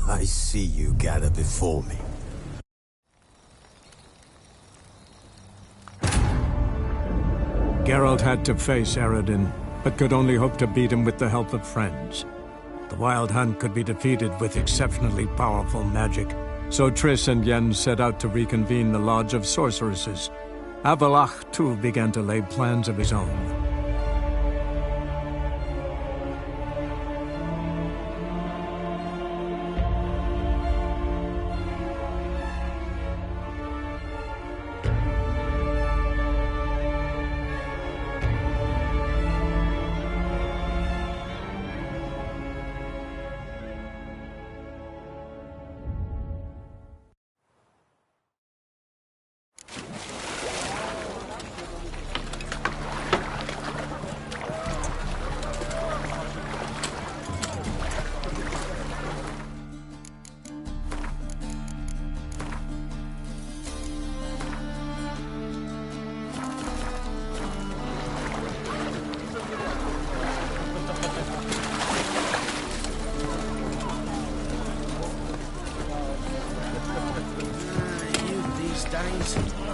I see you gather before me. Geralt had to face Eredin, but could only hope to beat him with the help of friends. The Wild Hunt could be defeated with exceptionally powerful magic, so Triss and Yen set out to reconvene the Lodge of Sorceresses. Avalach, too, began to lay plans of his own.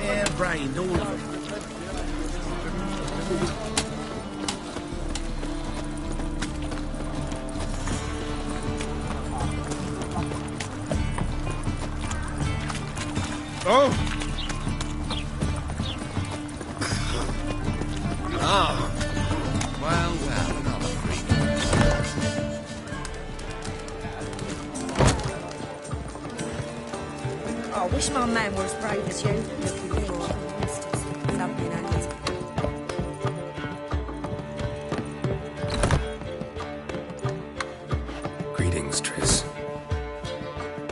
Hair-brained, all of them. Oh! Oh! Well, another freak. I wish my man were as brave as you. Greetings, Triss.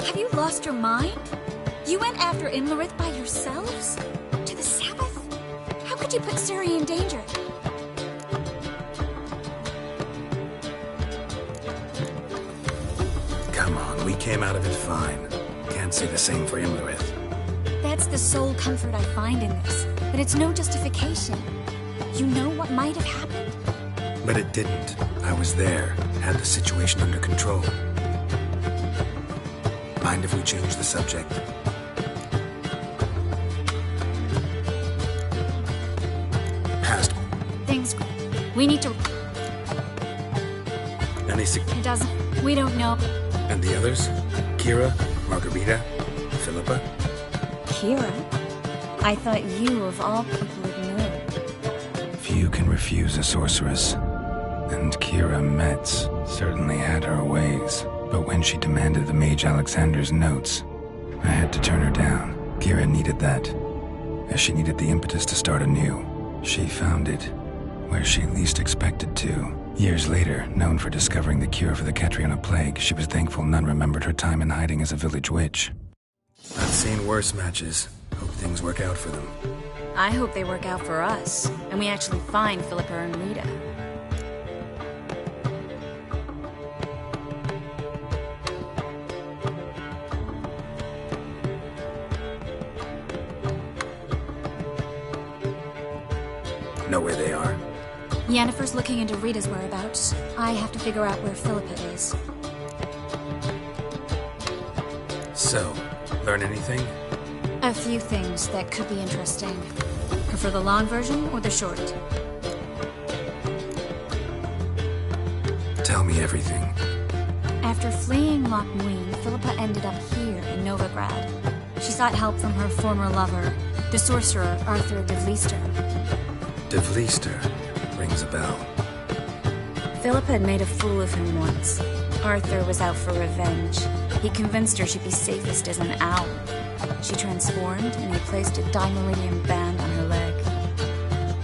Have you lost your mind? You went after Imlerith by yourselves? To the Sabbath? How could you put Ciri in danger? Come on, we came out of it fine. Can't say the same for Imlerith. That's the sole comfort I find in this. But it's no justification. You know what might have happened? But it didn't. I was there, had the situation under control. Mind if we change the subject? Past. Things... We need to... Any It doesn't... We don't know. And the others? Kira? Margarita? Philippa? Kira? I thought you, of all people, would know. Few can refuse a sorceress. And Kira Metz certainly had her ways. But when she demanded the Mage Alexander's notes, I had to turn her down. Kira needed that, as she needed the impetus to start anew. She found it where she least expected to. Years later, known for discovering the cure for the Catriona plague, she was thankful none remembered her time in hiding as a village witch. I've seen worse matches. Hope things work out for them. I hope they work out for us, and we actually find Philippa and Rita. Know where they are? Yennefer's looking into Rita's whereabouts. I have to figure out where Philippa is. So, learn anything? A few things that could be interesting. Prefer the long version or the short? Tell me everything. After fleeing Loch Muin, Philippa ended up here in Novigrad. She sought help from her former lover, the sorcerer Arthur de Vlister. De Vlister rings a bell. Philippa had made a fool of him once. Arthur was out for revenge. He convinced her she'd be safest as an owl. She transformed, and he placed a dimeridium band on her leg.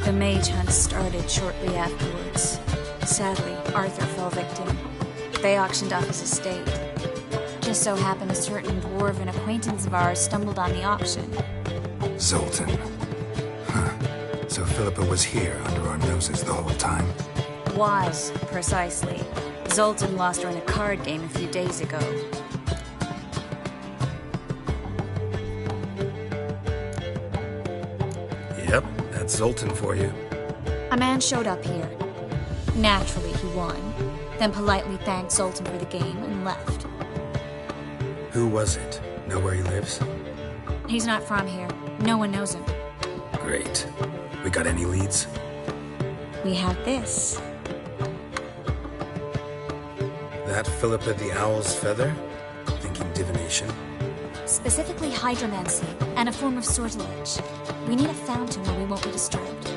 The mage hunt started shortly afterwards. Sadly, Arthur fell victim. They auctioned off his estate. Just so happened a certain dwarven acquaintance of ours stumbled on the auction. Zoltan. Huh. So Philippa was here under our noses the whole time? Was, precisely. Zoltan lost her in a card game a few days ago. Yep, that's Zoltan for you. A man showed up here. Naturally, he won, then politely thanked Zoltan for the game and left. Who was it? Know where he lives? He's not from here. No one knows him. Great. We got any leads? We have this. That Philippa the Owl's feather? Thinking divination? Specifically hydromancy, and a form of sortilege. We need a fountain where we won't be disturbed.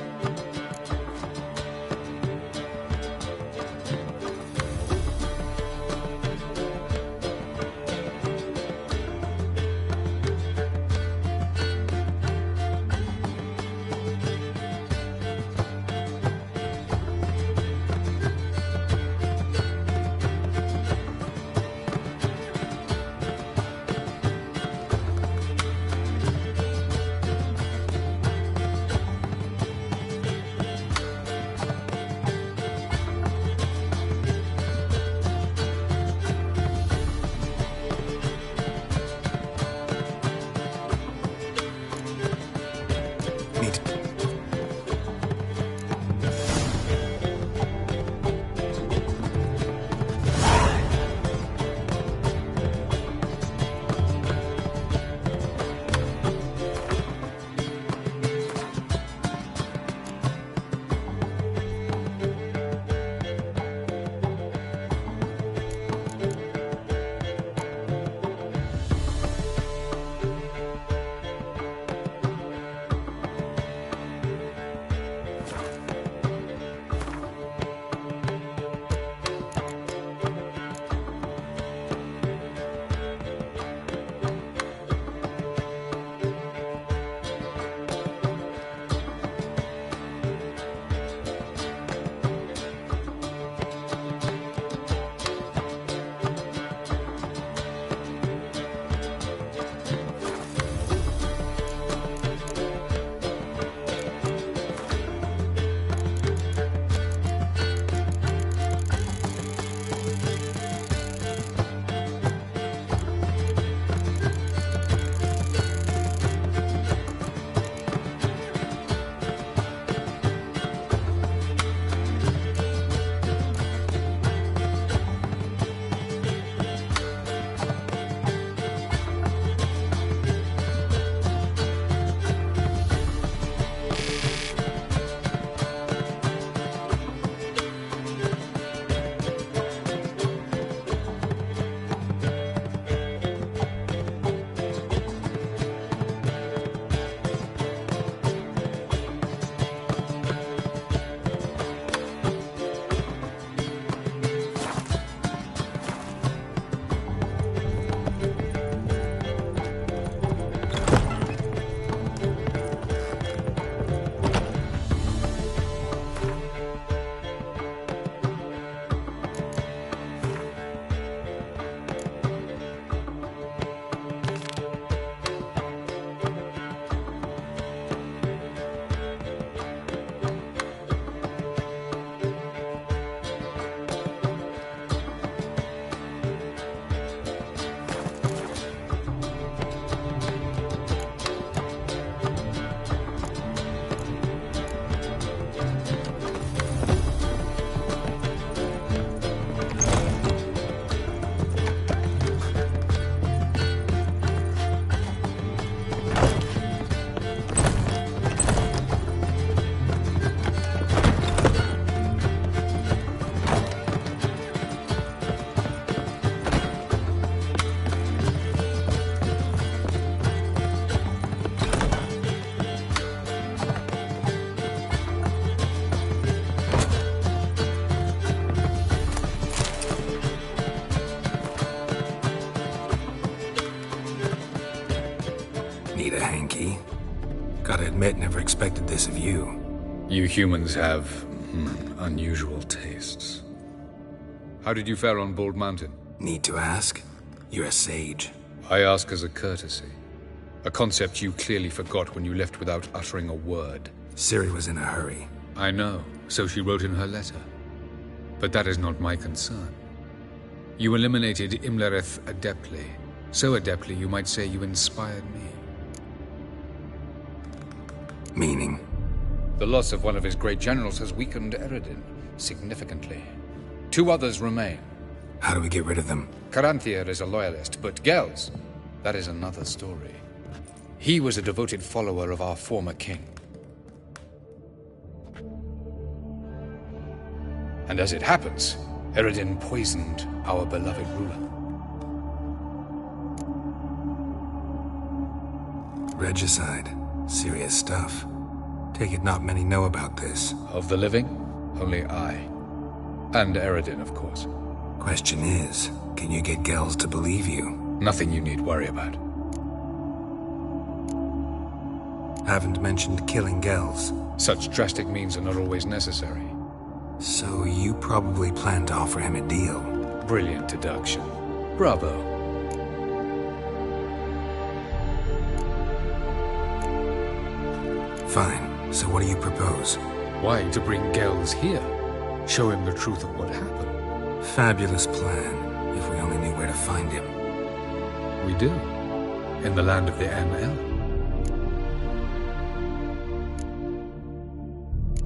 Need a hanky? Gotta admit, never expected this of you. You humans have unusual tastes. How did you fare on Bald Mountain? Need to ask? You're a sage. I ask as a courtesy. A concept you clearly forgot when you left without uttering a word. Ciri was in a hurry. I know, so she wrote in her letter. But that is not my concern. You eliminated Imlerith adeptly. So adeptly you might say you inspired me. Meaning? The loss of one of his great generals has weakened Eredin significantly. 2 others remain. How do we get rid of them? Caranthir is a loyalist, but Gels, that is another story. He was a devoted follower of our former king. And as it happens, Eredin poisoned our beloved ruler. Regicide. Serious stuff. Take it not many know about this. Of the living, only I. And Eredin, of course. Question is, can you get Gels to believe you? Nothing you need worry about. Haven't mentioned killing Gels. Such drastic means are not always necessary. So you probably plan to offer him a deal. Brilliant deduction. Bravo. Fine. So what do you propose? Why, to bring Gels here? Show him the truth of what happened. Fabulous plan, if we only knew where to find him. We do. In the land of the NL.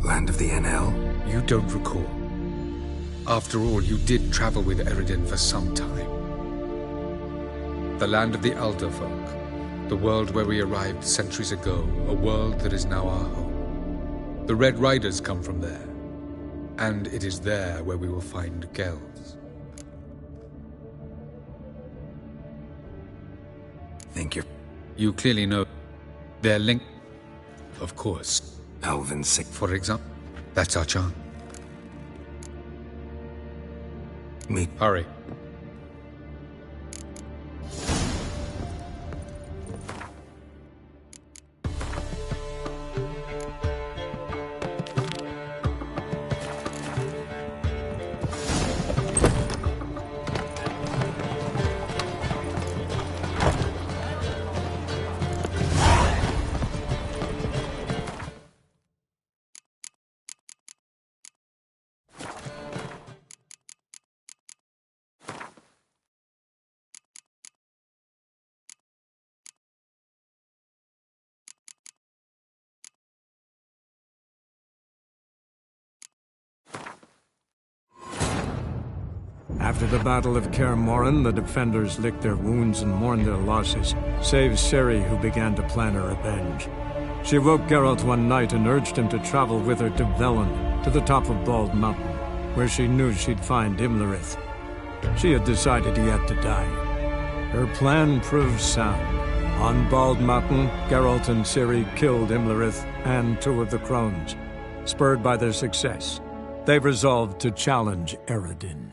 Land of the NL? You don't recall. After all, you did travel with Eredin for some time. The land of the Elder Folk. The world where we arrived centuries ago. A world that is now our home. The Red Riders come from there. And it is there where we will find Gels. Think you're... You clearly know their link. Of course. Elven sick. For example, that's our chance. Me. Hurry. After the Battle of Kaer Morhen, the defenders licked their wounds and mourned their losses, save Ciri, who began to plan her revenge. She woke Geralt one night and urged him to travel with her to Velen, to the top of Bald Mountain, where she knew she'd find Imlerith. She had decided he had to die. Her plan proved sound. On Bald Mountain, Geralt and Ciri killed Imlerith and two of the crones. Spurred by their success, they resolved to challenge Eredin.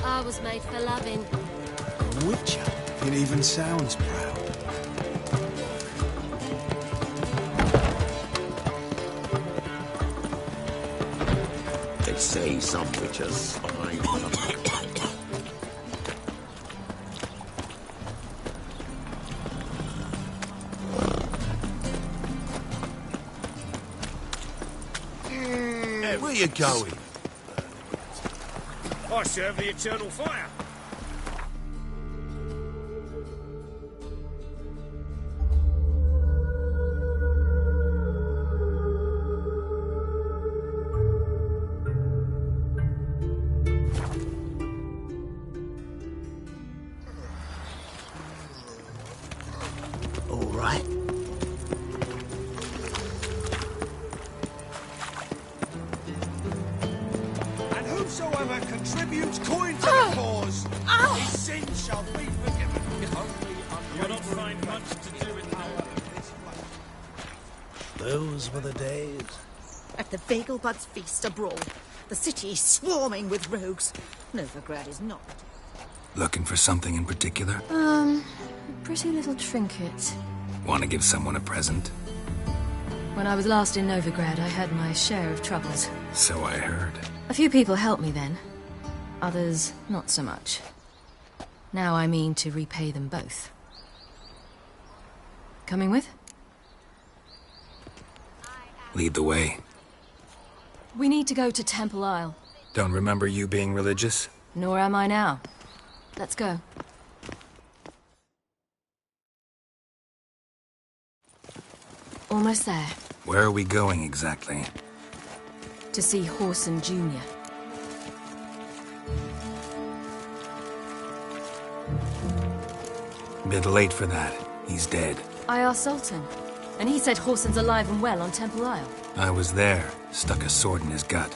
I was made for loving. A witcher? It even sounds proud. They say some witches spy on a... Hey, where you going? I serve the eternal fire. All right. And whosoever contributes coin to the cause, his sins shall be forgiven. You will not find much to do with power in this place. Those were the days. At the Vegelbud's feast abroad, the city is swarming with rogues. Novigrad is not. Looking for something in particular? A pretty little trinket. Want to give someone a present? When I was last in Novigrad, I had my share of troubles. So I heard. A few people helped me then. Others, not so much. Now I mean to repay them both. Coming with? Lead the way. We need to go to Temple Isle. Don't remember you being religious? Nor am I now. Let's go. Almost there. Where are we going exactly? To see Horson Jr. Bit late for that. He's dead. I asked Sultan, and he said Horson's alive and well on Temple Isle. I was there. Stuck a sword in his gut.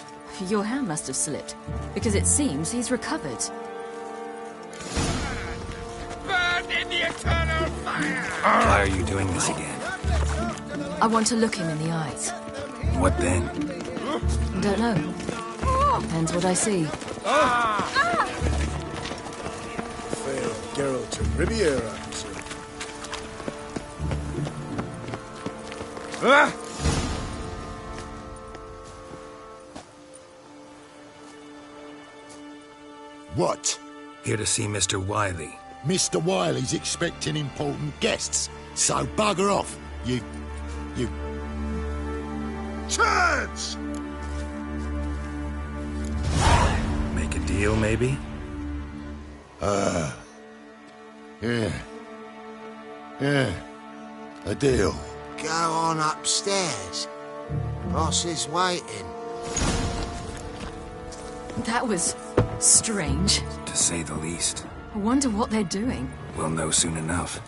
Your hand must have slipped, because it seems he's recovered. Burn in the eternal fire! Why are you doing this again? I want to look him in the eyes. What then? Don't know. Depends what I see. Fair Geralt of Riviera, sir. What? Here to see Mr. Wiley. Mr. Wiley's expecting important guests, so bugger off, you... Turds! Make a deal, maybe? Yeah. A deal. Go on upstairs. Boss is waiting. That was strange. To say the least. I wonder what they're doing. We'll know soon enough.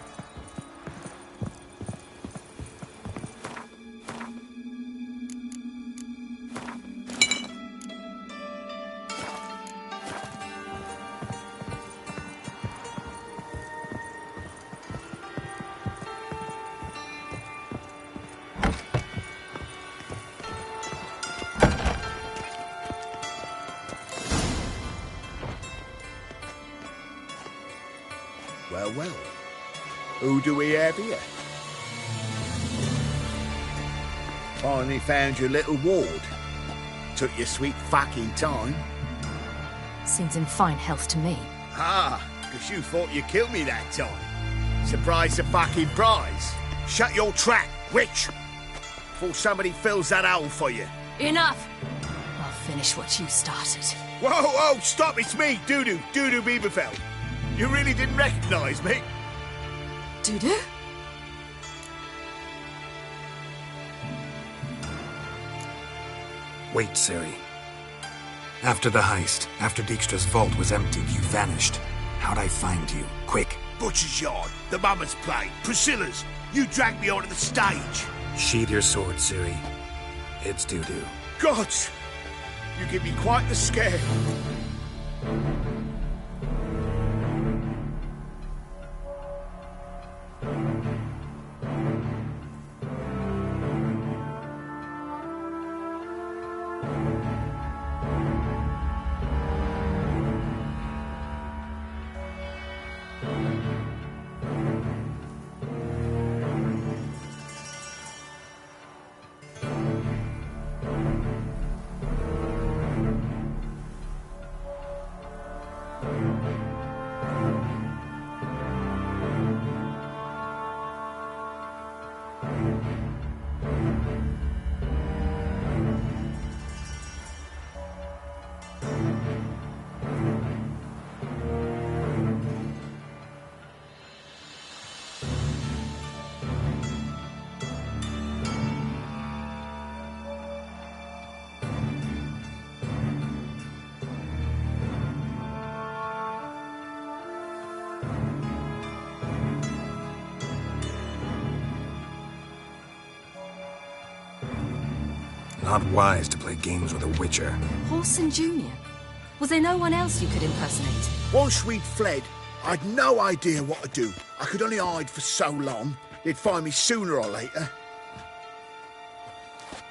Well. Who do we have here? Finally found your little ward. Took your sweet fucking time. Seems in fine health to me. Because you thought you killed me that time. Surprise the fucking prize. Shut your trap, witch! Before somebody fills that hole for you. Enough! I'll finish what you started. Whoa, stop, it's me, Dudu Bieberfeld. You really didn't recognize me? Dudu? Wait, Ciri. After the heist, after Dijkstra's vault was emptied, you vanished. How'd I find you? Quick. Butcher's Yard, the Mama's Play, Priscilla's. You dragged me onto the stage. Sheathe your sword, Ciri. It's Dudu. Gods! You give me quite the scare. Not wise to play games with a witcher. Horson Jr.? Was there no one else you could impersonate? Once we'd fled, I'd no idea what to do. I could only hide for so long. They'd find me sooner or later.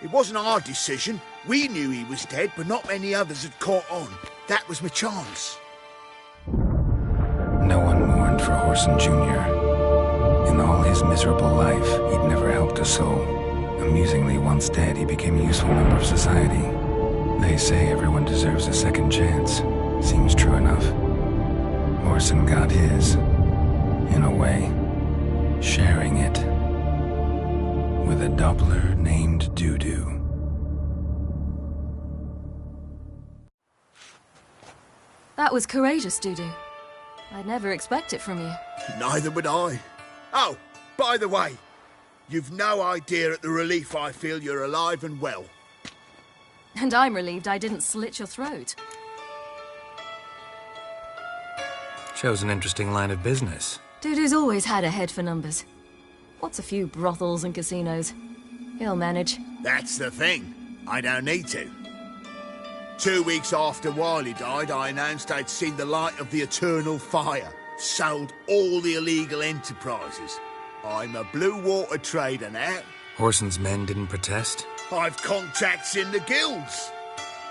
It wasn't our decision. We knew he was dead, but not many others had caught on. That was my chance. No one mourned for Horson Jr. In all his miserable life, he'd never helped a soul. Amusingly, once dead, he became a useful member of society. They say everyone deserves a second chance. Seems true enough. Horson got his, in a way, sharing it with a Doppler named Dudu. That was courageous, Dudu. I'd never expect it from you. Neither would I. Oh, by the way, You've no idea at the relief I feel you're alive and well. And I'm relieved I didn't slit your throat. Shows an interesting line of business. Dudu's always had a head for numbers. What's a few brothels and casinos? He'll manage. That's the thing. I don't need to. 2 weeks after Wiley died, I announced I'd seen the light of the eternal fire. Sold all the illegal enterprises. I'm a blue water trader now. Horson's men didn't protest? I've contacts in the guilds.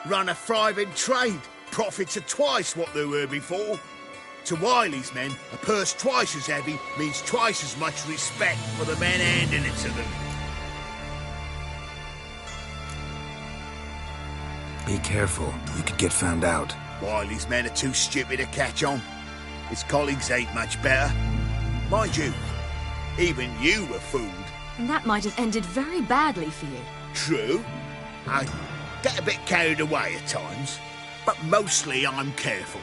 Run a thriving trade. Profits are twice what they were before. To Wiley's men, a purse twice as heavy means twice as much respect for the men handing it to them. Be careful. You could get found out. Wiley's men are too stupid to catch on. His colleagues ain't much better. Mind you, even you were fooled. And that might have ended very badly for you. True. I get a bit carried away at times, but mostly I'm careful.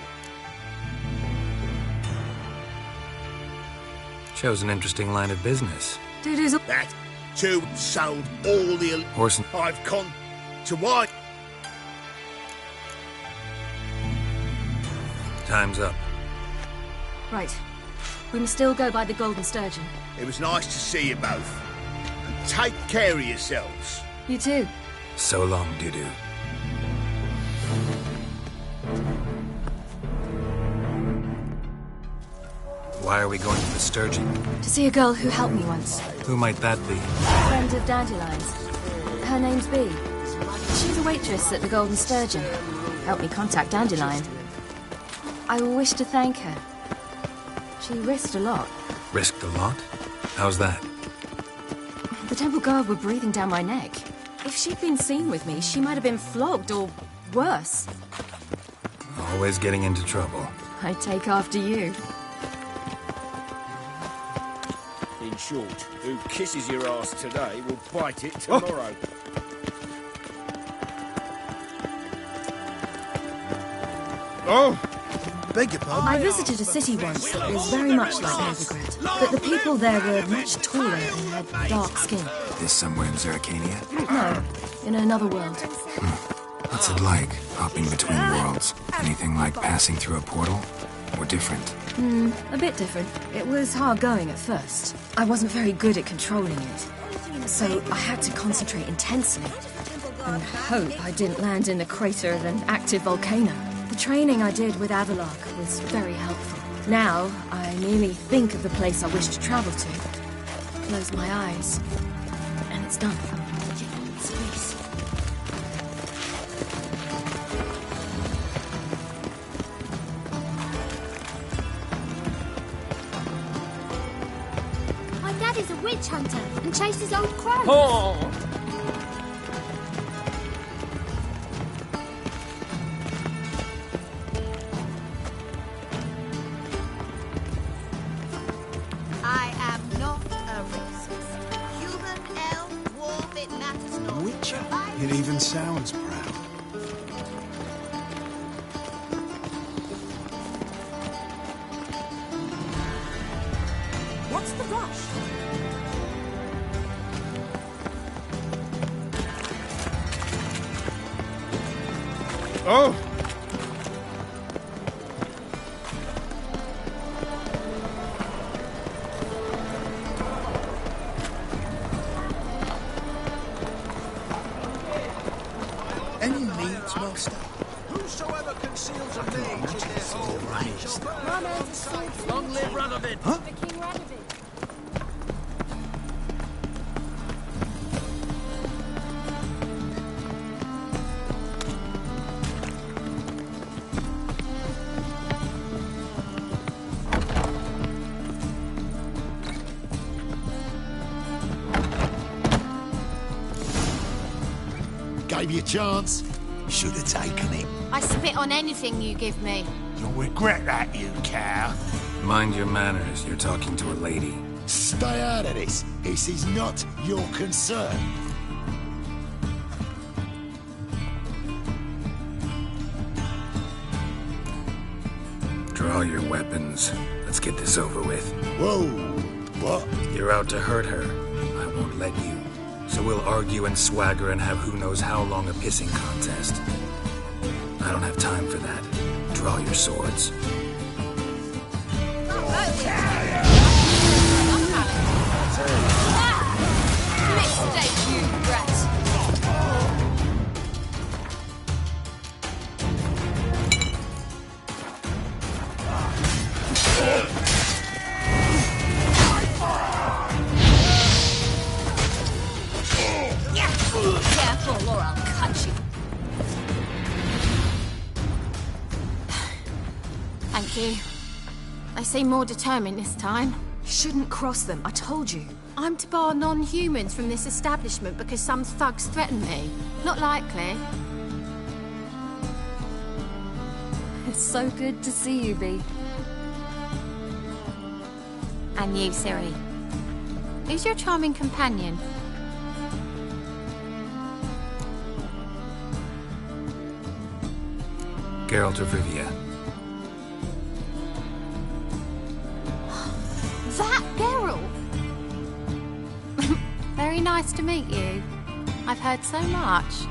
Shows an interesting line of business. Dudu's... That, too, sold all the... Horson... I've to Wiley. Time's up. Right. We must still go by the Golden Sturgeon. It was nice to see you both. And take care of yourselves. You too. So long, Dudu. Why are we going to the Sturgeon? To see a girl who helped me once. Who might that be? A friend of Dandelion's. Her name's Bee. She's a waitress at the Golden Sturgeon. Helped me contact Dandelion. I wish to thank her. She risked a lot. Risked a lot? How's that? The Temple Guard were breathing down my neck. If she'd been seen with me, she might have been flogged or worse. Always getting into trouble. I take after you. In short, who kisses your ass today will bite it tomorrow. Oh! Beg your pardon? I visited a city once that was very much like Novigrad, but the people there were much taller and had dark skin. This somewhere in Zeracania? No, in another world. What's it like, hopping between worlds? Anything like passing through a portal? Or different? A bit different. It was hard going at first. I wasn't very good at controlling it, so I had to concentrate intensely and hope I didn't land in the crater of an active volcano. The training I did with Avalok was very helpful. Now, I merely think of the place I wish to travel to, close my eyes, and it's done. Space. My dad is a witch hunter and chases old crows. Oh! I am not a racist. Human, elf, dwarf, it matters not. Witcher. It even sounds proud. What's the rush? Oh! Any needs, master? Whosoever conceals a mage in their home shall burn. My man's a sword. Long live Radovid! The King Radovid. Gave you a chance. Should have taken it. I spit on anything you give me. You'll regret that, you cow. Mind your manners, you're talking to a lady. Stay out of this. This is not your concern. Draw your weapons. Let's get this over with. Whoa. What? You're out to hurt her. I won't let you. So we'll argue and swagger and have who knows how long a pissing contest. I don't have time for that. Draw your swords. Mistake, you brat. Careful or I'll cut you. Thank you. They seem more determined this time. Shouldn't cross them, I told you. I'm to bar non-humans from this establishment because some thugs threaten me. Not likely. It's so good to see you, Bee. And you, Siri. Who's your charming companion? Geralt of Rivia. That Geralt! Very nice to meet you. I've heard so much.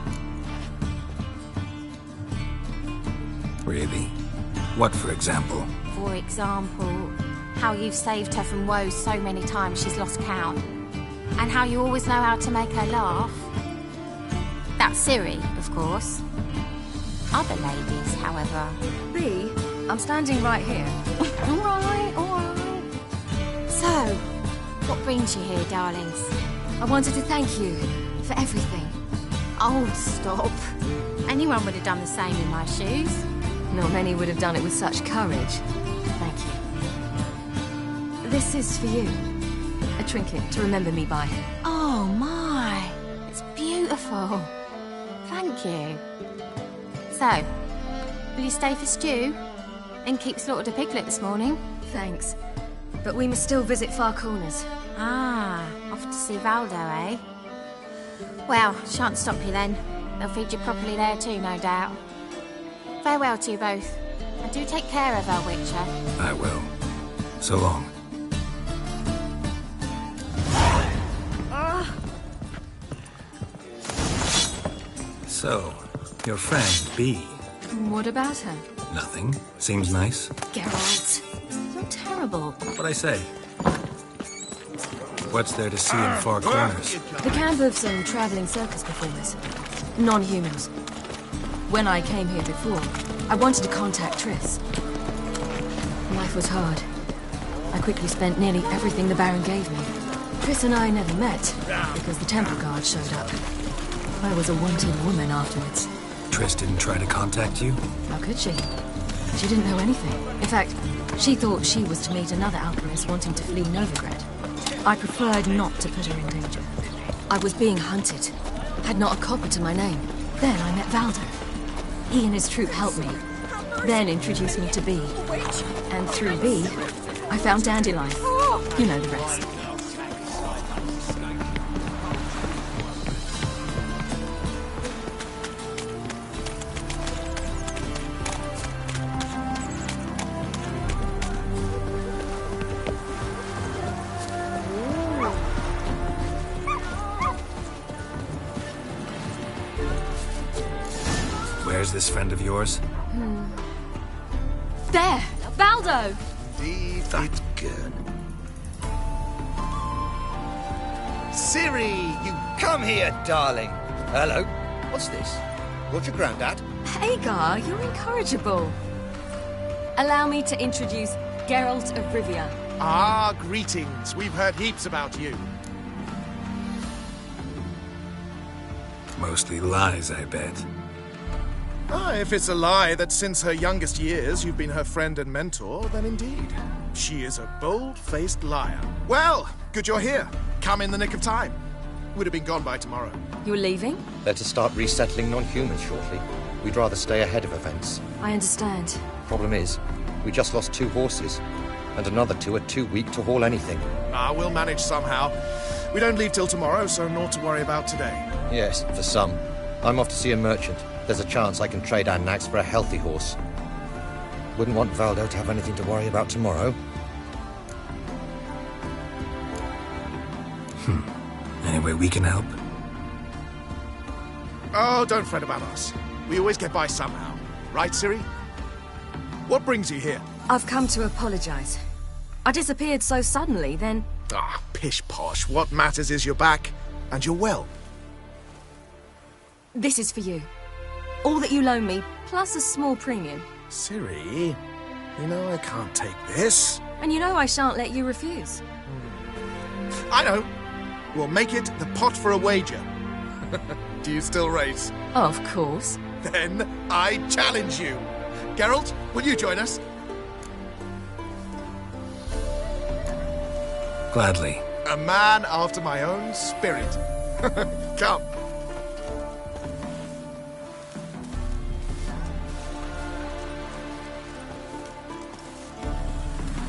Really? What, for example? For example, how you've saved her from woes so many times she's lost count. And how you always know how to make her laugh. That's Siri, of course. Other ladies, however... Bee, I'm standing right here. All right, all right. So, what brings you here, darlings? I wanted to thank you for everything. Oh, stop. Anyone would have done the same in my shoes. Not many would have done it with such courage. Thank you. This is for you. A trinket to remember me by. Oh, my. It's beautiful. Thank you. So, will you stay for stew? And keep slaughtered a piglet this morning? Thanks. But we must still visit Far Corners. Ah, off to see Valdo, eh? Well, shan't stop you then. They'll feed you properly there too, no doubt. Farewell to you both. And do take care of our Witcher. I will. So long. So, your friend, Bee. What about her? Nothing. Seems nice. Geralt, you're terrible. What'd I say? What's there to see in Far Corners? The camp of some traveling circus performers. Non-humans. When I came here before, I wanted to contact Triss. Life was hard. I quickly spent nearly everything the Baron gave me. Triss and I never met, because the Temple Guard showed up. I was a wanted woman afterwards. Triss didn't try to contact you? How could she? She didn't know anything. In fact, she thought she was to meet another alchemist wanting to flee Novigrad. I preferred not to put her in danger. I was being hunted. Had not a copper to my name. Then I met Valdo. He and his troop helped me. Then introduced me to Bee. And through Bee, I found Dandelion. You know the rest. Where's this friend of yours? There! Valdo! Indeed, That's good. Siri, you come here, darling. Hello. What's this? Roger Grandad? Hagar, you're incorrigible. Allow me to introduce Geralt of Rivia. Ah, greetings. We've heard heaps about you. Mostly lies, I bet. Ah, if it's a lie that since her youngest years you've been her friend and mentor, then indeed. She is a bold-faced liar. Well, good you're here. Come in the nick of time. Would have been gone by tomorrow. You're leaving? They're to start resettling non-humans shortly. We'd rather stay ahead of events. I understand. Problem is, we just lost 2 horses, and another 2 are too weak to haul anything. Ah, we'll manage somehow. We don't leave till tomorrow, so naught to worry about today. Yes, for some. I'm off to see a merchant. There's a chance I can trade our nags for a healthy horse. Wouldn't want Valdo to have anything to worry about tomorrow. way we can help? Oh, don't fret about us. We always get by somehow. Right, Ciri? What brings you here? I've come to apologize. I disappeared so suddenly, then... Ah, pish-posh. What matters is you're back, and you're well. This is for you. All that you loan me, plus a small premium. Ciri, you know I can't take this. And you know I shan't let you refuse. I know. We'll make it the pot for a wager. Do you still race? Of course. Then I challenge you. Geralt, will you join us? Gladly. A man after my own spirit. Come.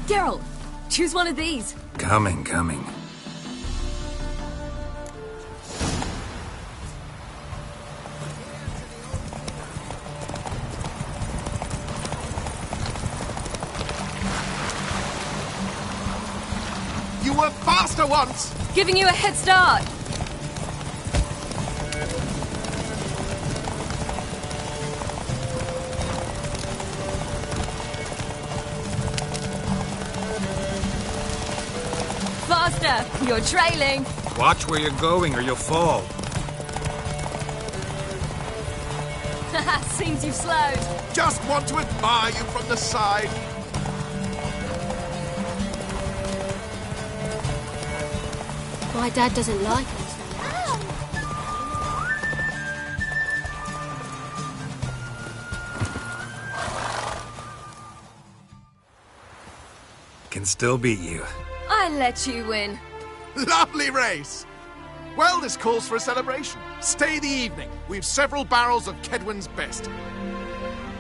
Geralt, choose one of these. Coming. You were faster once! Giving you a head start. Faster! You're trailing. Watch where you're going or you'll fall. Seems you've slowed. Just want to admire you from the side. My dad doesn't like us. Can still beat you. I let you win. Lovely race! Well, this calls for a celebration. Stay the evening. We've several barrels of Kedwen's best.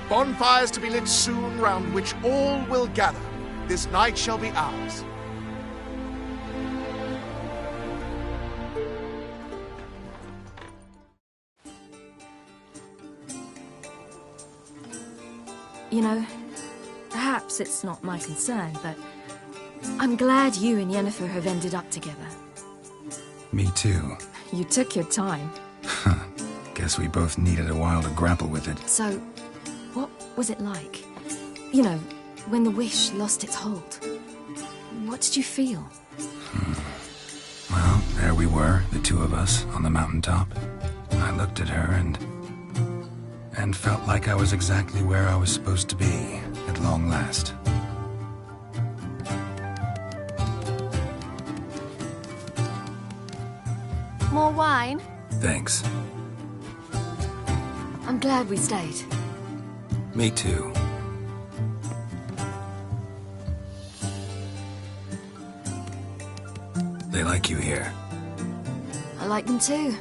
Bonfires to be lit soon, round which all will gather. This night shall be ours. You know, perhaps it's not my concern, but I'm glad you and Yennefer have ended up together. Me too. You took your time. Guess we both needed a while to grapple with it. So, what was it like? You know, when the wish lost its hold. What did you feel? Well, there we were, the two of us, on the mountaintop. I looked at her and felt like I was exactly where I was supposed to be, at long last. More wine? Thanks. I'm glad we stayed. Me too. They like you here. I like them too.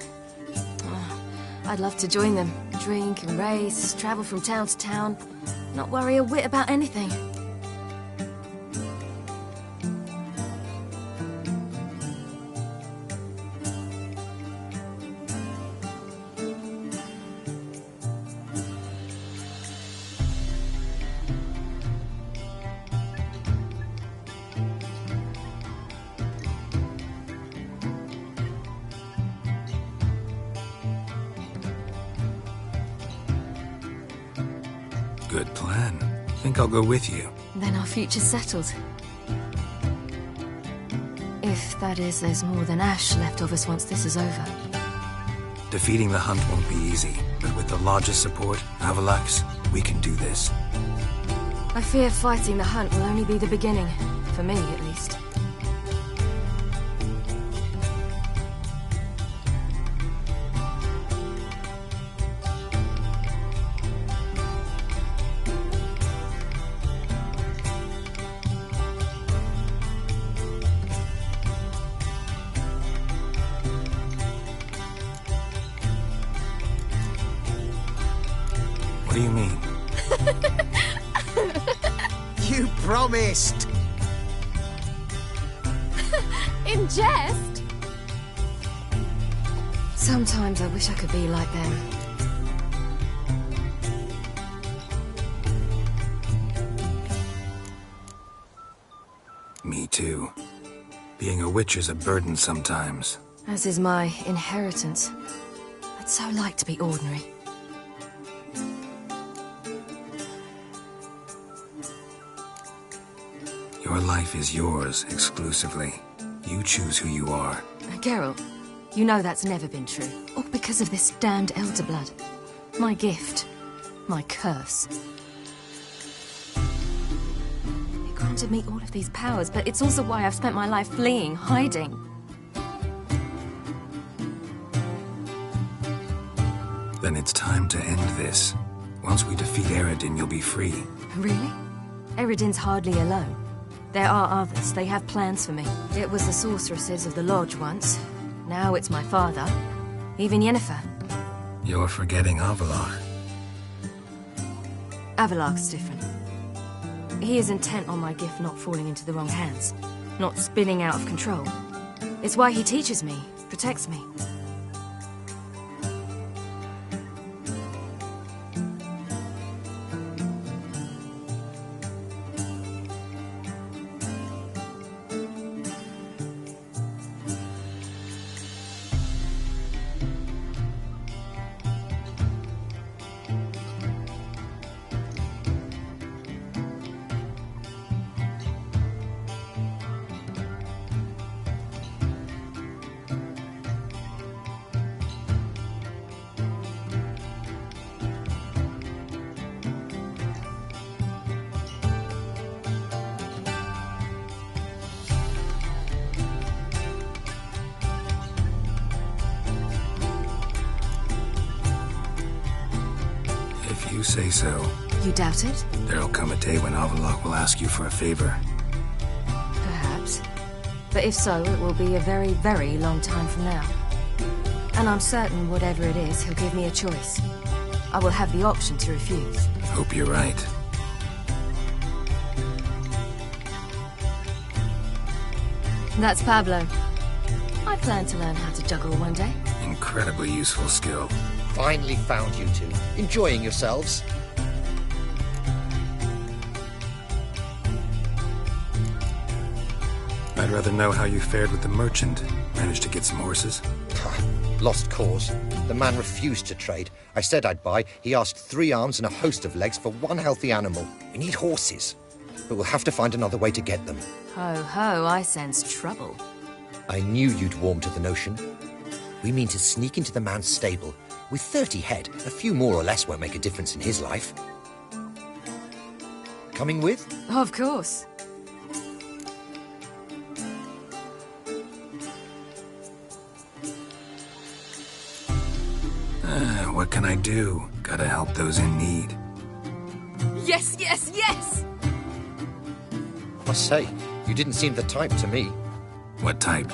Oh, I'd love to join them. Drink and race, travel from town to town. Not worry a whit about anything. Good plan. Think I'll go with you. Then our future's settled. If, that is, there's more than ash left of us once this is over. Defeating the hunt won't be easy, but with the Lodge's support, Avalax, we can do this. I fear fighting the hunt will only be the beginning. For me, at least. What do you mean? You promised! In jest? Sometimes I wish I could be like them. Me too. Being a witch is a burden sometimes. As is my inheritance. I'd so like to be ordinary. Your life is yours, exclusively. You choose who you are. Geralt, you know that's never been true. All because of this damned elder blood. My gift. My curse. It granted me all of these powers, but it's also why I've spent my life fleeing, hiding. Then it's time to end this. Once we defeat Eredin, you'll be free. Really? Eredin's hardly alone. There are others. They have plans for me. It was the sorceresses of the Lodge once. Now it's my father. Even Yennefer. You're forgetting Avalar. Avalar's different. He is intent on my gift not falling into the wrong hands. Not spinning out of control. It's why he teaches me, protects me. You say so. You doubt it? There'll come a day when Avalar will ask you for a favor. Perhaps. But if so, it will be a very, very long time from now. And I'm certain whatever it is, he'll give me a choice. I will have the option to refuse. Hope you're right. That's Pablo. I plan to learn how to juggle one day. Incredibly useful skill. Finally found you two. Enjoying yourselves? I'd rather know how you fared with the merchant. Managed to get some horses? Lost cause. The man refused to trade. I said I'd buy. He asked 3 arms and a host of legs for 1 healthy animal. We need horses. But we'll have to find another way to get them. Ho ho, I sense trouble. I knew you'd warm to the notion. We mean to sneak into the man's stable. With 30 head, a few more or less won't make a difference in his life. Coming with? Of course. What can I do? Gotta help those in need. Yes, yes, yes! I say, you didn't seem the type to me. What type?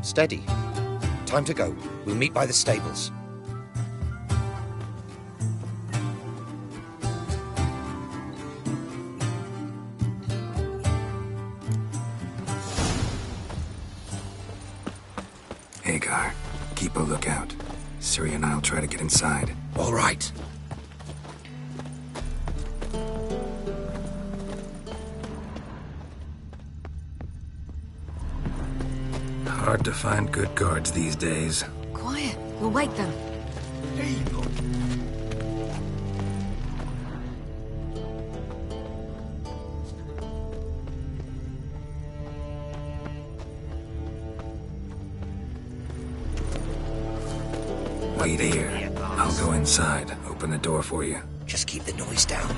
Steady. Time to go. We'll meet by the stables. Hagar, keep a lookout. Ciri and I'll try to get inside. All right. Hard to find good guards these days. Quiet. We'll wake them. Eagle. Wait here. I'll go inside. Open the door for you. Just keep the noise down.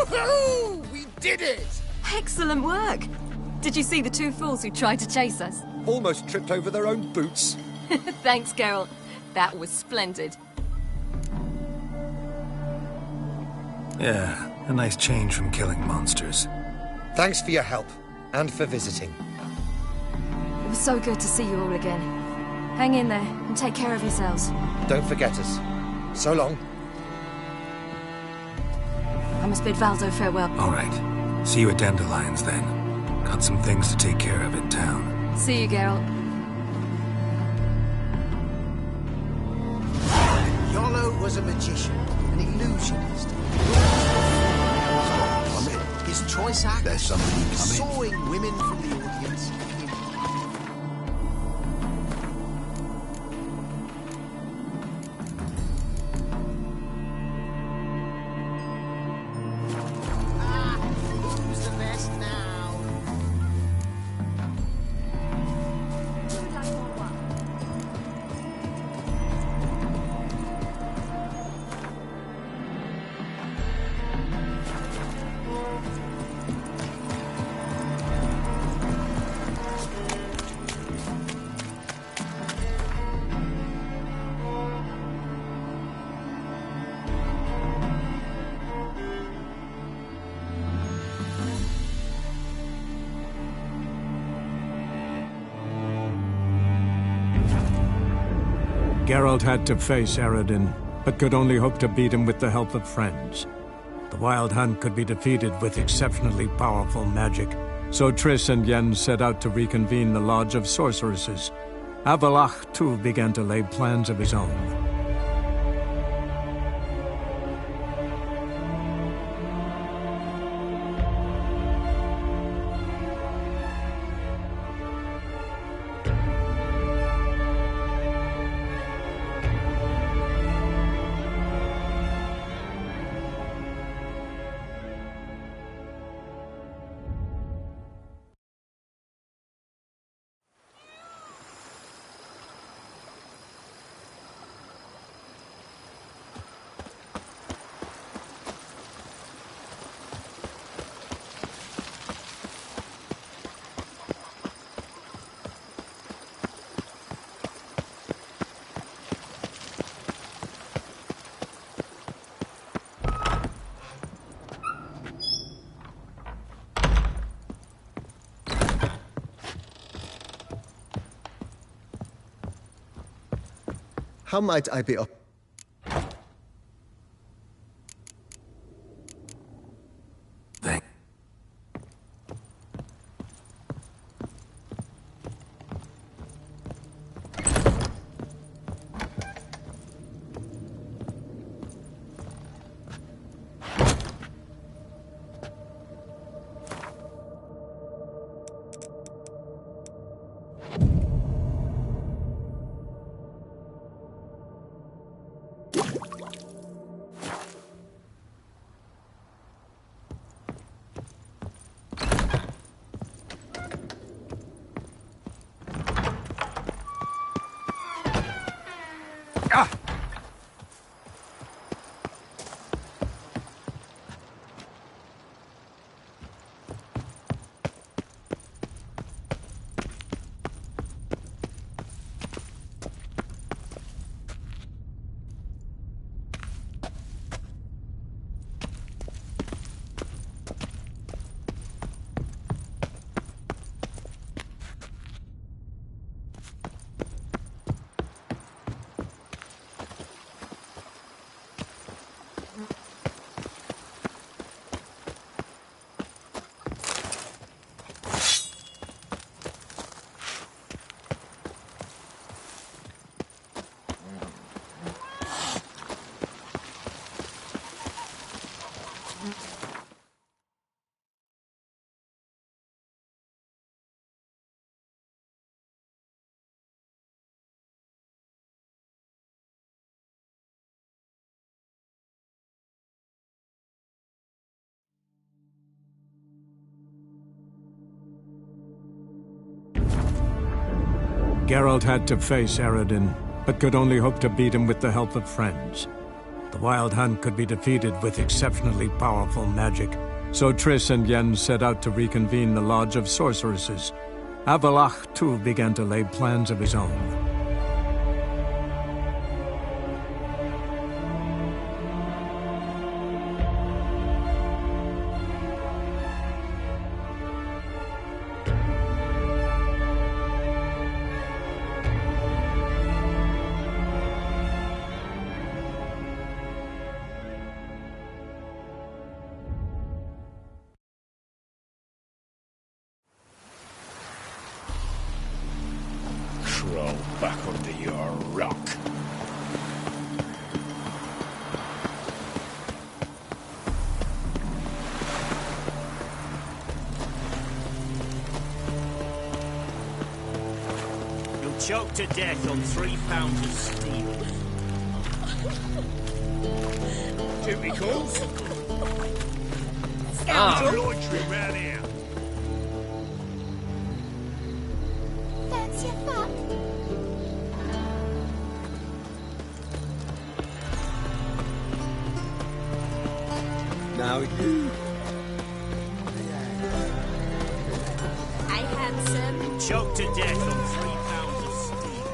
Woohoo! We did it! Excellent work! Did you see the two fools who tried to chase us? Almost tripped over their own boots. Thanks, Carol. That was splendid. Yeah, a nice change from killing monsters. Thanks for your help, and for visiting. It was so good to see you all again. Hang in there, and take care of yourselves. Don't forget us. So long. I must bid Valdo farewell. All right. See you at Dandelions, then. Got some things to take care of in town. See you, Geralt. Yolo was a magician, an illusionist. His choice act, There's somebody coming. sawing women from the audience. Who's the best now? Geralt had to face Eredin, but could only hope to beat him with the help of friends. The Wild Hunt could be defeated with exceptionally powerful magic, so Triss and Yen set out to reconvene the Lodge of Sorceresses. Avalach, too, began to lay plans of his own. How might I be up? Geralt had to face Eredin, but could only hope to beat him with the help of friends. The Wild Hunt could be defeated with exceptionally powerful magic, so Triss and Yen set out to reconvene the Lodge of Sorceresses. Avalach, too, began to lay plans of his own. Crawl back under your rock. You'll choke to death on 3 pounds of steel. Duty calls. Loitering round here. Fancy a fuck? Now you. Hey, handsome. You'll choke to death on 3 pounds of steel.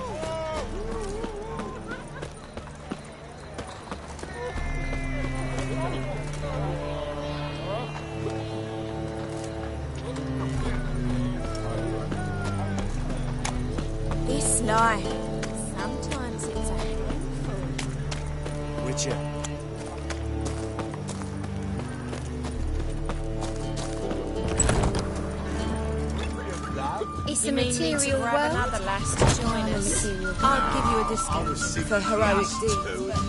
This life, sometimes it's a handful. Witcher. It's a material world. Another lass to join us. I'll give you a discount for heroic deeds.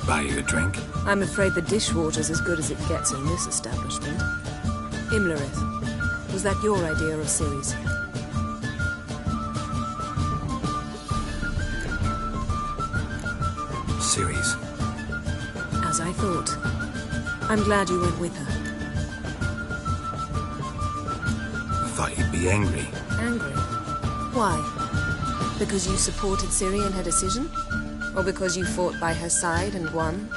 Buy you a drink? I'm afraid the dishwater's as good as it gets in this establishment. Imlerith, was that your idea of Ceres? Ceres. As I thought. I'm glad you went with her. I thought you'd be angry. Angry? Why? Because you supported Ciri in her decision? Or because you fought by her side and won?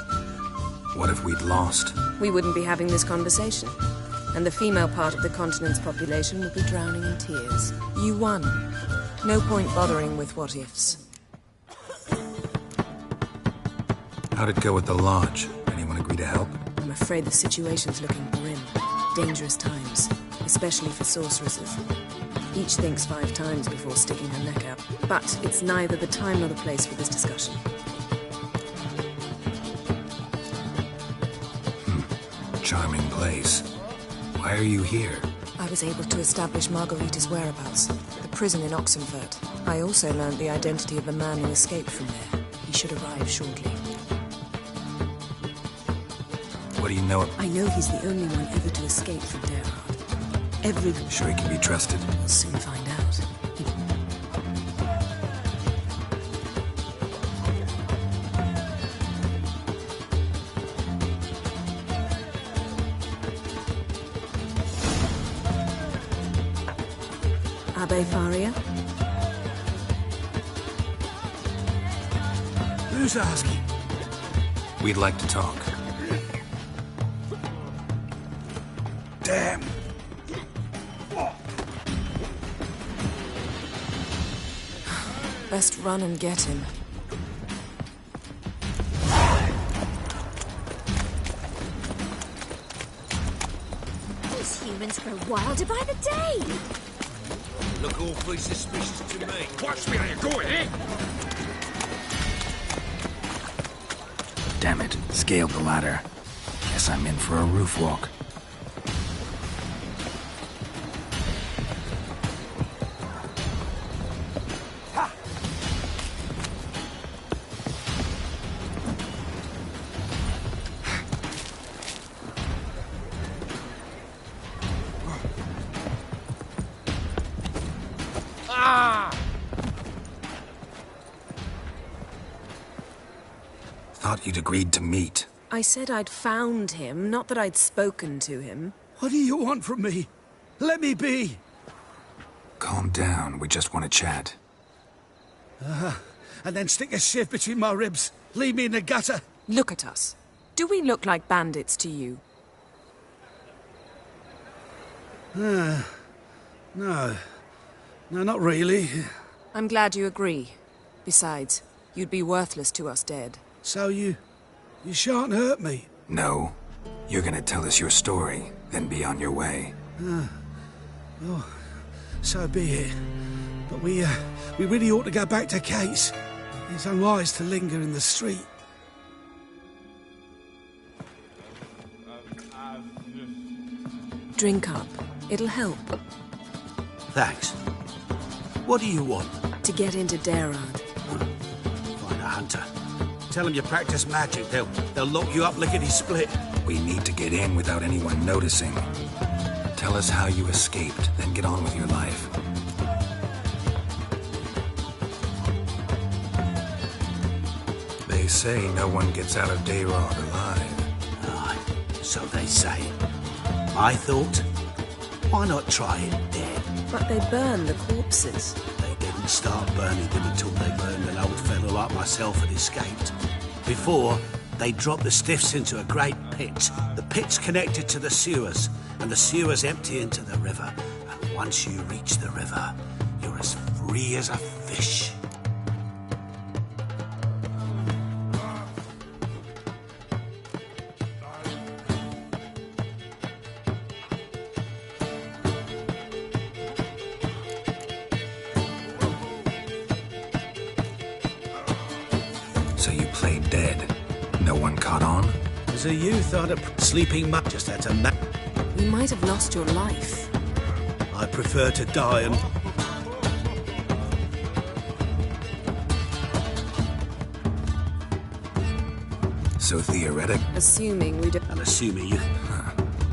What if we'd lost? We wouldn't be having this conversation. And the female part of the continent's population would be drowning in tears. You won. No point bothering with what-ifs. How'd it go with the lodge? Anyone agree to help? I'm afraid the situation's looking grim. Dangerous times, especially for sorceresses. Each thinks 5 times before sticking her neck out. But it's neither the time nor the place for this discussion. Charming place. Why are you here? I was able to establish Margarita's whereabouts, the prison in Oxenfurt. I also learned the identity of the man who escaped from there. He should arrive shortly. What do you know? I know he's the only one ever to escape from Derhard. Everyone. Sure he can be trusted? We'll soon find out. Abbe Faria? Who's asking? We'd like to talk. Damn. Best run and get him. These humans grow wilder by the day. Look awfully suspicious to me. Watch me how you're going, eh? Damn it. Scaled the ladder. Guess I'm in for a roof walk. Thought you'd agreed to meet. I said I'd found him, not that I'd spoken to him. What do you want from me? Let me be. Calm down. We just want to chat. And then stick a shiv between my ribs. Leave me in the gutter. Look at us. Do we look like bandits to you? No. No, not really. I'm glad you agree. Besides, you'd be worthless to us dead. So you shan't hurt me? No. You're gonna tell us your story, then be on your way. Oh, so be it. But we really ought to go back to Kate's. It's unwise to linger in the street. Drink up. It'll help. Thanks. What do you want? To get into Darad. Find a hunter. Tell them you practice magic. They'll lock you up lickety-split. We need to get in without anyone noticing. Tell us how you escaped, then get on with your life. They say no one gets out of Dayrod alive. Aye, so they say. I thought, why not try it dead? But they burn the corpses. They didn't start burning them until they learned an old fellow like myself had escaped. Before, they dropped the stiffs into a great pit. The pit's connected to the sewers, and the sewers empty into the river. And once you reach the river, you're as free as a fish. So you played dead. No one caught on? As a youth, I'd have sleeping much just had to You might have lost your life. I prefer to die and... So theoretic. Assuming we do... And assuming you...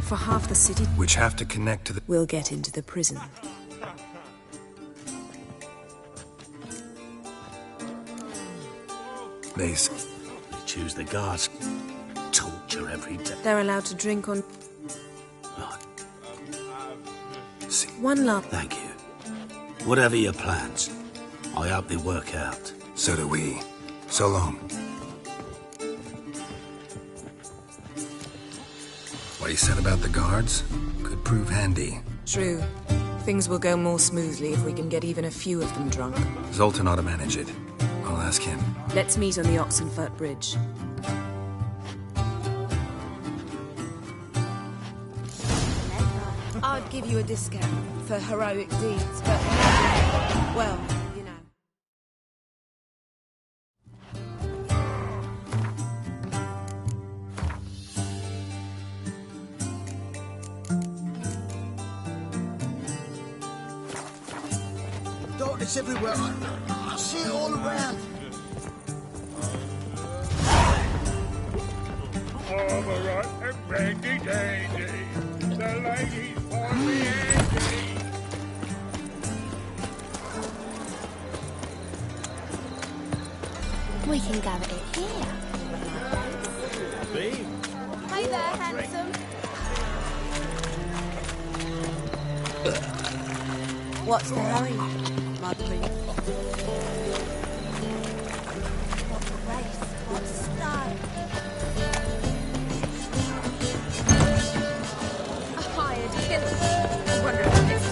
For half the city... Which have to connect to the... We'll get into the prison. They choose the guards. Torture every day. They're allowed to drink on... Oh. One last... Thank you. Whatever your plans, I hope they work out. So do we. So long. What he said about the guards could prove handy. True. Things will go more smoothly if we can get even a few of them drunk. Zoltan ought to manage it. I'll ask him. Let's meet on the Oxenfurt Bridge. I'd give you a discount for heroic deeds, but... well, you know. Darkness everywhere. I see it all around. All right, and Randy Dandy. The ladies for me, Andy. We can go at it here. Hey there, handsome. What's the hurry, my queen? What grace, what style. A hired killer. I wonder if this...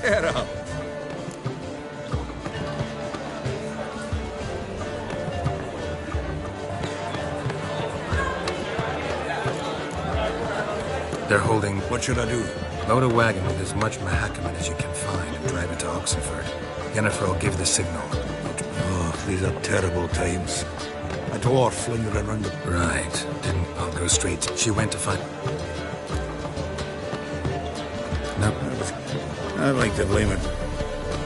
Get up. They're holding... What should I do? Load a wagon with as much Mahakaman as you can find and drive it to Oxenford. Yennefer will give the signal. Oh, these are terrible times. A dwarf lingering around the... Right. I'll go straight. She went to find... Nope. I'd like to blame it.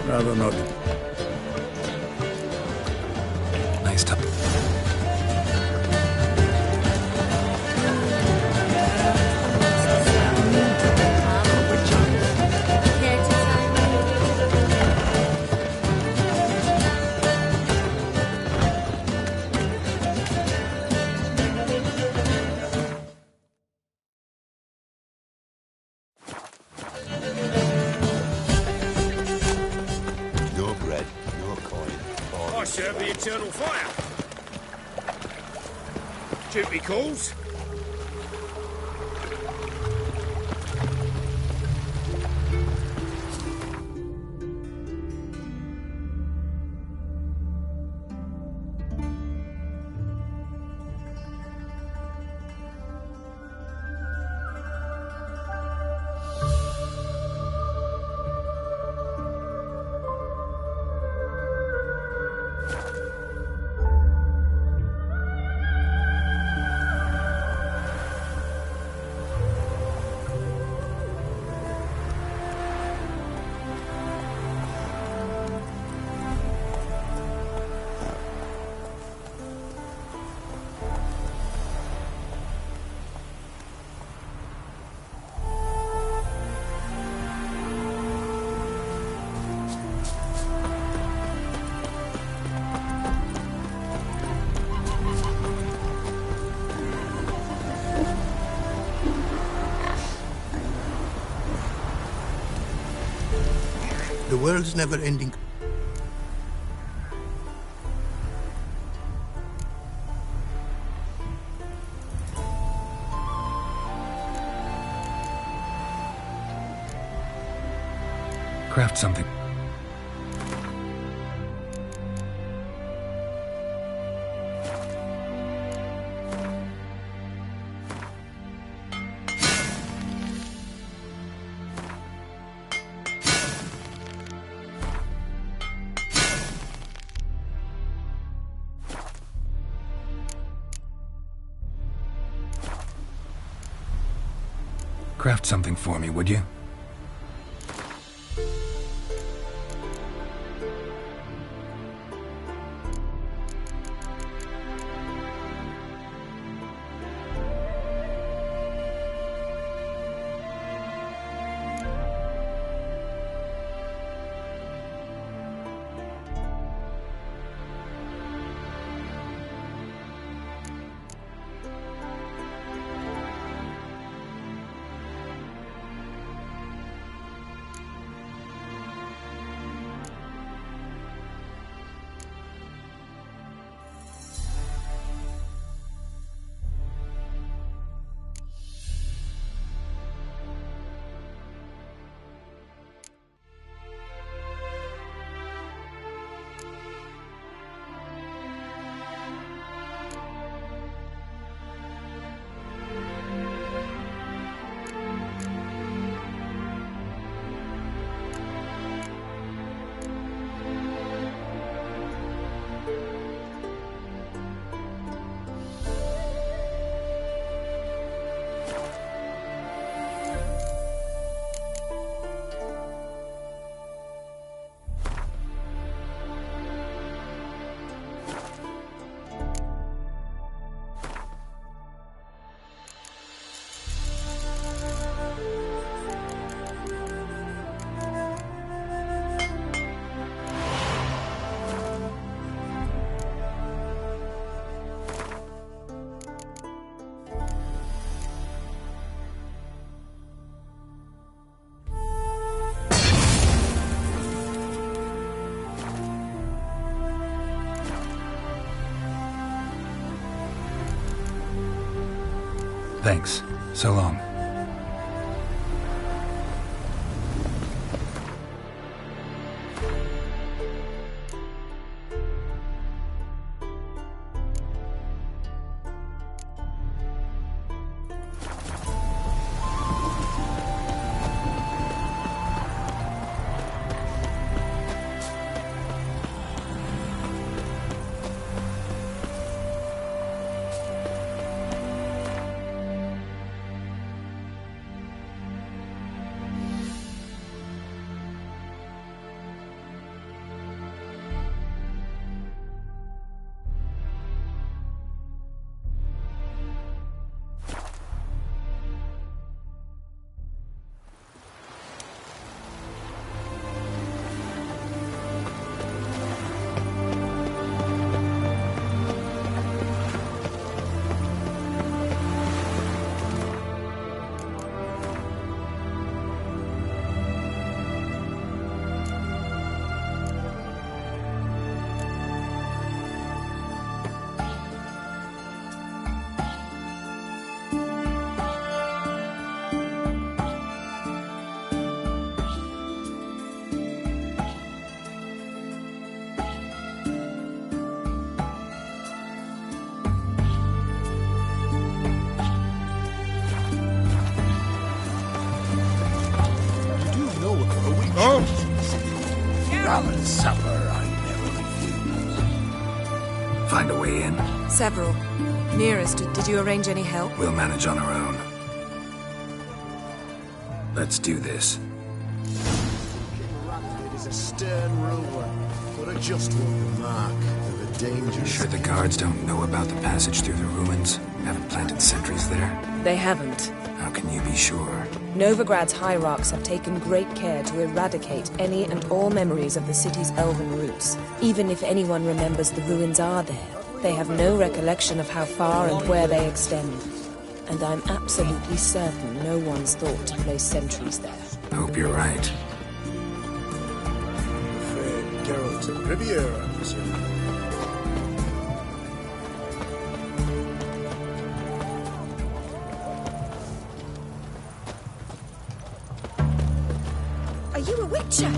Rather not. Nice time. No bread, no coin. I serve the eternal fire. Duty calls. The world's never ending. Craft something. Craft something for me, would you? Thanks. So long. rum and supper I never refuse. Find a way in? Several. Nearest, did you arrange any help? We'll manage on our own. Let's do this. It is a stern ruler, but a just one. Mark of a danger. Sure the guards don't know about the passage through the ruins? Haven't planted sentries there? They haven't. How can you be sure? Novigrad's hierarchs have taken great care to eradicate any and all memories of the city's elven roots. Even if anyone remembers the ruins are there, they have no recollection of how far and where they extend. And I'm absolutely certain no one's thought to place sentries there. Hope you're right. Geralt of Riviera, I presume. Are you a witcher?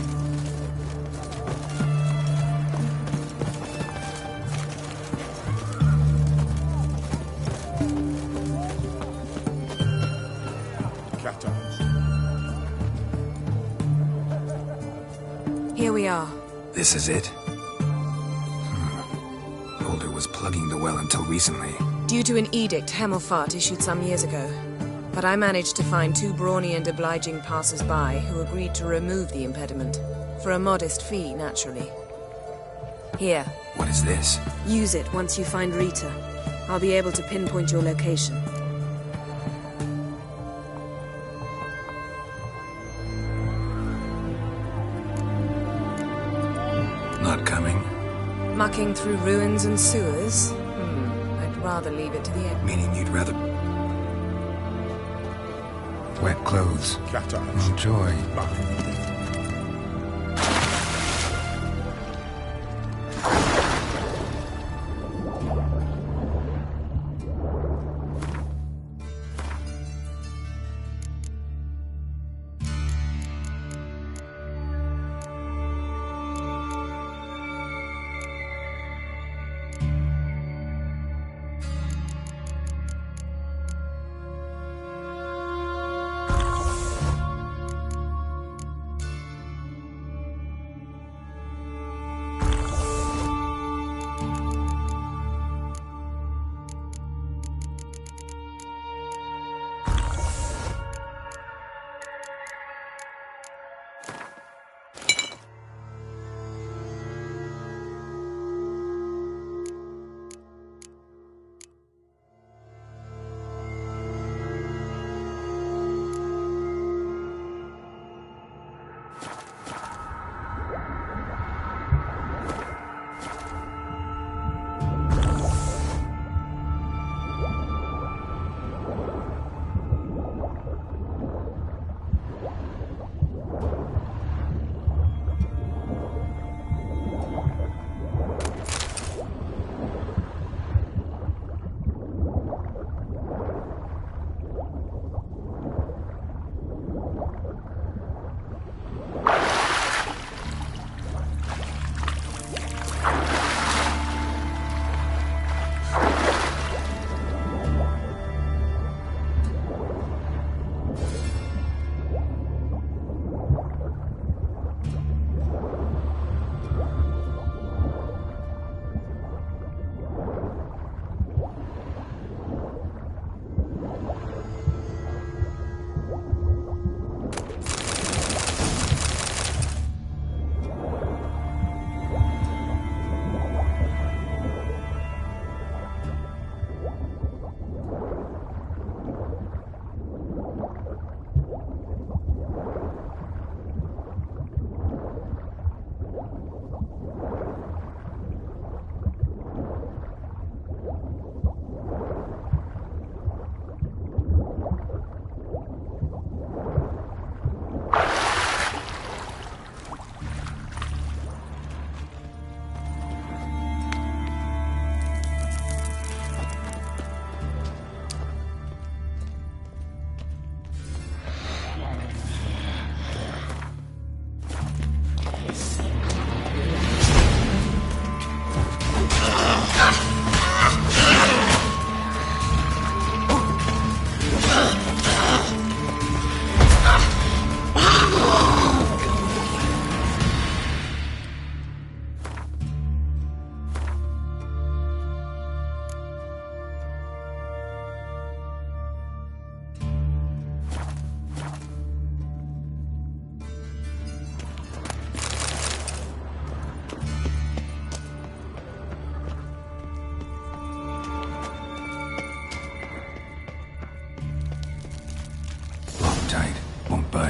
Cat eyes. Here we are. This is it? Boulder was plugging the well until recently. Due to an edict Hemelfart issued some years ago. But I managed to find 2 brawny and obliging passers-by who agreed to remove the impediment. For a modest fee, naturally. Here. What is this? Use it once you find Rita. I'll be able to pinpoint your location. Not coming? Mucking through ruins and sewers? I'd rather leave it to the end. Meaning you'd rather... Wet clothes. Cat eyes. Enjoy.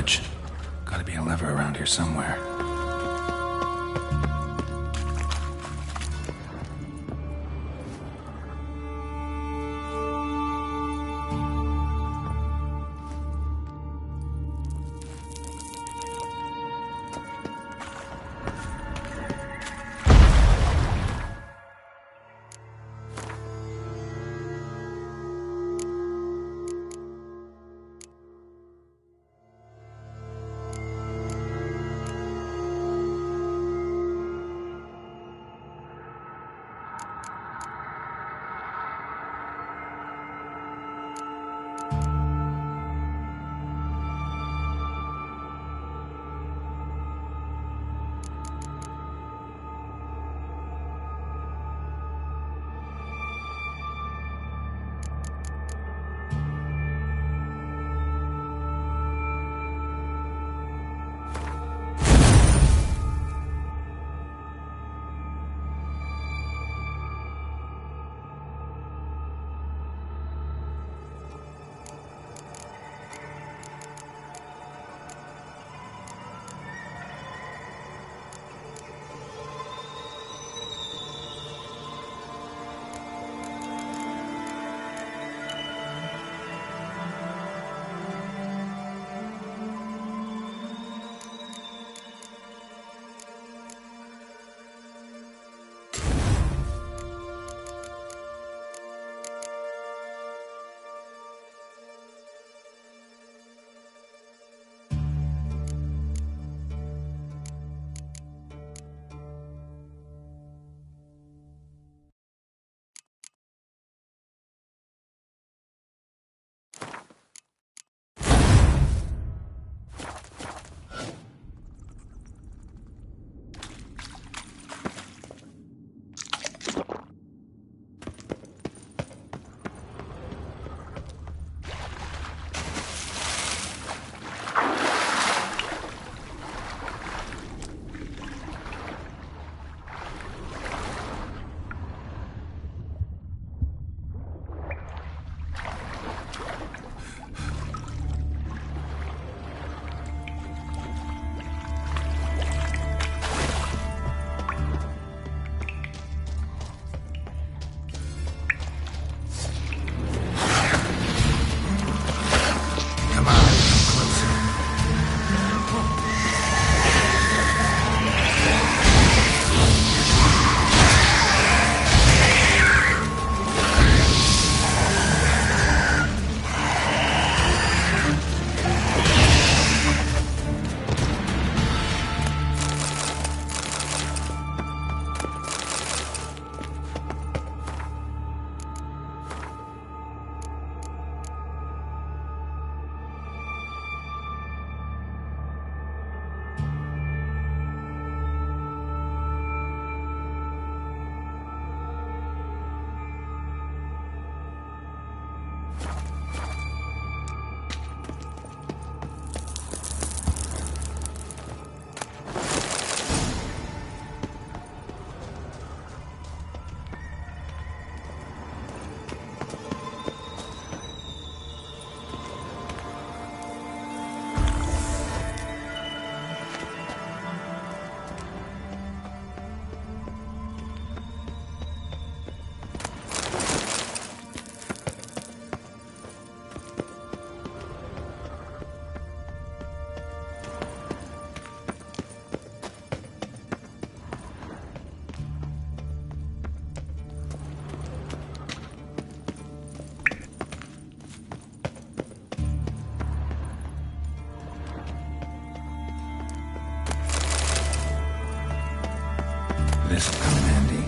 budge. Gotta be a lever around here somewhere. This'll come in handy.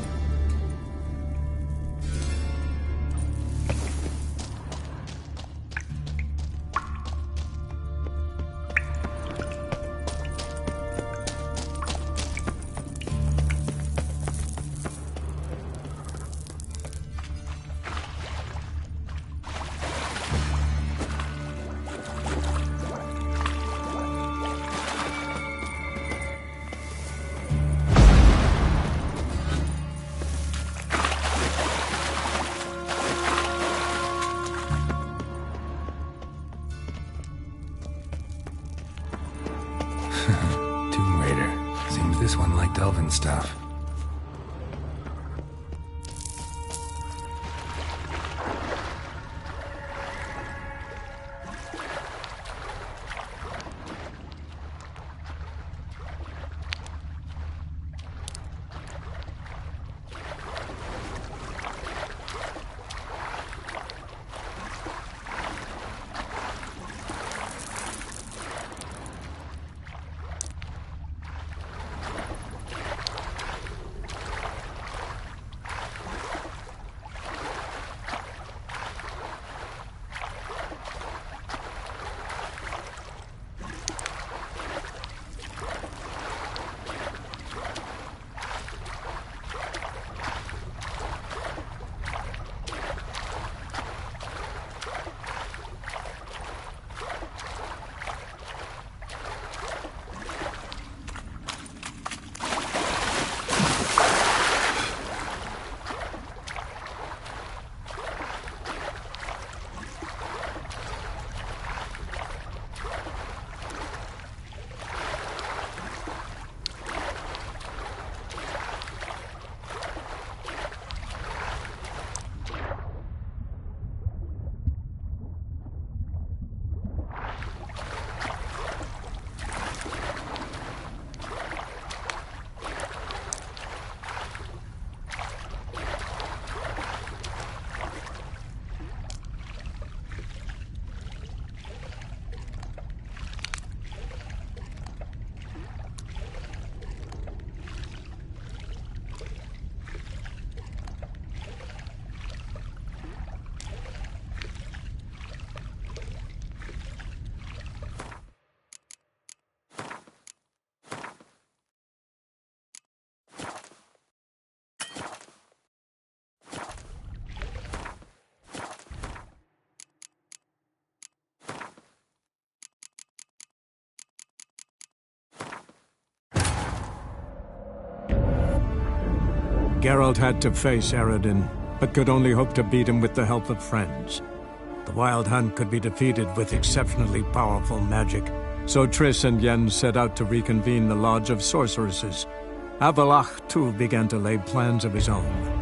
Tomb Raider. Seems this one liked elven stuff. Geralt had to face Eredin, but could only hope to beat him with the help of friends. The Wild Hunt could be defeated with exceptionally powerful magic, so Triss and Yen set out to reconvene the Lodge of Sorceresses. Avalach, too, began to lay plans of his own.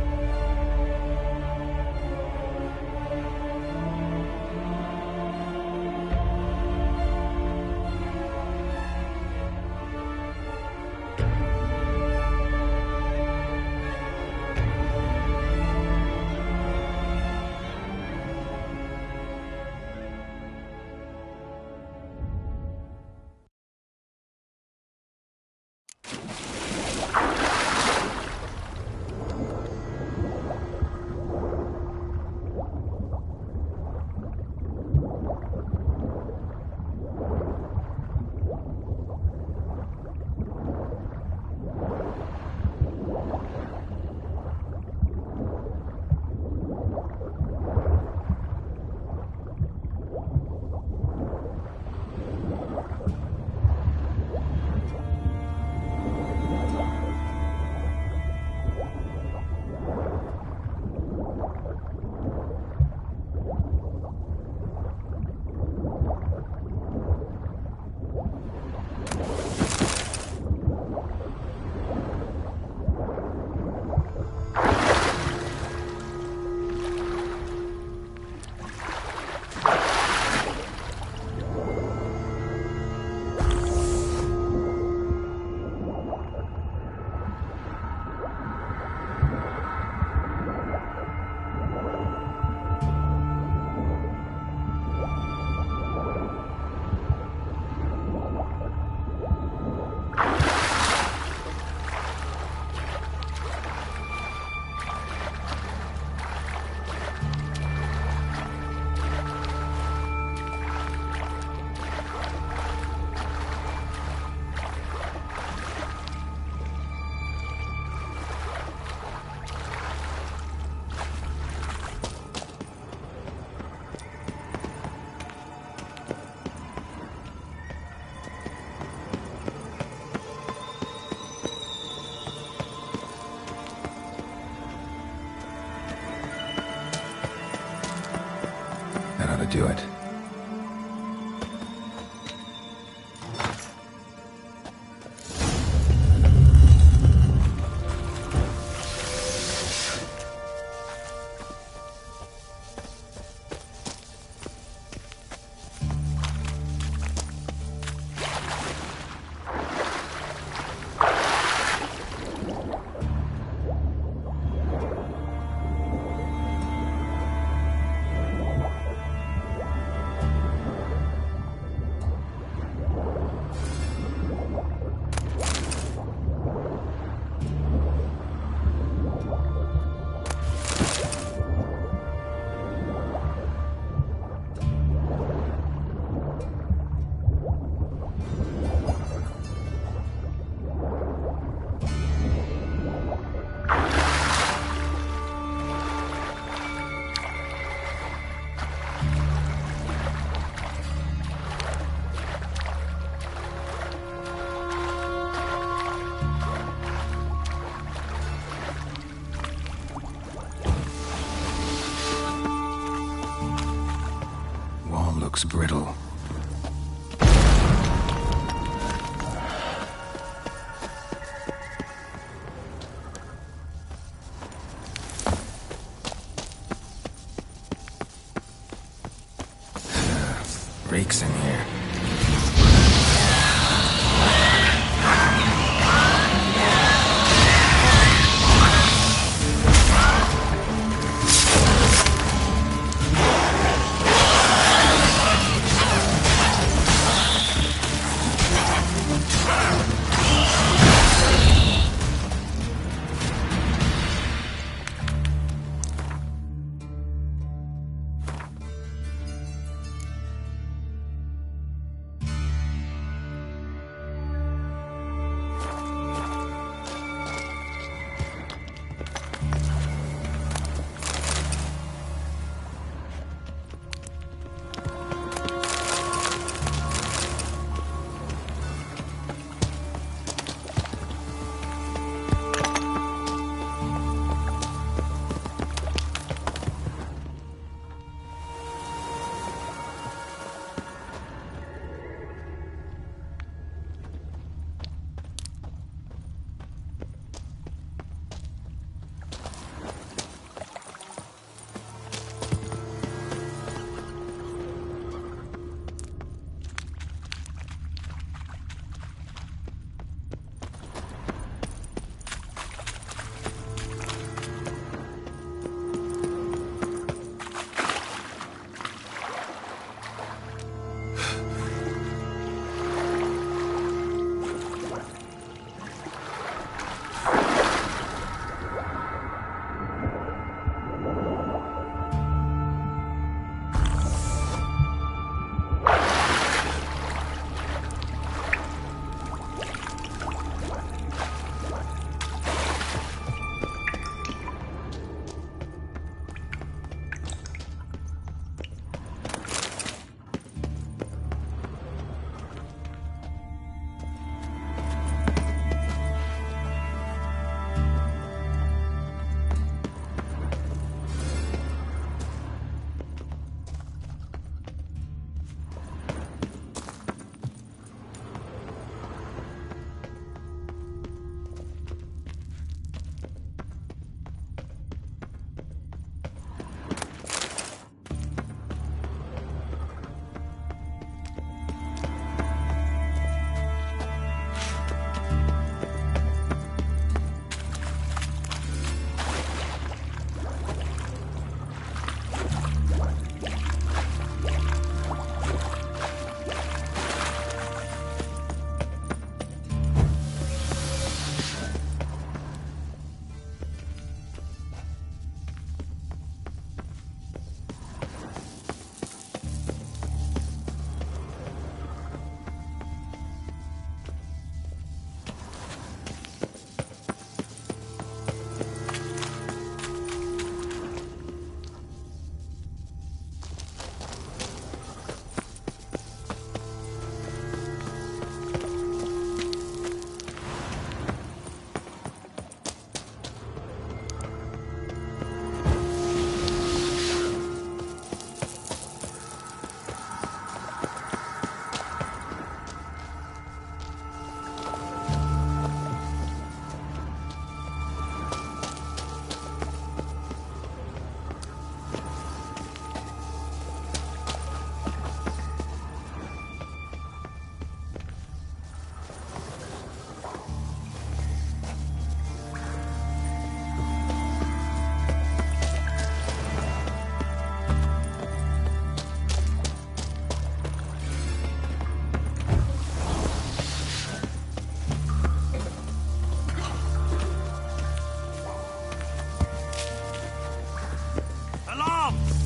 Do it. looks brittle. Reeks in here.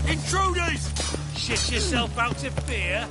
Intruders! Shit yourself out of fear?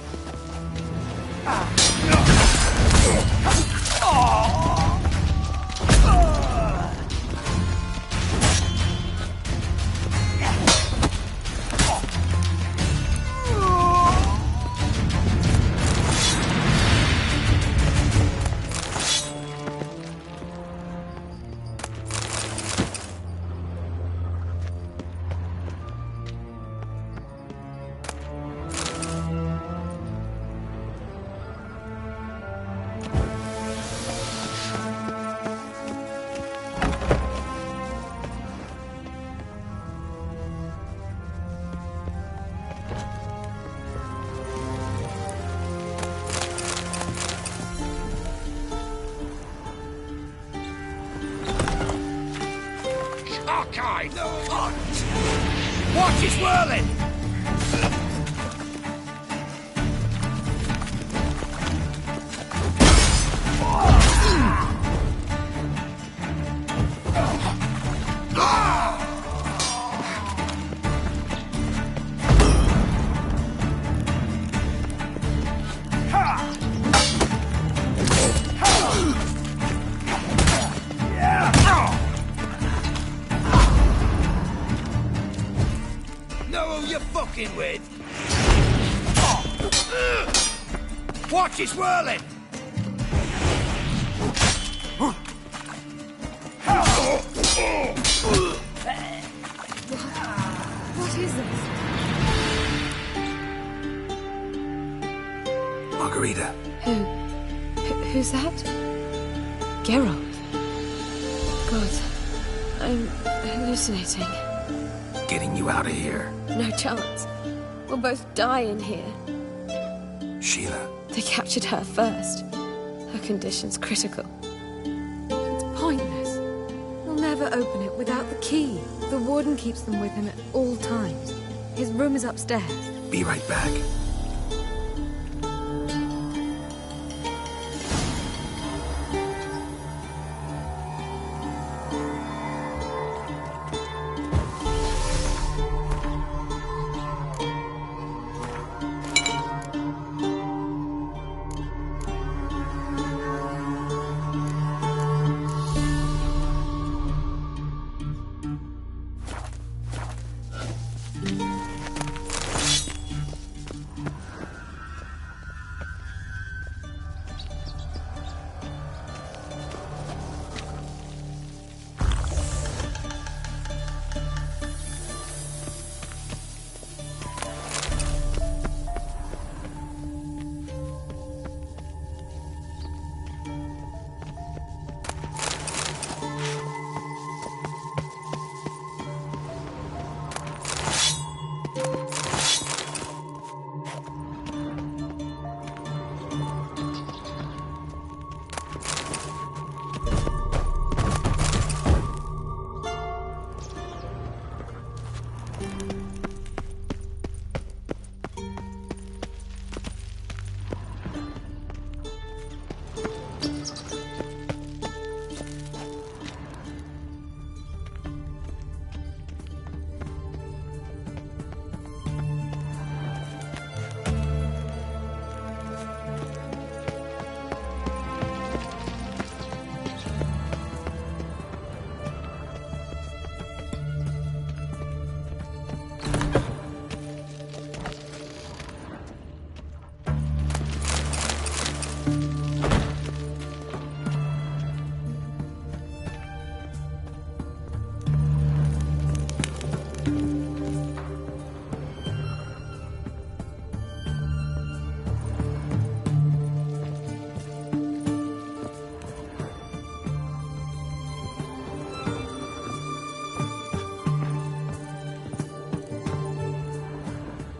mankind! Cunt! Watch it whirling! Know who you're fucking with? Watch it whirling! What is this? Margarita. Who's that? Geralt. God, I'm hallucinating. Getting you out of here. No chance. We'll both die in here. Sheila. They captured her first. Her condition's critical. It's pointless. We'll never open it without the key. The warden keeps them with him at all times. His room is upstairs. Be right back.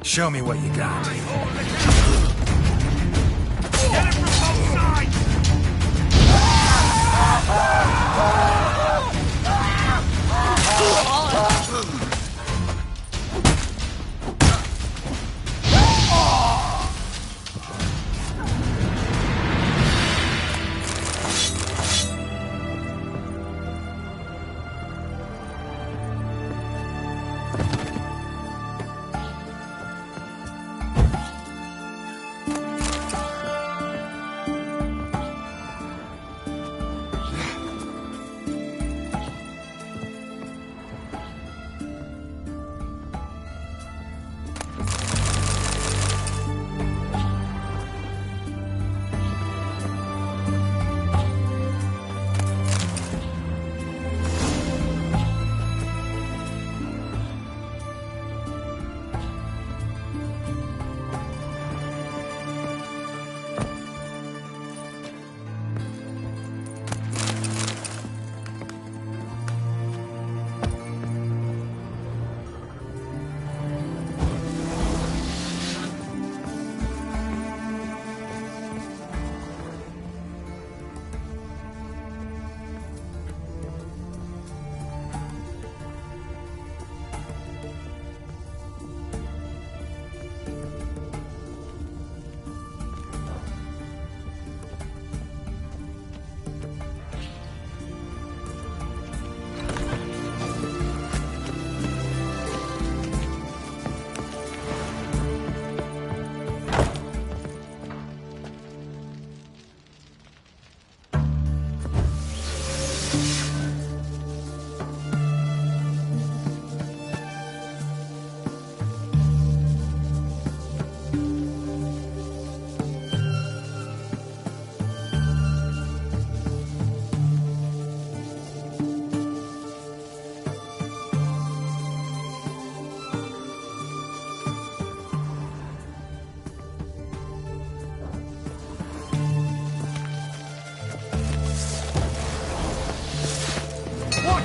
Show me what you got. Get it from both sides!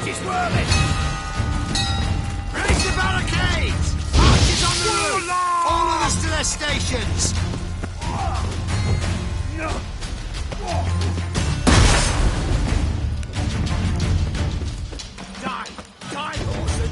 is whirling! Raise the barricades! Archers on the roof! All of us to their stations! Die, Lawson!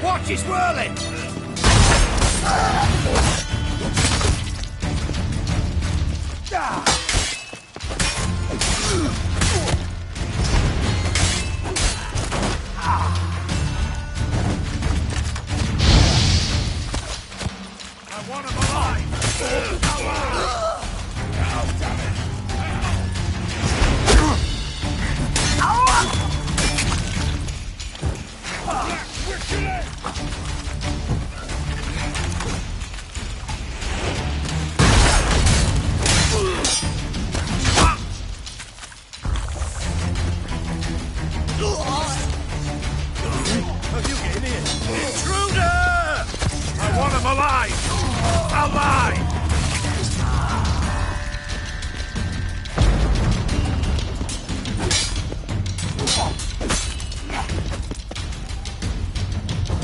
Watch, it's whirling! I want him alive! Oh, damn it!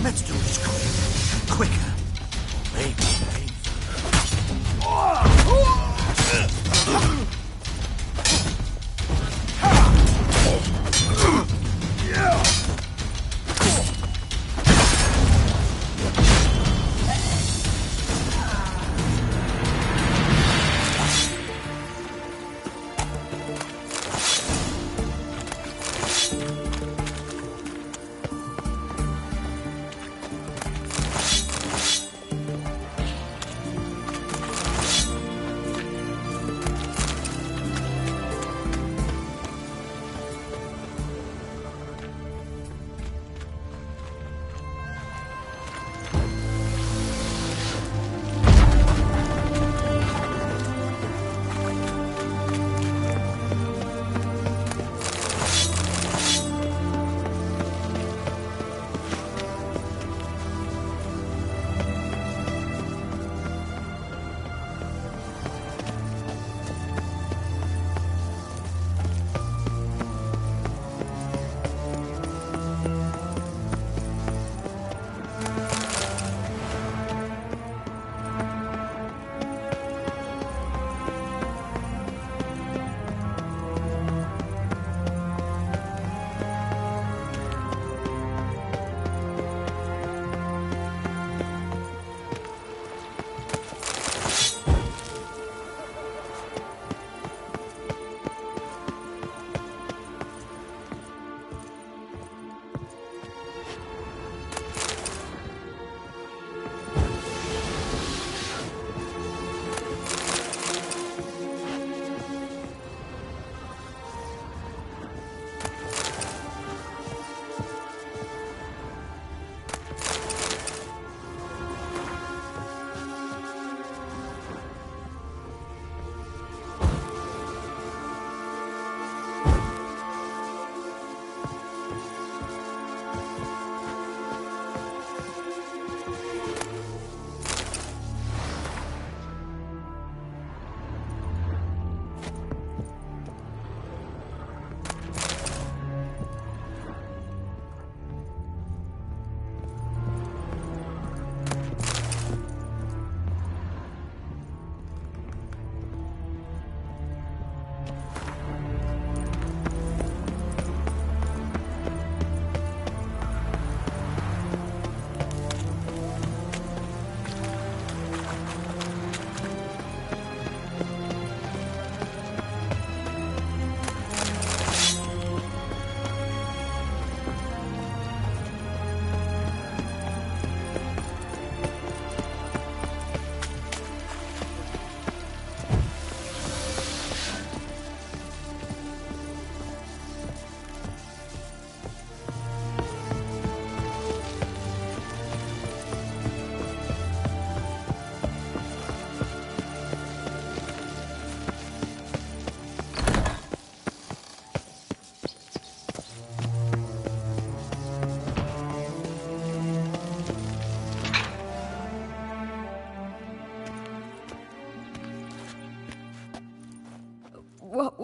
Let's do this quicker. Maybe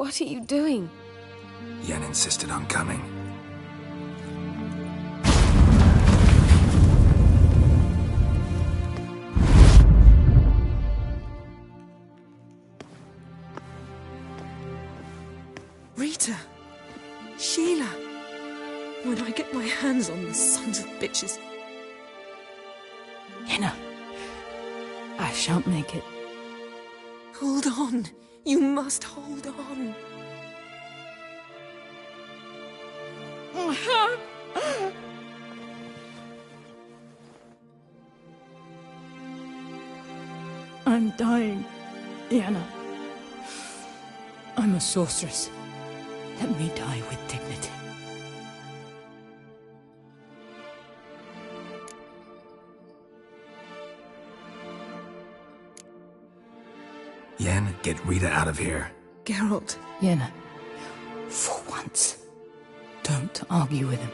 What are you doing? Yen insisted on coming. Rita! Sheila! When I get my hands on the sons of bitches. Yenna, I shan't make it. Hold on. You must hold on. I'm dying, Yenna. I'm a sorceress. Let me die with dignity. Yen, get Rita out of here. Geralt. Yenna, for once, don't argue with him.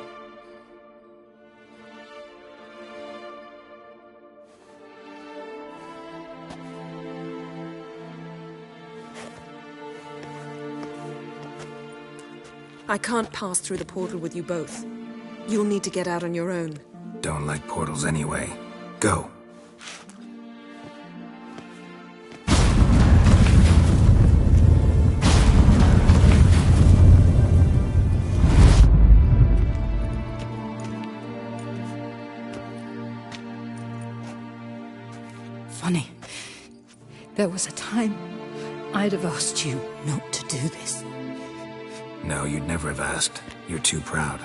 I can't pass through the portal with you both. You'll need to get out on your own. Don't like portals anyway. Go. Funny. There was a time I'd have asked you not to do this. No, you'd never have asked. You're too proud.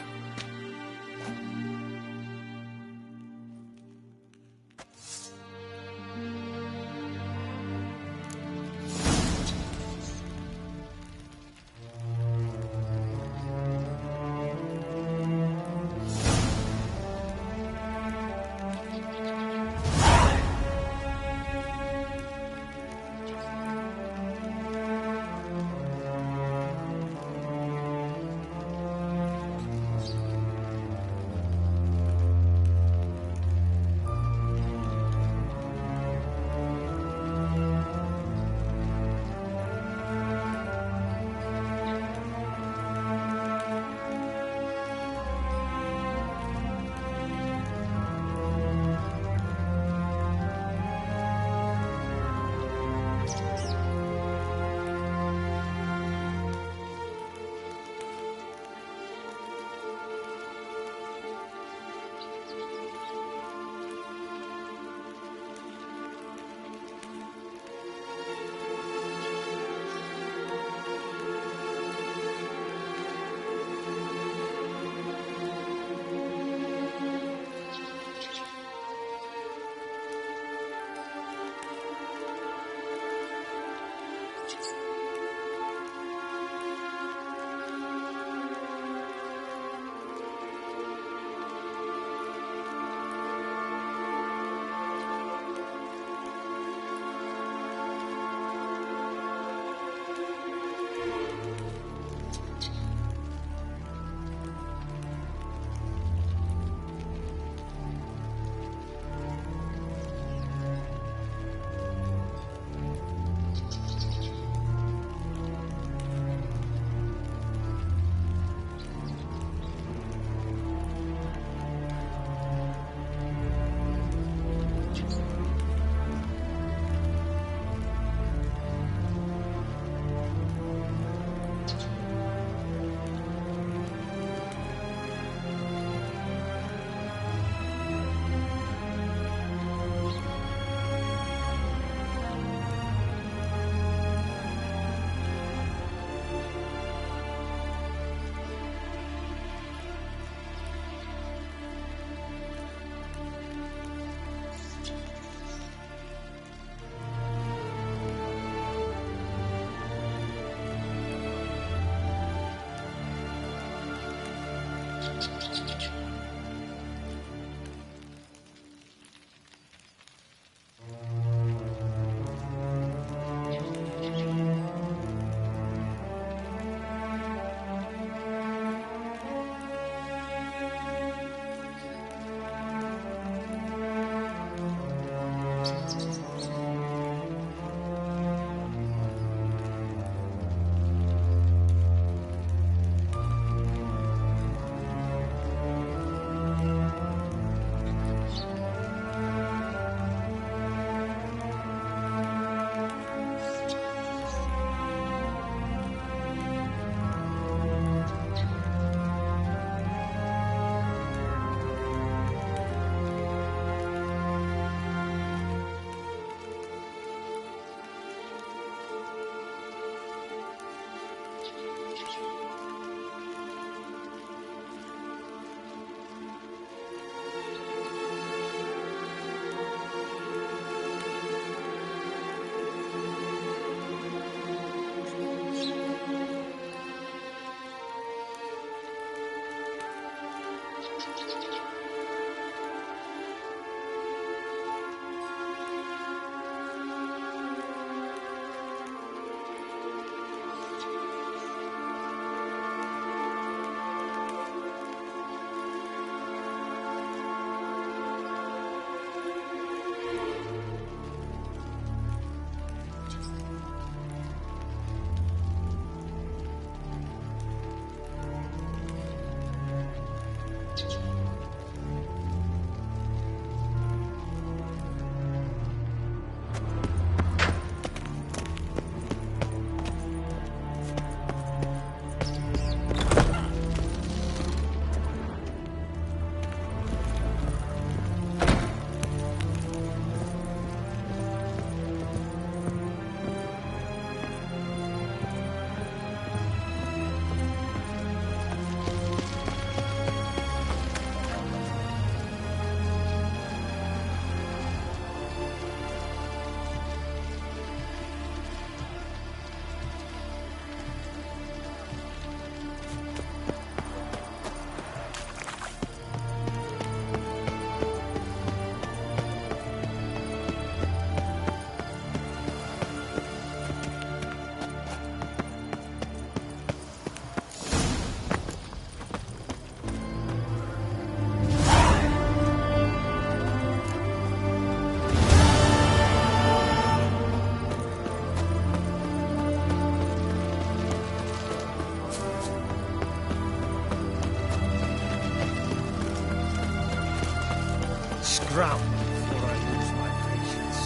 Scram before I lose my patience.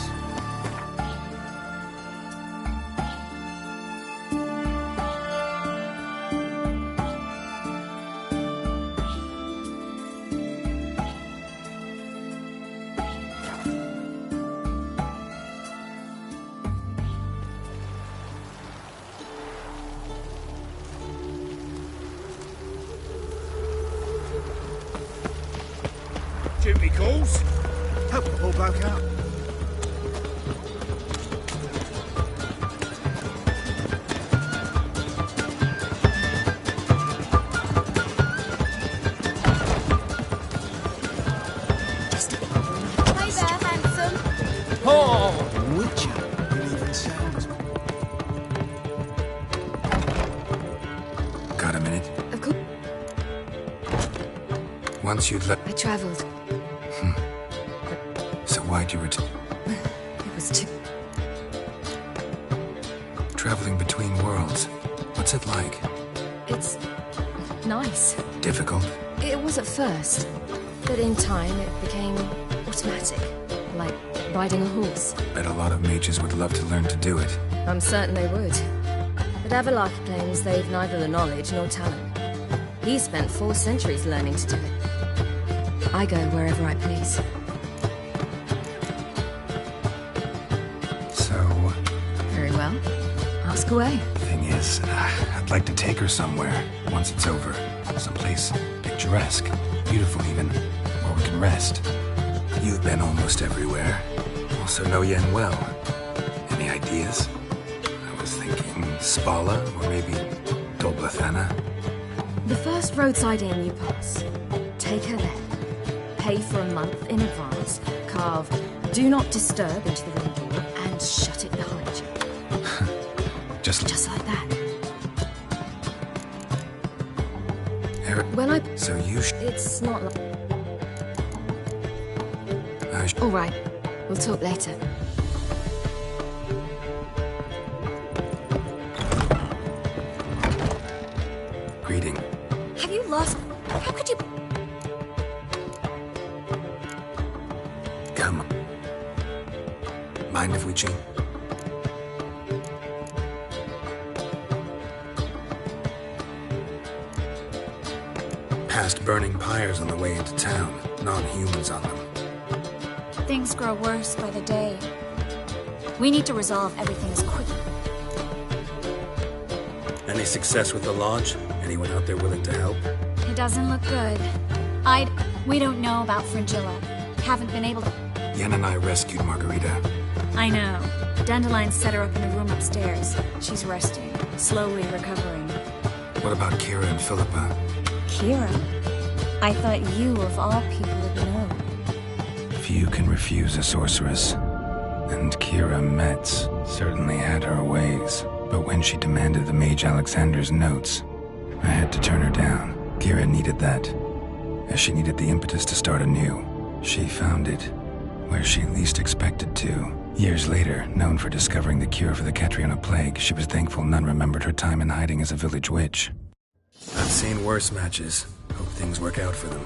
Duty calls. Help the poor bloke out. Hey there, handsome. Oh, Witcher. It even sounds. Got a minute? Of course. Once you'd let... I travelled. So why'd you return? It was too... Traveling between worlds. What's it like? It's... nice. Difficult? It was at first, but in time it became automatic, like riding a horse. Bet a lot of mages would love to learn to do it. I'm certain they would. But Avalok claims they've neither the knowledge nor talent. He spent 4 centuries learning to do it. I go wherever I please. So... Very well. Ask away. Thing is, I'd like to take her somewhere, once it's over. Someplace picturesque, beautiful even, where we can rest. You've been almost everywhere. Also know Yen well. Any ideas? I was thinking Spala, or maybe Dolblathana. The first roadside inn you pass. Take her there. Pay for a month in advance. Carve "Do Not Disturb" into the room door and shut it behind you. Just like that. Eric, When I... so you It's not like... All right. We'll talk later. Greeting. Have you lost... How could you... Come. Mind if we change? Past burning pyres on the way into town. Non-humans on them. Things grow worse by the day. We need to resolve everything as quickly. Any success with the lodge? Anyone out there willing to help? It doesn't look good. We don't know about Fringilla. Haven't been able to... Yen and I rescued Margarita. I know. Dandelion set her up in a room upstairs. She's resting, slowly recovering. What about Kira and Philippa? Kira? I thought you, of all people, would know. Few can refuse a sorceress. And Kira Metz certainly had her ways. But when she demanded the Mage Alexander's notes, I had to turn her down. Kira needed that, as she needed the impetus to start anew. She found it where she least expected to. Years later, known for discovering the cure for the Catriona plague, she was thankful none remembered her time in hiding as a village witch. I've seen worse matches. Hope things work out for them.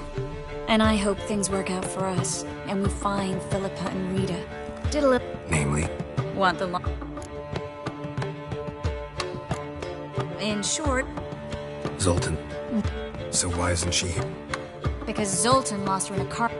And I hope things work out for us, and we find Philippa and Rita. Diddle. Namely? Want the In short... Zoltan. So why isn't she here? Because Zoltan lost her in a car...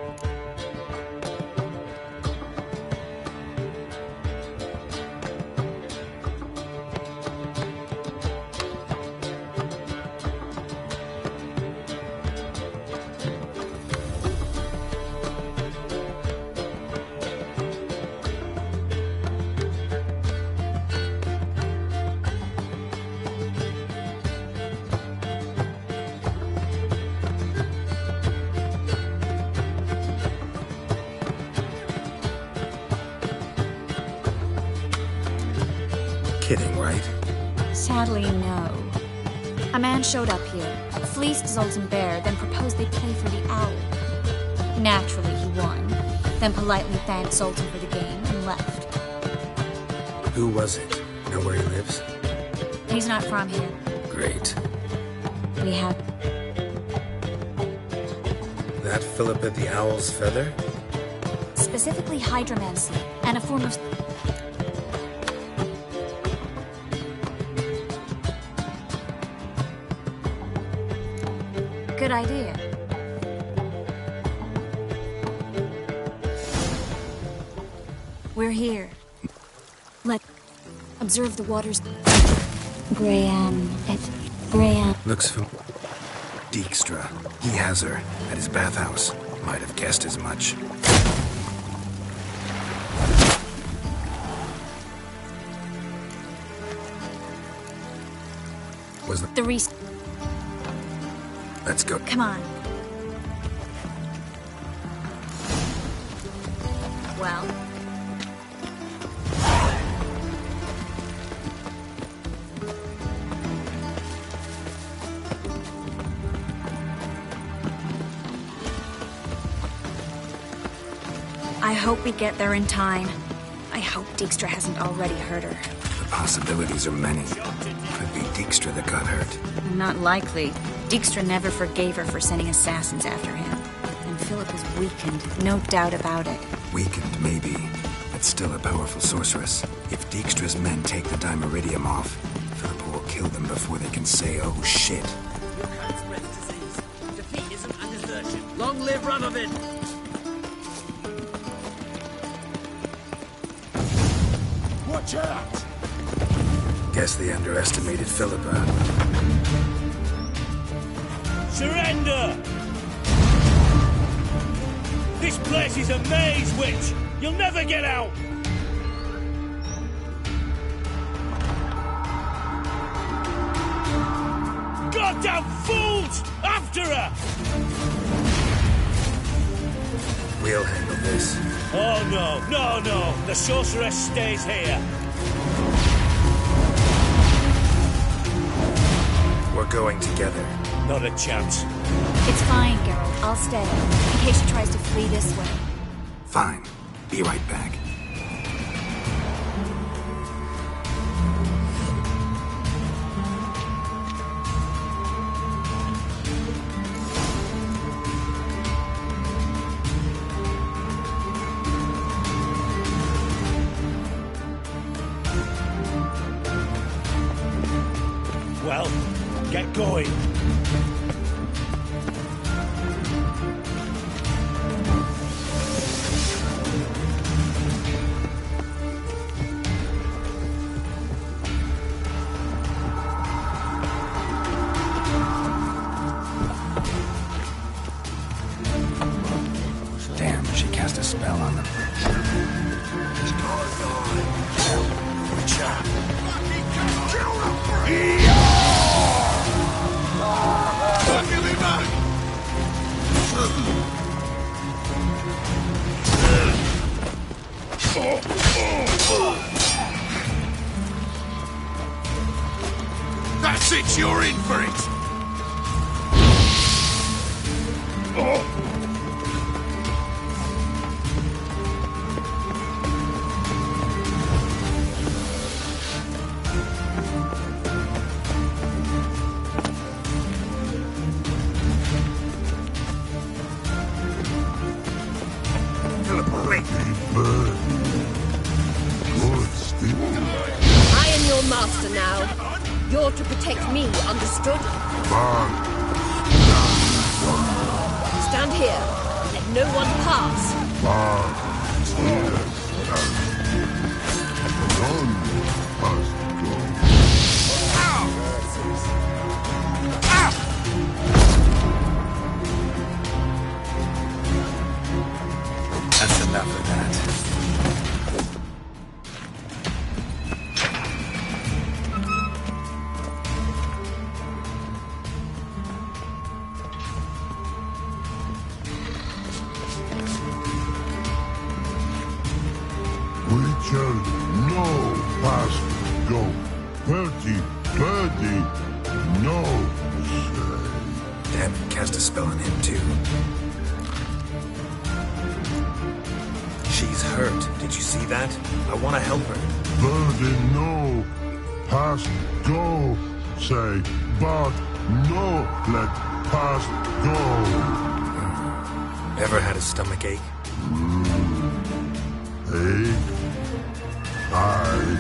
Kidding, right? Sadly, no. A man showed up here, fleeced Zoltan bare, then proposed they play for the owl. Naturally, he won, then politely thanked Zoltan for the game and left. Who was it? Know where he lives? He's not from here. Great. We have... That Philippa the Owl's feather? Specifically hydromancy, and a form of... Good idea. We're here. Observe the waters. Graham. Looks for Dijkstra. He has her at his bathhouse. Might have guessed as much. Was the Let's go. Come on. Well. I hope we get there in time. I hope Dijkstra hasn't already hurt her. The possibilities are many. Could be Dijkstra that got hurt. Not likely. Dijkstra never forgave her for sending assassins after him. And Philip was weakened, no doubt about it. Weakened, maybe. But still a powerful sorceress. If Dijkstra's men take the Dimeridium off, Philippa will kill them before they can say, oh shit. You can't spread disease. Defeat isn't a desertion. Long live Radovid! Watch out! Guess they underestimated Philippa. Surrender! This place is a maze, witch! You'll never get out! Goddamn fools! After her! We'll handle this. Oh no. The sorceress stays here. We're going together. Not a chance. It's fine, Geralt. I'll stay, in case she tries to flee this way. Fine. Be right back. Well, get going. bitch, you're in for it! Oh! I am your master now. You're to protect me, understood? Stand here. Let no one pass. That's enough of that. Witcher, no past go. Birdie, no say. Dad cast a spell on him too. She's hurt. Did you see that? I want to help her. Birdie, no past go. Say, but no let past go. Ever had a stomach ache? Ache? Aye.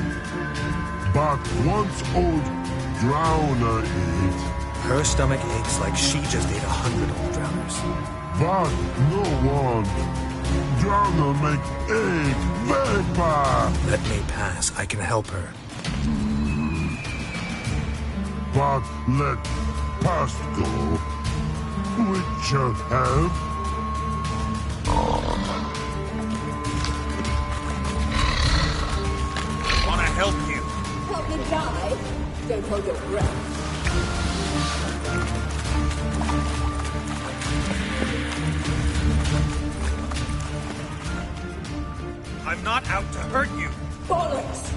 But once old drowner eat. Her stomach aches like she just ate 100 old drowners. But no one. Drowner make egg vapor. Let me pass. I can help her. But let past go. Witcher help. Wanna help you? Help me die. Don't hold your breath. I'm not out to hurt you. Bollocks!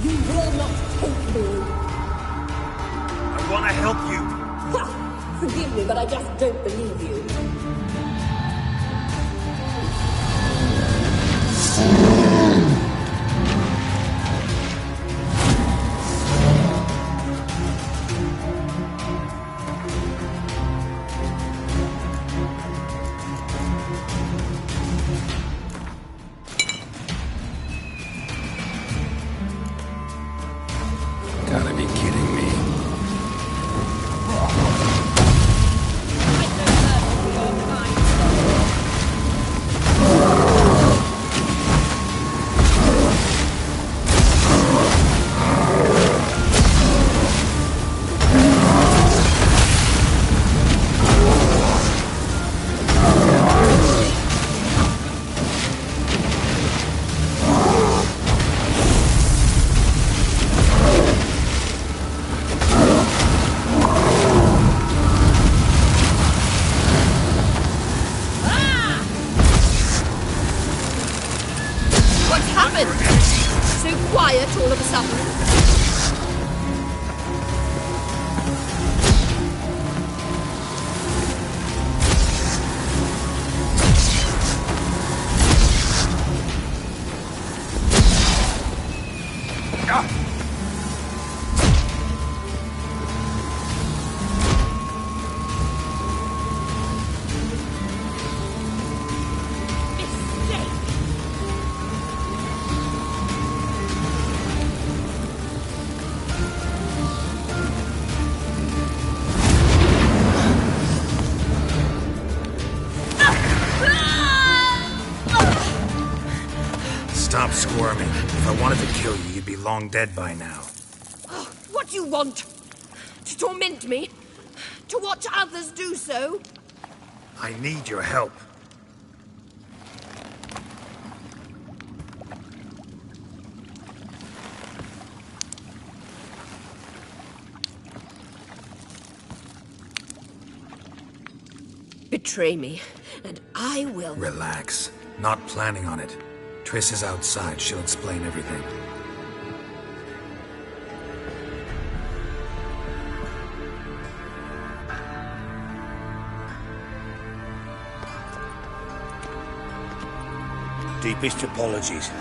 You will not take me. I wanna help you. Ha! Forgive me, but I just don't believe you. Gotta be kidding me. What's happened? So quiet all of a sudden. Stop squirming. If I wanted to kill you, you'd be long dead by now. Oh, what do you want? To torment me? To watch others do so? I need your help. Betray me, and I will... Relax. Not planning on it. Triss is outside. She'll explain everything. Deepest apologies,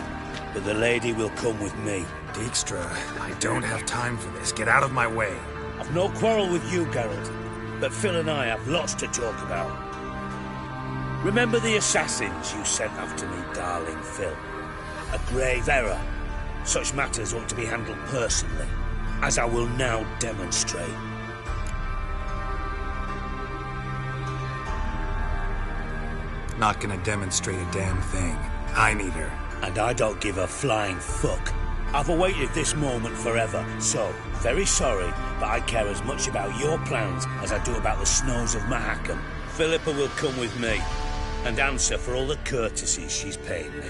but the lady will come with me. Dijkstra, I don't have time for this. Get out of my way. I've no quarrel with you, Geralt, but Phil and I have lots to talk about. Remember the assassins you sent after me, darling Phil? A grave error. Such matters ought to be handled personally, as I will now demonstrate. Not gonna demonstrate a damn thing. I need her. And I don't give a flying fuck. I've awaited this moment forever, so, very sorry, but I care as much about your plans as I do about the snows of Mahakam. Philippa will come with me, and answer for all the courtesies she's paid me.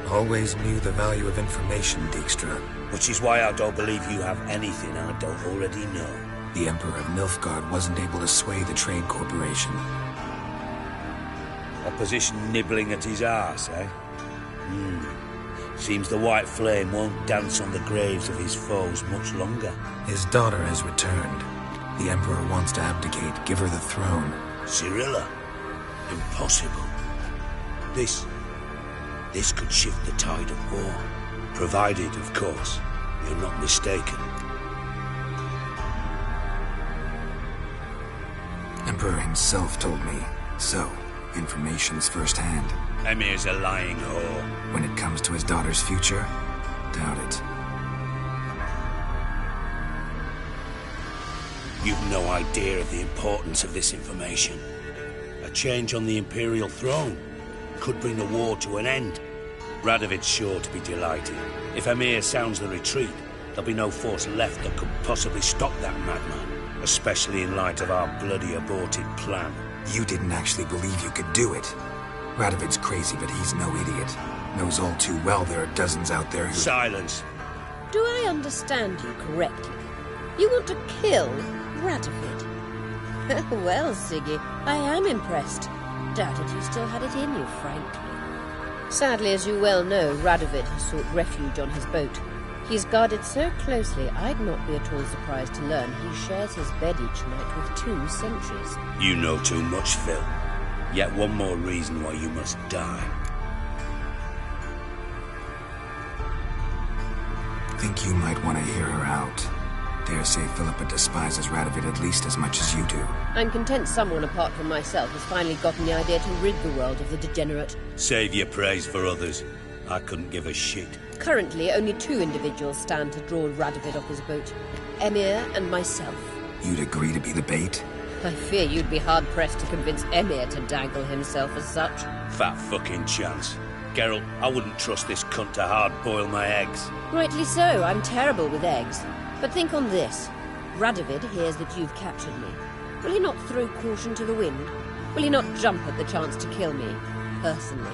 Always knew the value of information, Dijkstra. Which is why I don't believe you have anything I don't already know. The Emperor of Nilfgaard wasn't able to sway the Trade Corporation. Opposition nibbling at his arse, eh? Seems the White Flame won't dance on the graves of his foes much longer. His daughter has returned. The Emperor wants to abdicate, give her the throne. Cyrilla? Impossible. This could shift the tide of war. Provided, of course, you're not mistaken. Emperor himself told me. So, information's firsthand. Emir's a lying whore. When it comes to his daughter's future, doubt it. You've no idea of the importance of this information. A change on the Imperial throne could bring the war to an end. Radovid's sure to be delighted. If Emir sounds the retreat, there'll be no force left that could possibly stop that madman, especially in light of our bloody aborted plan. You didn't actually believe you could do it. Radovid's crazy, but he's no idiot. Knows all too well there are dozens out there who... Silence! Do I understand you correctly? You want to kill Radovid? Well, Siggy, I am impressed. Doubted you still had it in you, frankly. Sadly, as you well know, Radovid has sought refuge on his boat. He's guarded so closely, I'd not be at all surprised to learn he shares his bed each night with 2 sentries. You know too much, Phil. Yet one more reason why you must die. Think you might want to hear her out. Dare say Philippa despises Radovid at least as much as you do. I'm content someone apart from myself has finally gotten the idea to rid the world of the degenerate. Save your praise for others. I couldn't give a shit. Currently, only 2 individuals stand to draw Radovid off his boat. Emir and myself. You'd agree to be the bait? I fear you'd be hard-pressed to convince Emir to dangle himself as such. Fat fucking chance. Geralt, I wouldn't trust this cunt to hard-boil my eggs. Rightly so, I'm terrible with eggs. But think on this. Radovid hears that you've captured me. Will he not throw caution to the wind? Will he not jump at the chance to kill me, personally,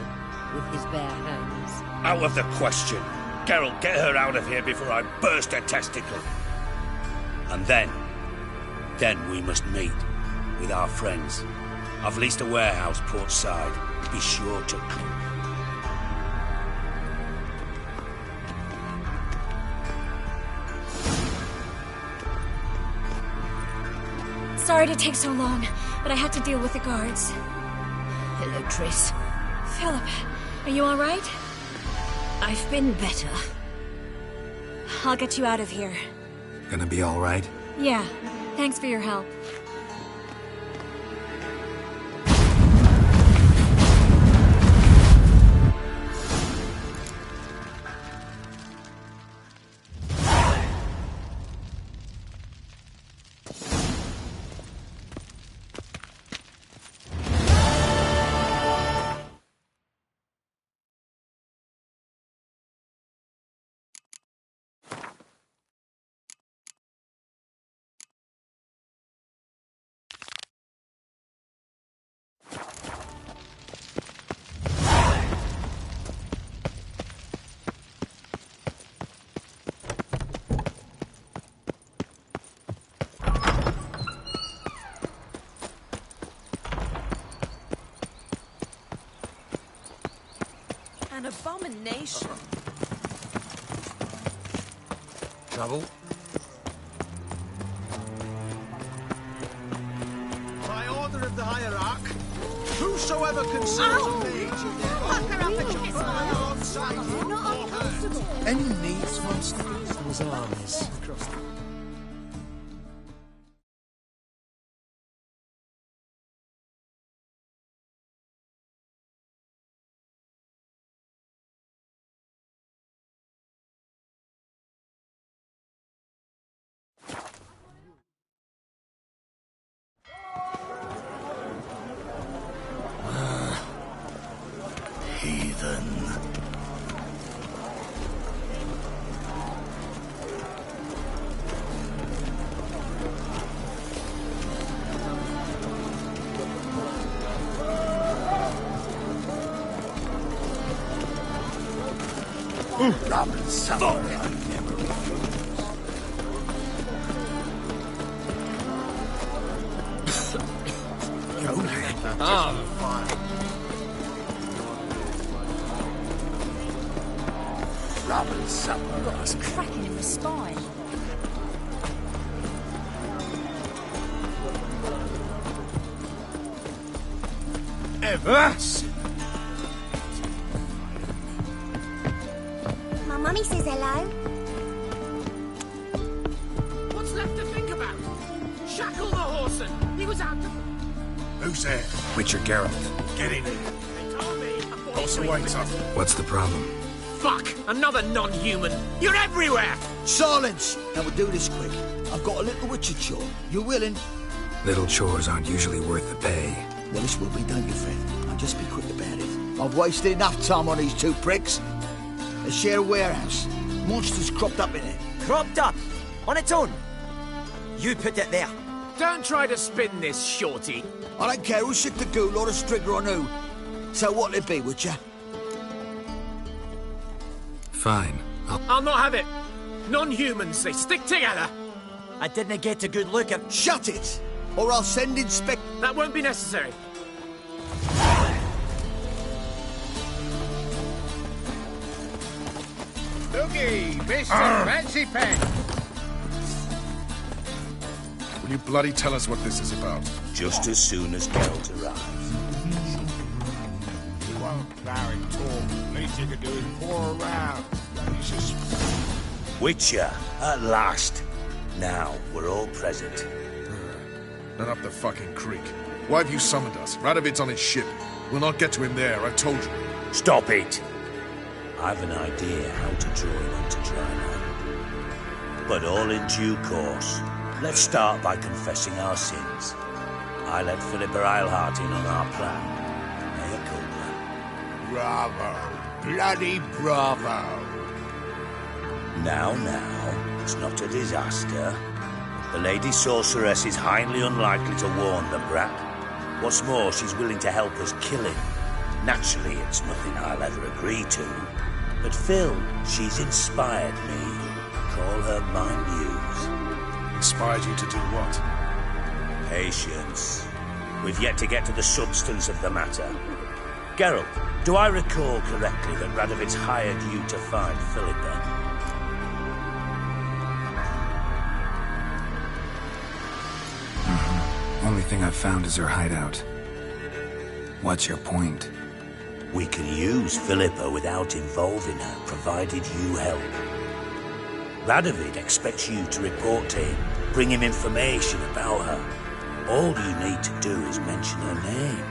with his bare hands? Out of the question. Geralt, get her out of here before I burst her testicle. And then we must meet with our friends. I've leased a warehouse port side. Be sure to come. Sorry to take so long, but I had to deal with the guards. Hello, Triss. Philip, are you all right? I've been better. I'll get you out of here. Gonna be all right? Yeah, thanks for your help. An abomination. Trouble? By order of the hierarch, whosoever conceals a mage in their Any needs, Master? There was armies across the... Heathen. Robin Summer, I never Robin Summer. Look, it's cracking in the spine. My mummy says hello. What's left to think about? Shackle the horseman. He was out to... Who's there? Witcher Geralt. Get in here. They told me. Also waits up. What's the problem? Fuck! Another non-human. You're everywhere. Silence! Now we'll do this quick. I've got a little witcher chore. You willing? Little chores aren't usually worth the pay. Well, this will be done, you friend. Now just be quick about it. I've wasted enough time on these two pricks. They share a warehouse. Monsters cropped up in it. Cropped up? On its own? You put it there. Don't try to spin this, shorty. I don't care who's sick the ghoul or the strigger on who. So what'll it be, Witcher? Fine. I'll not have it. Non-humans, they stick together. I didn't get a good look at... Shut it! Or I'll send inspect... That won't be necessary. Looky, Mr. Fancy Pants. Will you bloody tell us what this is about? Just as soon as Geralt arrives. He won't plow and talk. Least he can do is pour around. He's just... Witcher, at last. Now, we're all present. Not up the fucking creek. Why have you summoned us? Radovid's on his ship. We'll not get to him there, I told you. Stop it! I've an idea how to draw him onto dry land. But all in due course. Let's start by confessing our sins. I let Philippa Eilhart in on our plan. Mea culpa. Bravo. Bloody bravo. Now, it's not a disaster. The Lady Sorceress is highly unlikely to warn the brat. What's more, she's willing to help us kill him. Naturally, it's nothing I'll ever agree to. But Phil, she's inspired me. Call her my muse. Inspired you to do what? Patience. We've yet to get to the substance of the matter. Geralt, do I recall correctly that Radovid's hired you to find Philippa? Only thing I've found is her hideout. What's your point? We can use Philippa without involving her, provided you help. Radovid expects you to report to him, bring him information about her. All you need to do is mention her name.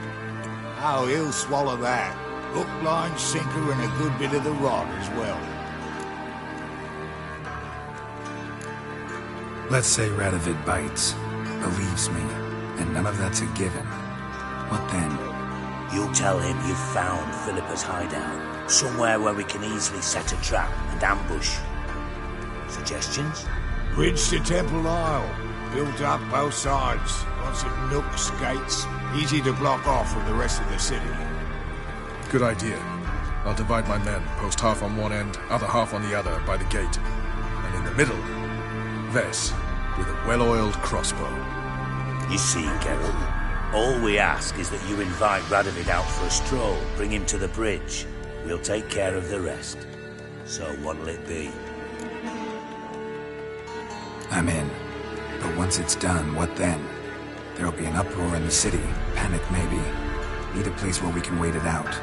Oh, he'll swallow that. Hook, line, sinker, and a good bit of the rod as well. Let's say Radovid bites, believes me, and none of that's a given. What then? You'll tell him you've found Philippa's hideout, somewhere where we can easily set a trap and ambush. Suggestions? Bridge to Temple Isle. Built up both sides. Lots of nooks, gates. Easy to block off from the rest of the city. Good idea. I'll divide my men, post half on one end, other half on the other, by the gate. And in the middle, Vess, with a well-oiled crossbow. You see, Geralt, all we ask is that you invite Radovid out for a stroll, bring him to the bridge. We'll take care of the rest. So what'll it be? I'm in. But once it's done, what then? There'll be an uproar in the city. Panic, maybe. Need a place where we can wait it out.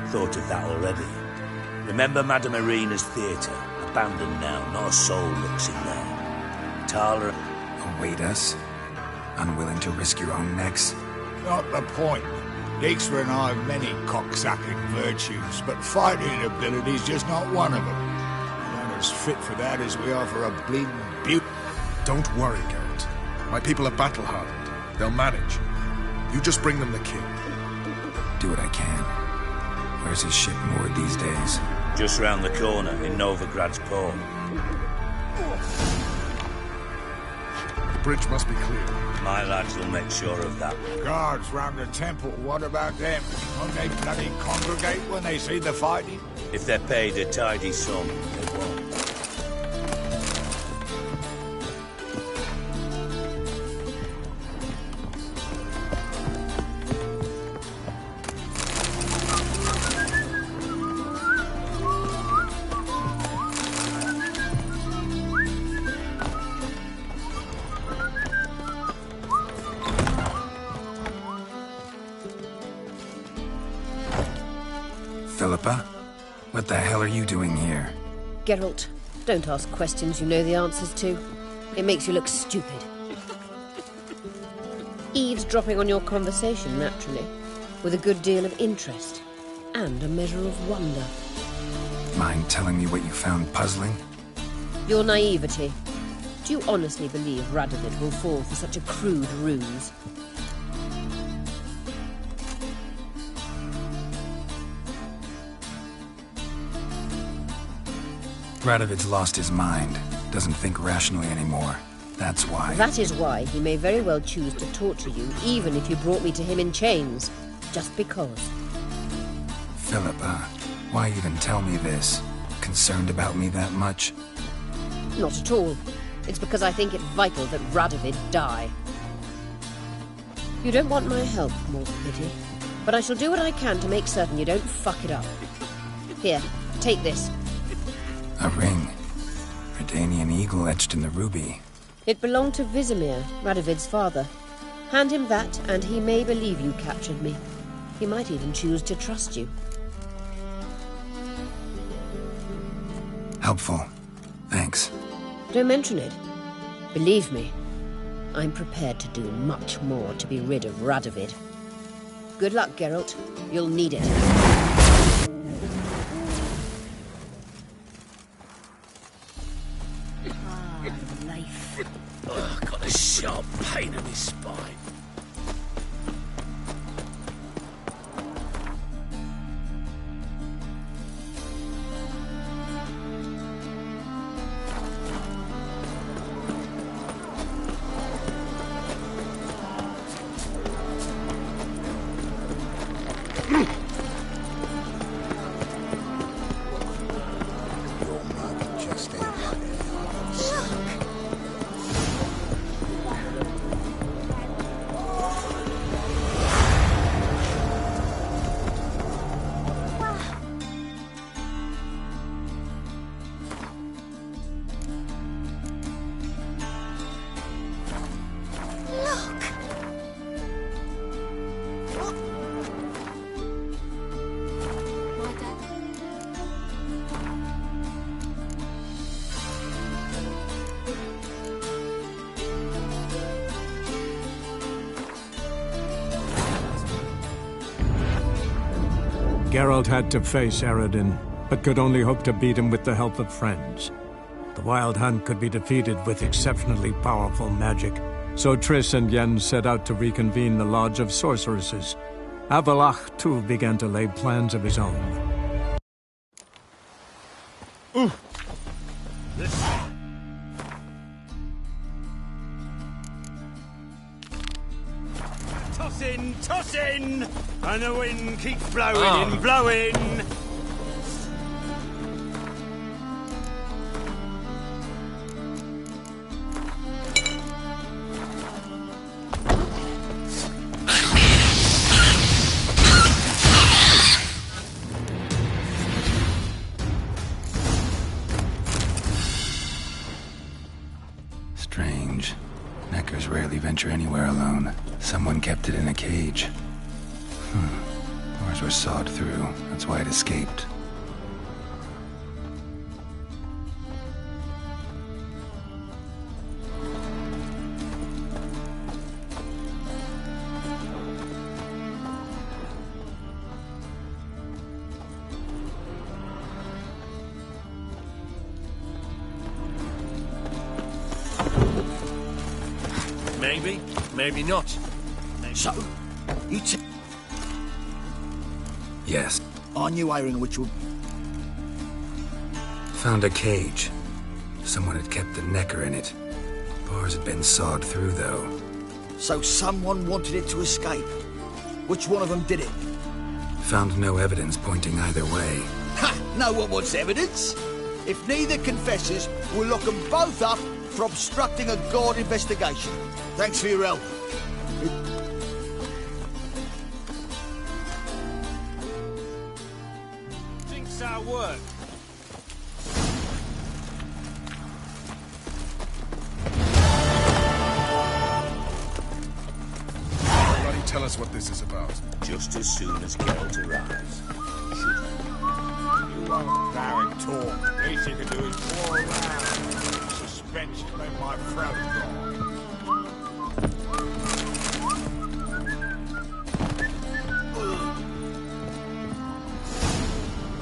Thought of that already. Remember Madame Irina's theatre? Abandoned now, not a soul looks in there. Tala... Await us? Unwilling to risk your own necks? Not the point. Dijkstra and I have many cocksacking virtues, but fighting ability's just not one of them. We're not as fit for that as we are for a bleeding beaut. Don't worry, Geralt. My people are battle-hardened. They'll manage. You just bring them the king. Do what I can. Where's his ship moored these days? Just round the corner, in Novigrad's port. The bridge must be clear. My lads will make sure of that. Guards round the temple, what about them? Won't they bloody congregate when they see the fighting? If they're paid a tidy sum, they won't. Philippa? What the hell are you doing here? Geralt, don't ask questions you know the answers to. It makes you look stupid. Eavesdropping on your conversation, naturally, with a good deal of interest and a measure of wonder. Mind telling me what you found puzzling? Your naivety. Do you honestly believe Radovid will fall for such a crude ruse? Radovid's lost his mind. Doesn't think rationally anymore. That's why. That is why he may very well choose to torture you, even if you brought me to him in chains. Just because. Philippa, why even tell me this? Concerned about me that much? Not at all. It's because I think it vital that Radovid die. You don't want my help, more than pity. But I shall do what I can to make certain you don't fuck it up. Here, take this. A ring. Redanian eagle etched in the ruby. It belonged to Vizimir, Radovid's father. Hand him that, and he may believe you captured me. He might even choose to trust you. Helpful. Thanks. Don't mention it. Believe me, I'm prepared to do much more to be rid of Radovid. Good luck, Geralt. You'll need it. Got a sharp pain in his spine. Geralt had to face Eredin, but could only hope to beat him with the help of friends. The Wild Hunt could be defeated with exceptionally powerful magic, so Triss and Yen set out to reconvene the Lodge of Sorceresses. Avalach, too, began to lay plans of his own. Toss in, and the wind keeps blowing and blowing. nowhere alone. Someone kept it in a cage. Doors were sawed through. That's why it escaped. Maybe, maybe not. So, you Yes. I knew Aaron which would... Found a cage. Someone had kept the necker in it. Bars had been sawed through, though. So someone wanted it to escape. Which one of them did it? Found no evidence pointing either way. Ha! No one wants evidence. If neither confesses, we'll lock them both up for obstructing a guard investigation. Thanks for your help. Thinks our work. Everybody tell us what this is about. Just as soon as Geralt arrives. You won't now and talk. Least you can do is pour around. Suspense to make my throat dry.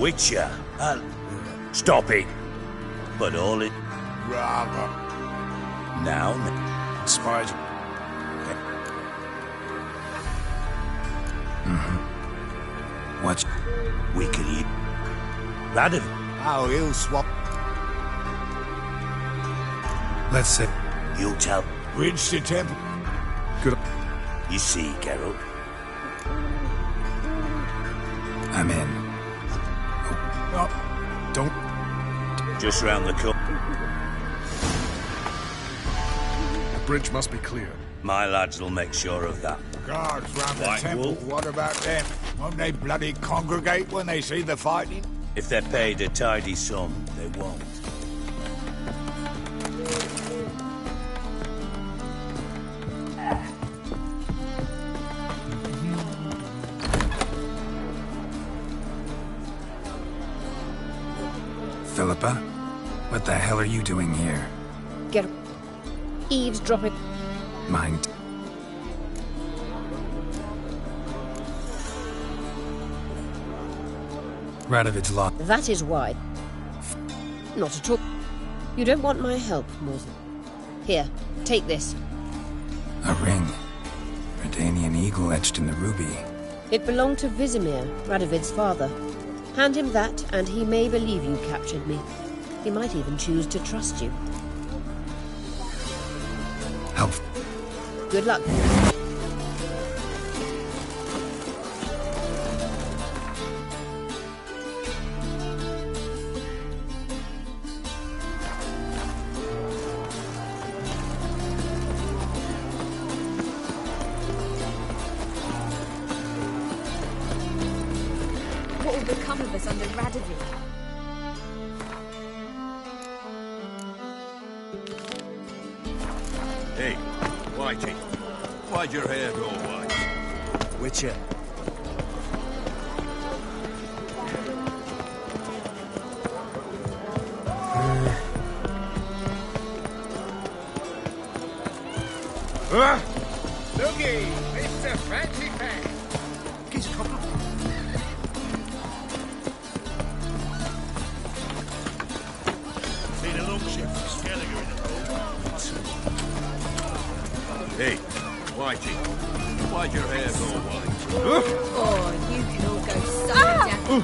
Witcher. Stop it. But all it... Rather. Now... Spied. What's... We can eat... Radovid. Oh, he'll swap. Let's say... You'll tell... Bridge to temple. Good. You see, Geralt. I'm in. Don't... Just round the corner. The bridge must be clear. My lads will make sure of that. Guards round the White temple. Wolf. What about them? Won't they bloody congregate when they see the fighting? If they're paid a tidy sum, they won't. Philippa? What the hell are you doing here? Get eavesdropping. Mind. Radovid's lost. That is why. Not at all. You don't want my help, Morsel. Here, take this. A ring. Redanian eagle etched in the ruby. It belonged to Vizimir, Radovid's father. Hand him that, and he may believe you captured me. He might even choose to trust you. Help. Good luck. What will become of us under Radovid? Hey, Whitey. Why'd your hair go white? Witcher. Looky, Mr. Fancy Pants. Kiss copper. Seen a long shift for Skelliger in the road. Hey, Whitey. Why'd your hair go white? Oh, you can all go suck it down.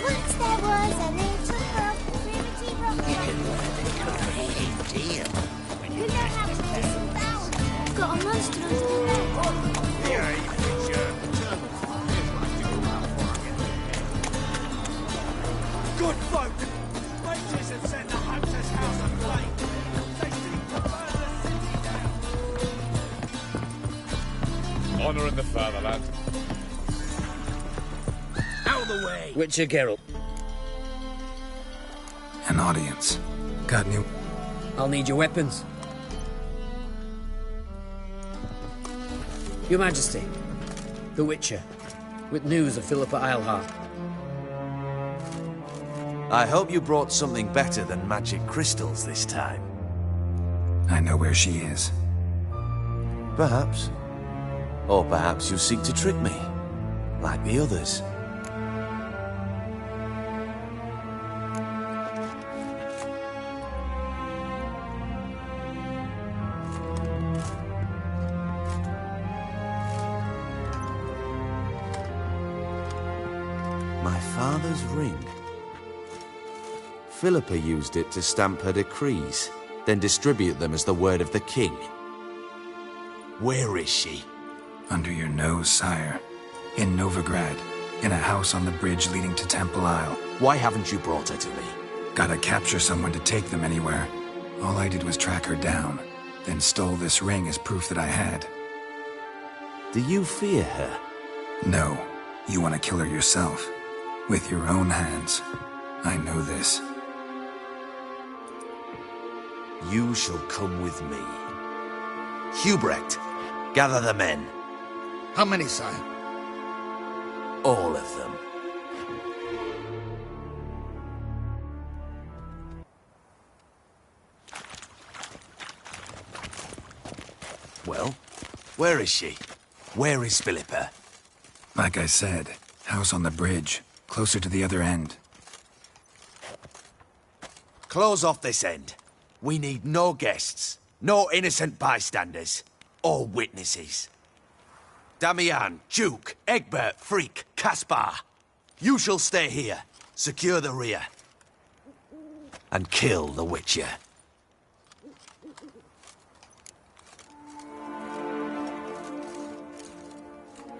Once there was a little girl, pretty rocky. Dear. Who knows how to make some bells? Got a monster under the bed. Yeah, Good folk. Witches have set the hunter's house aflame. They seem to burn the city down. Honor in the fatherland. Out of the way. Witcher Geralt. An audience. Got new... I'll need your weapons. Your Majesty, the Witcher, with news of Philippa Eilhart. I hope you brought something better than magic crystals this time. I know where she is. Perhaps. Or perhaps you seek to trick me, like the others. My father's ring. Philippa used it to stamp her decrees, then distribute them as the word of the king. Where is she? Under your nose, sire. In Novigrad, in a house on the bridge leading to Temple Isle. Why haven't you brought her to me? Gotta capture someone to take them anywhere. All I did was track her down, then stole this ring as proof that I had. Do you fear her? No. You want to kill her yourself. With your own hands. I know this. You shall come with me. Hubrecht, gather the men. How many, sire? All of them. Well, where is she? Where is Philippa? Like I said, house on the bridge, closer to the other end. Close off this end. We need no guests, no innocent bystanders, or witnesses. Damian, Duke, Egbert, Freak, Caspar. You shall stay here, secure the rear, and kill the Witcher.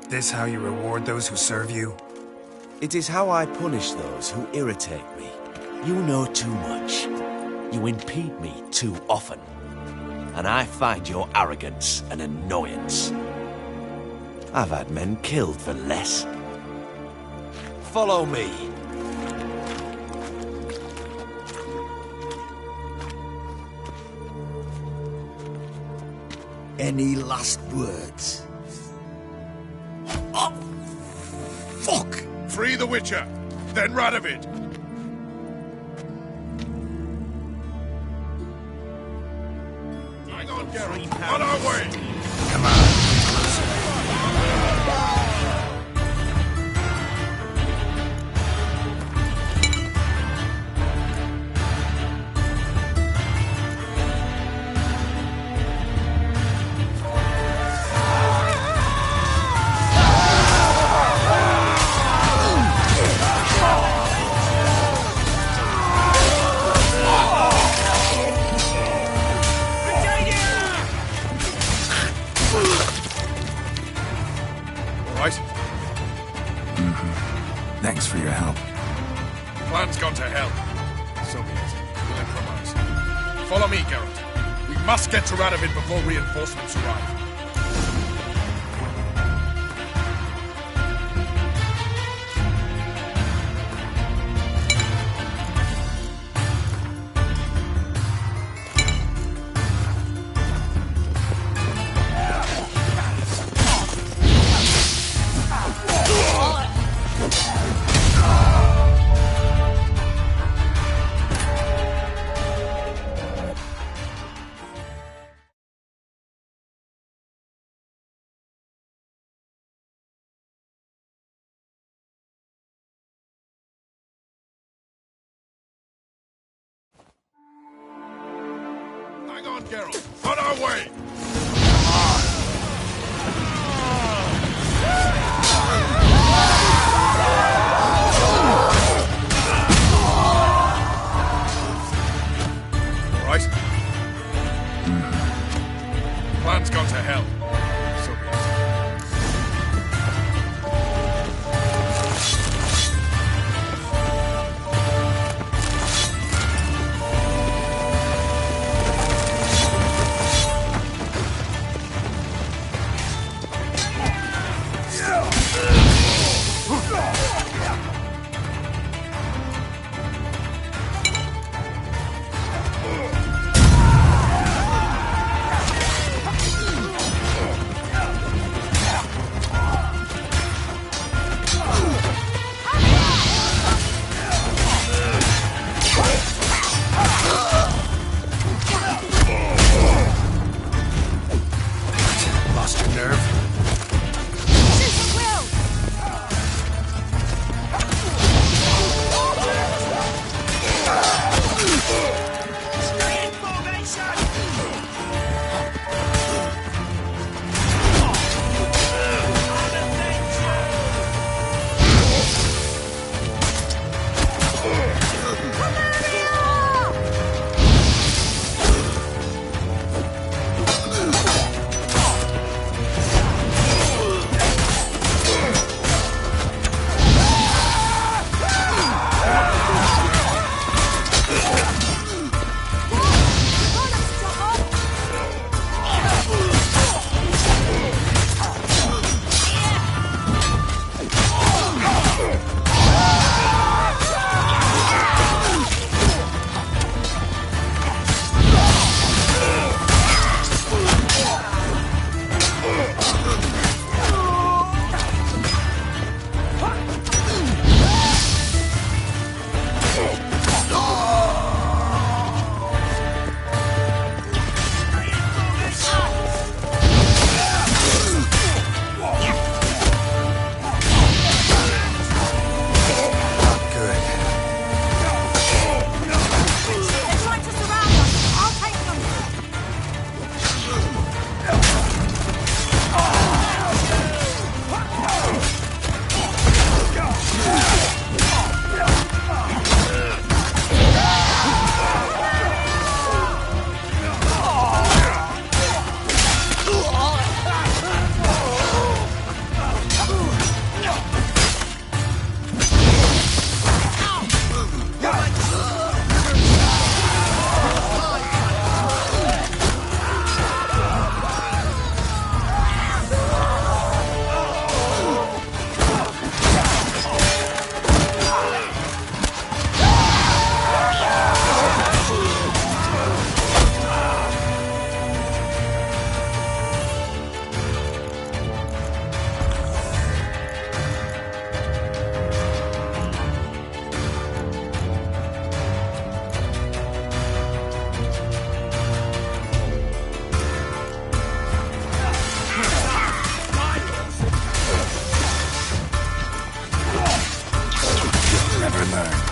This how you reward those who serve you? It is how I punish those who irritate me. You know too much. You impede me too often. And I find your arrogance an annoyance. I've had men killed for less. Follow me. Any last words? Oh, fuck! Free the Witcher, then Radovid. Hang on, Geralt. On our way! Come on. Thanks for your help. Plan's gone to hell. So be it. We'll improvise. Follow me, Geralt. We must get to Radovid before reinforcements arrive. Hang on, Geralt. On our way! All right? Plan's gone to hell. So be it. never learn.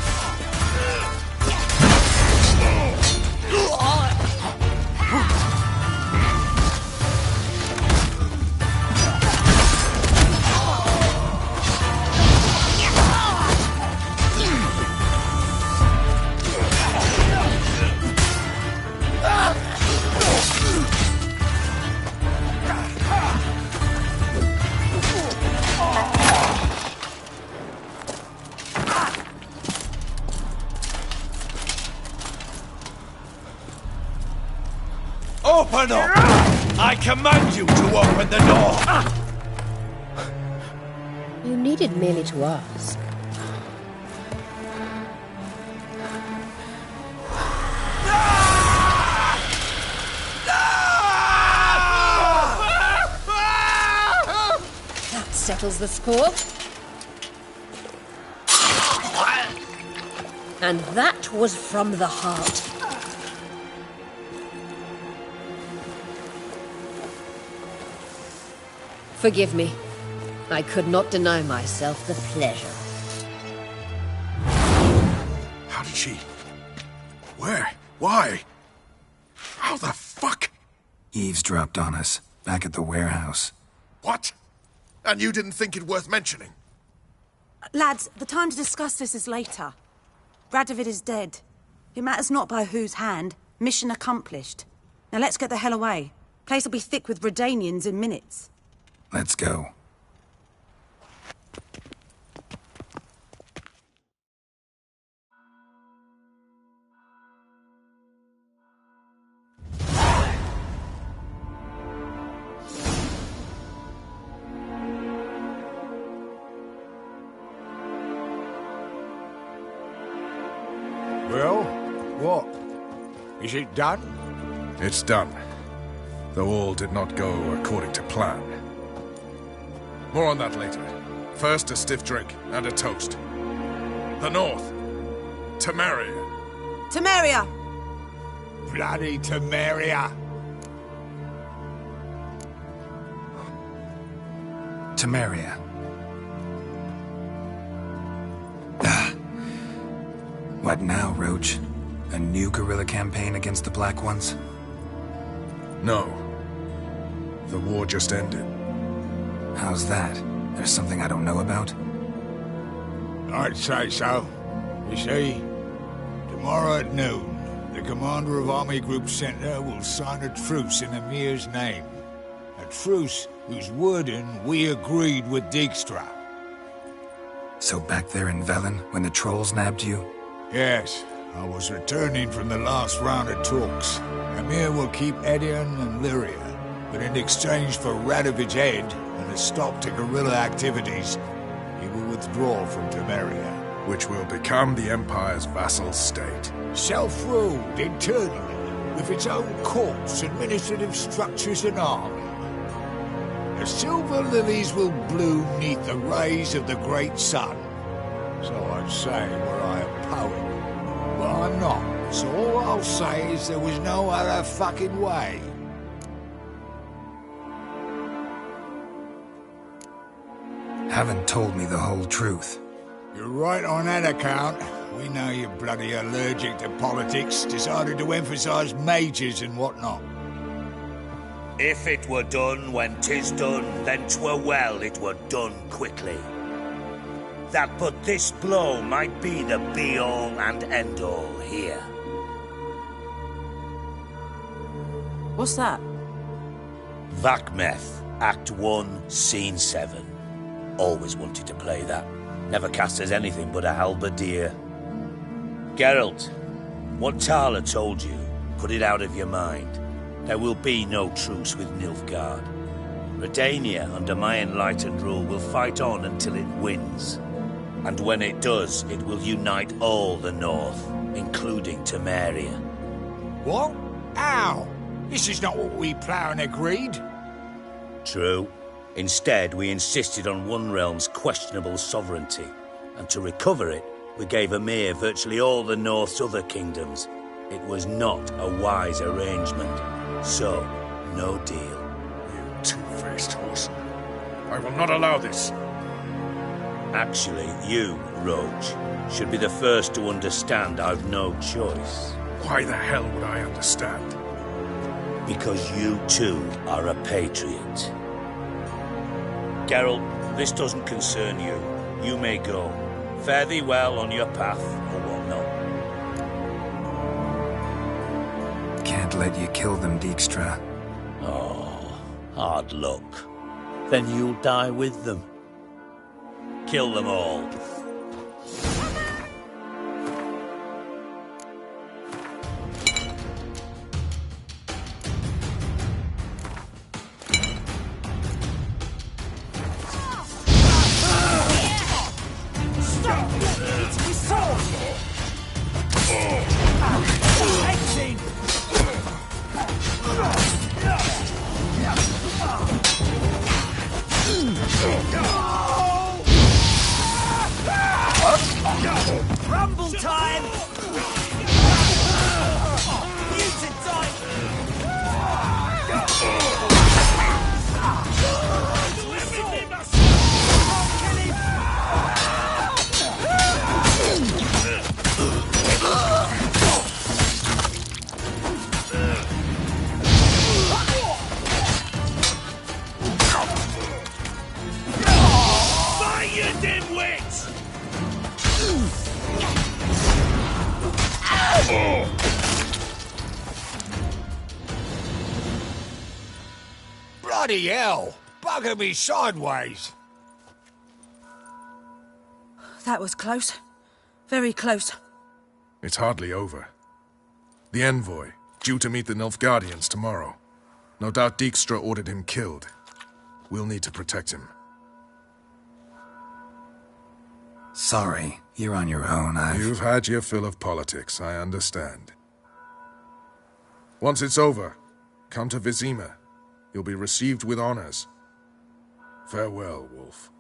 Open up! I command you to open the door! You needed merely to ask. That settles the score. And that was from the heart. Forgive me. I could not deny myself the pleasure. How did she... Where? Why? How the fuck? Eavesdropped on us, back at the warehouse. What? And you didn't think it worth mentioning? Lads, the time to discuss this is later. Radovid is dead. It matters not by whose hand. Mission accomplished. Now let's get the hell away. Place will be thick with Redanians in minutes. Let's go. Well, what? Is it done? It's done. Though all did not go according to plan. More on that later. First, a stiff drink and a toast. The North. Temeria. Temeria! Bloody Temeria! Temeria. What now, Roach? A new guerrilla campaign against the Black Ones? No. The war just ended. How's that? There's something I don't know about? I'd say so. You see, tomorrow at noon, the commander of Army Group Center will sign a truce in Emir's name. A truce whose wording we agreed with Dijkstra. So back there in Velen, when the trolls nabbed you? Yes, I was returning from the last round of talks. Emir will keep Edion and Lyria, but in exchange for Radovid's head and a stop to guerrilla activities, he will withdraw from Temeria. Which will become the Empire's vassal state. Self-ruled internally, with its own courts, administrative structures and army. The silver lilies will bloom neath the rays of the great sun. So I'd say were I a poet. But I'm not, so all I'll say is there was no other fucking way. Haven't told me the whole truth. You're right on that account. We know you're bloody allergic to politics, decided to emphasize majors and whatnot. If it were done when 'tis done, then 'twere well it were done quickly. That but this blow might be the be-all and end-all here. What's that? Vakmeth, Act 1, Scene 7. Always wanted to play that. Never cast as anything but a halberdier. Geralt, what Tala told you, put it out of your mind. There will be no truce with Nilfgaard. Redania, under my enlightened rule, will fight on until it wins. And when it does, it will unite all the North, including Temeria. What? How? This is not what we planned and agreed. True. Instead, we insisted on one realm's questionable sovereignty, and to recover it, we gave Emir virtually all the North's other kingdoms. It was not a wise arrangement. So, no deal. You two-faced horse. I will not allow this. Actually, you, Roach, should be the first to understand I've no choice. Why the hell would I understand? Because you too are a patriot. Geralt, this doesn't concern you. You may go. Fare thee well on your path, or whatnot. Can't let you kill them, Dijkstra. Oh, hard luck. Then you'll die with them. Kill them all. Rumble time! Mutant time! Fight, you dimwits! Bloody hell! Bugger me sideways! That was close. Very close. It's hardly over. The envoy, due to meet the Nilfgaardians tomorrow. No doubt Dijkstra ordered him killed. We'll need to protect him. Sorry, you're on your own. You've had your fill of politics, I understand. Once it's over, come to Vizima. You'll be received with honors. Farewell, Wolf.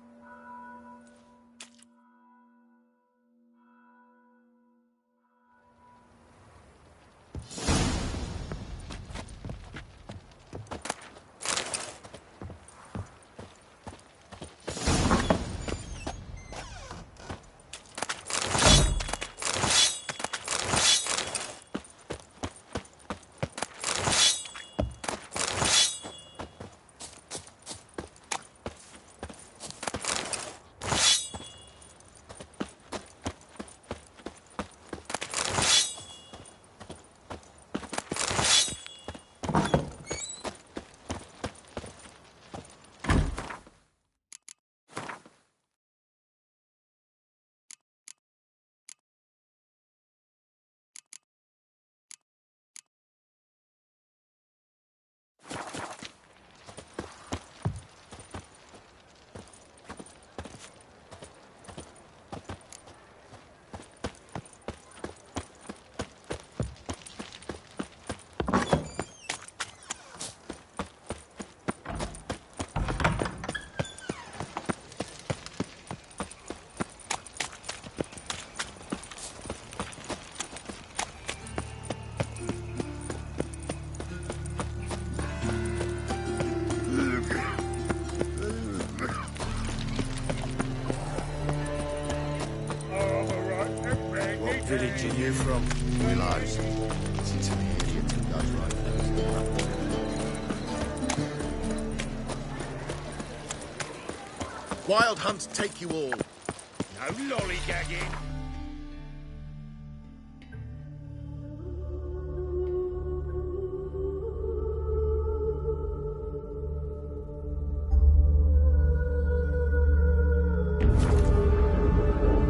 Village are you from? Willows. Listen to the idiot who does right first. Wild hunts take you all. No lollygagging.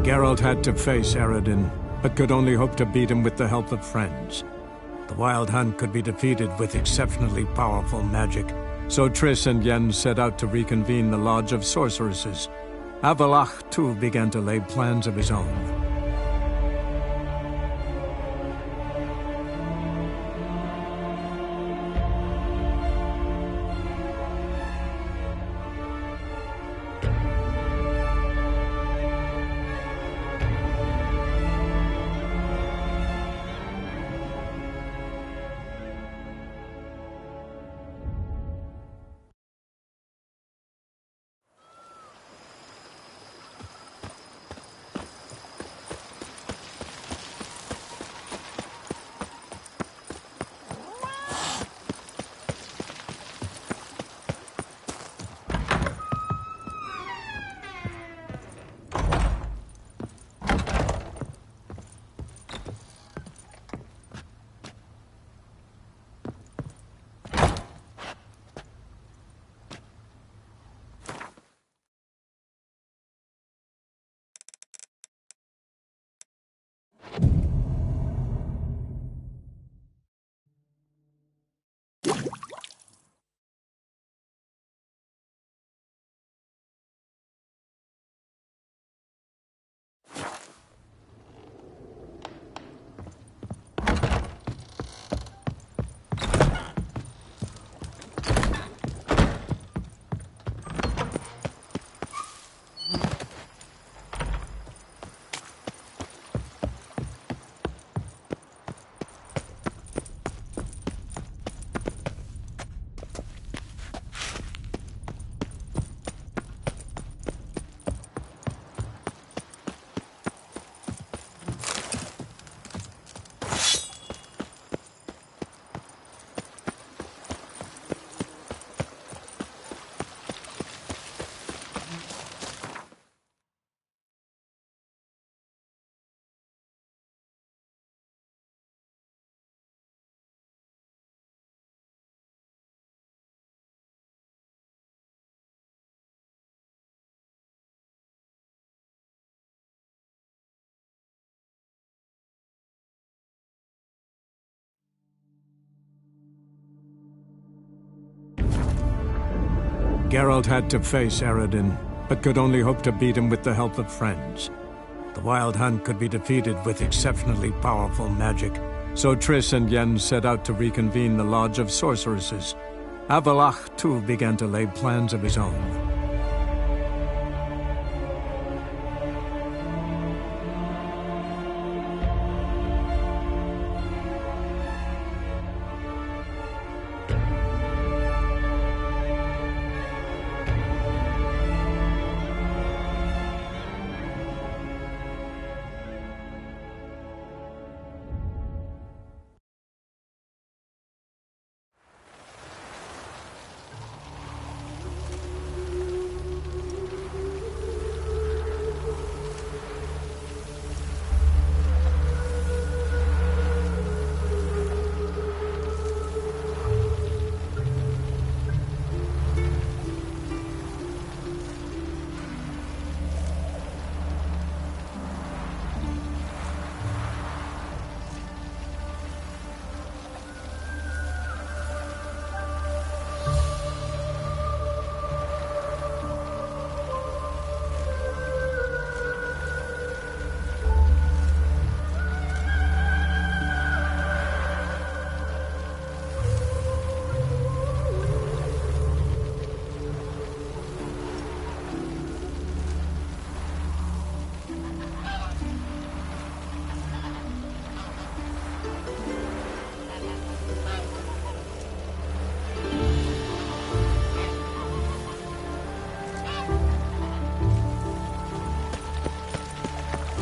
Geralt had to face Eredin, but could only hope to beat him with the help of friends. The Wild Hunt could be defeated with exceptionally powerful magic, so Triss and Yen set out to reconvene the Lodge of Sorceresses. Avalach, too, began to lay plans of his own. Geralt had to face Eredin, but could only hope to beat him with the help of friends. The Wild Hunt could be defeated with exceptionally powerful magic, so Triss and Yen set out to reconvene the Lodge of Sorceresses. Avalach, too, began to lay plans of his own.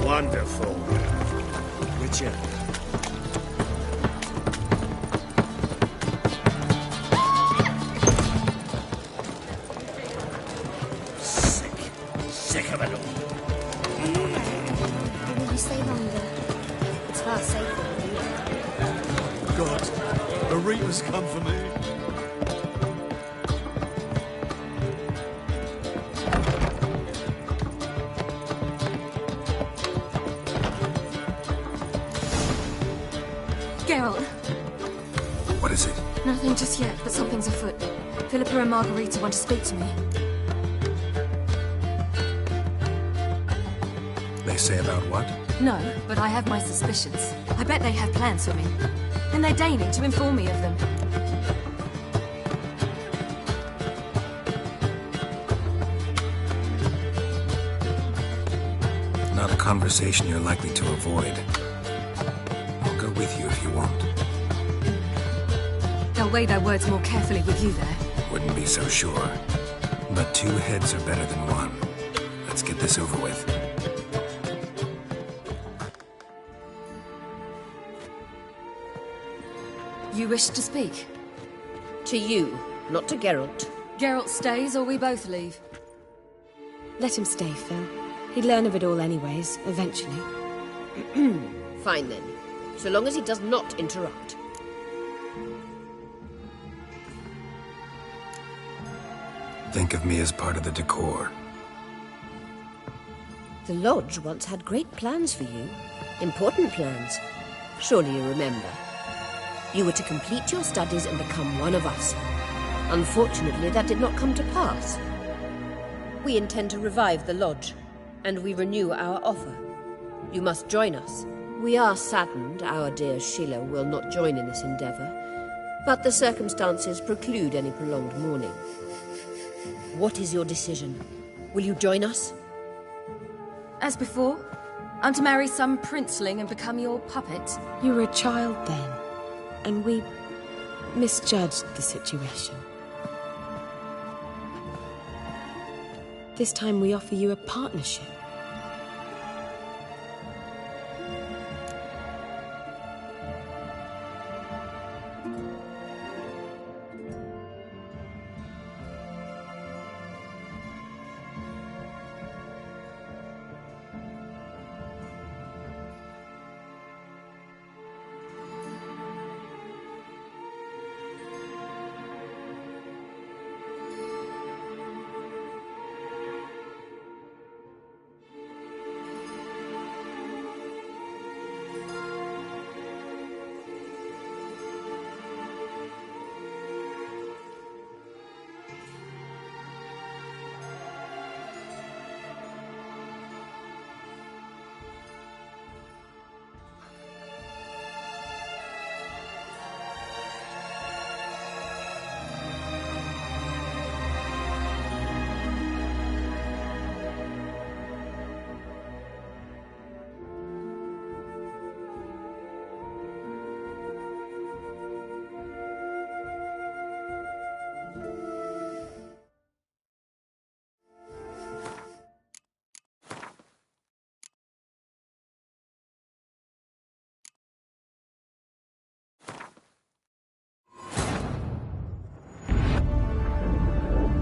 Wonderful. Witcher. Sick of it all. Will you stay longer? It's far safer than here. God, the Reapers come for me. Geralt. What is it? Nothing just yet, but something's afoot. Philippa and Margarita want to speak to me. They say about what? No, but I have my suspicions. I bet they have plans for me. And they're deigning to inform me of them. Not a conversation you're likely to avoid. I'll go with you if you want. They'll weigh their words more carefully with you there. Wouldn't be so sure. But two heads are better than one. Let's get this over with. You wish to speak? To you, not to Geralt. Geralt stays or we both leave? Let him stay, Phil. He'd learn of it all anyways, eventually. Fine then. So long as he does not interrupt. Think of me as part of the decor. The Lodge once had great plans for you. Important plans. Surely you remember. You were to complete your studies and become one of us. Unfortunately, that did not come to pass. We intend to revive the Lodge, and we renew our offer. You must join us. We are saddened our dear Sheila will not join in this endeavor, but the circumstances preclude any prolonged mourning. What is your decision? Will you join us? As before, I'm to marry some princeling and become your puppet. You were a child then, and we misjudged the situation. This time we offer you a partnership.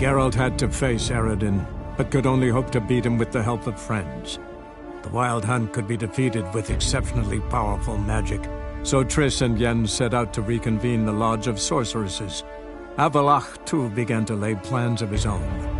Geralt had to face Eredin, but could only hope to beat him with the help of friends. The Wild Hunt could be defeated with exceptionally powerful magic, so Triss and Yen set out to reconvene the Lodge of Sorceresses. Avalach, too, began to lay plans of his own.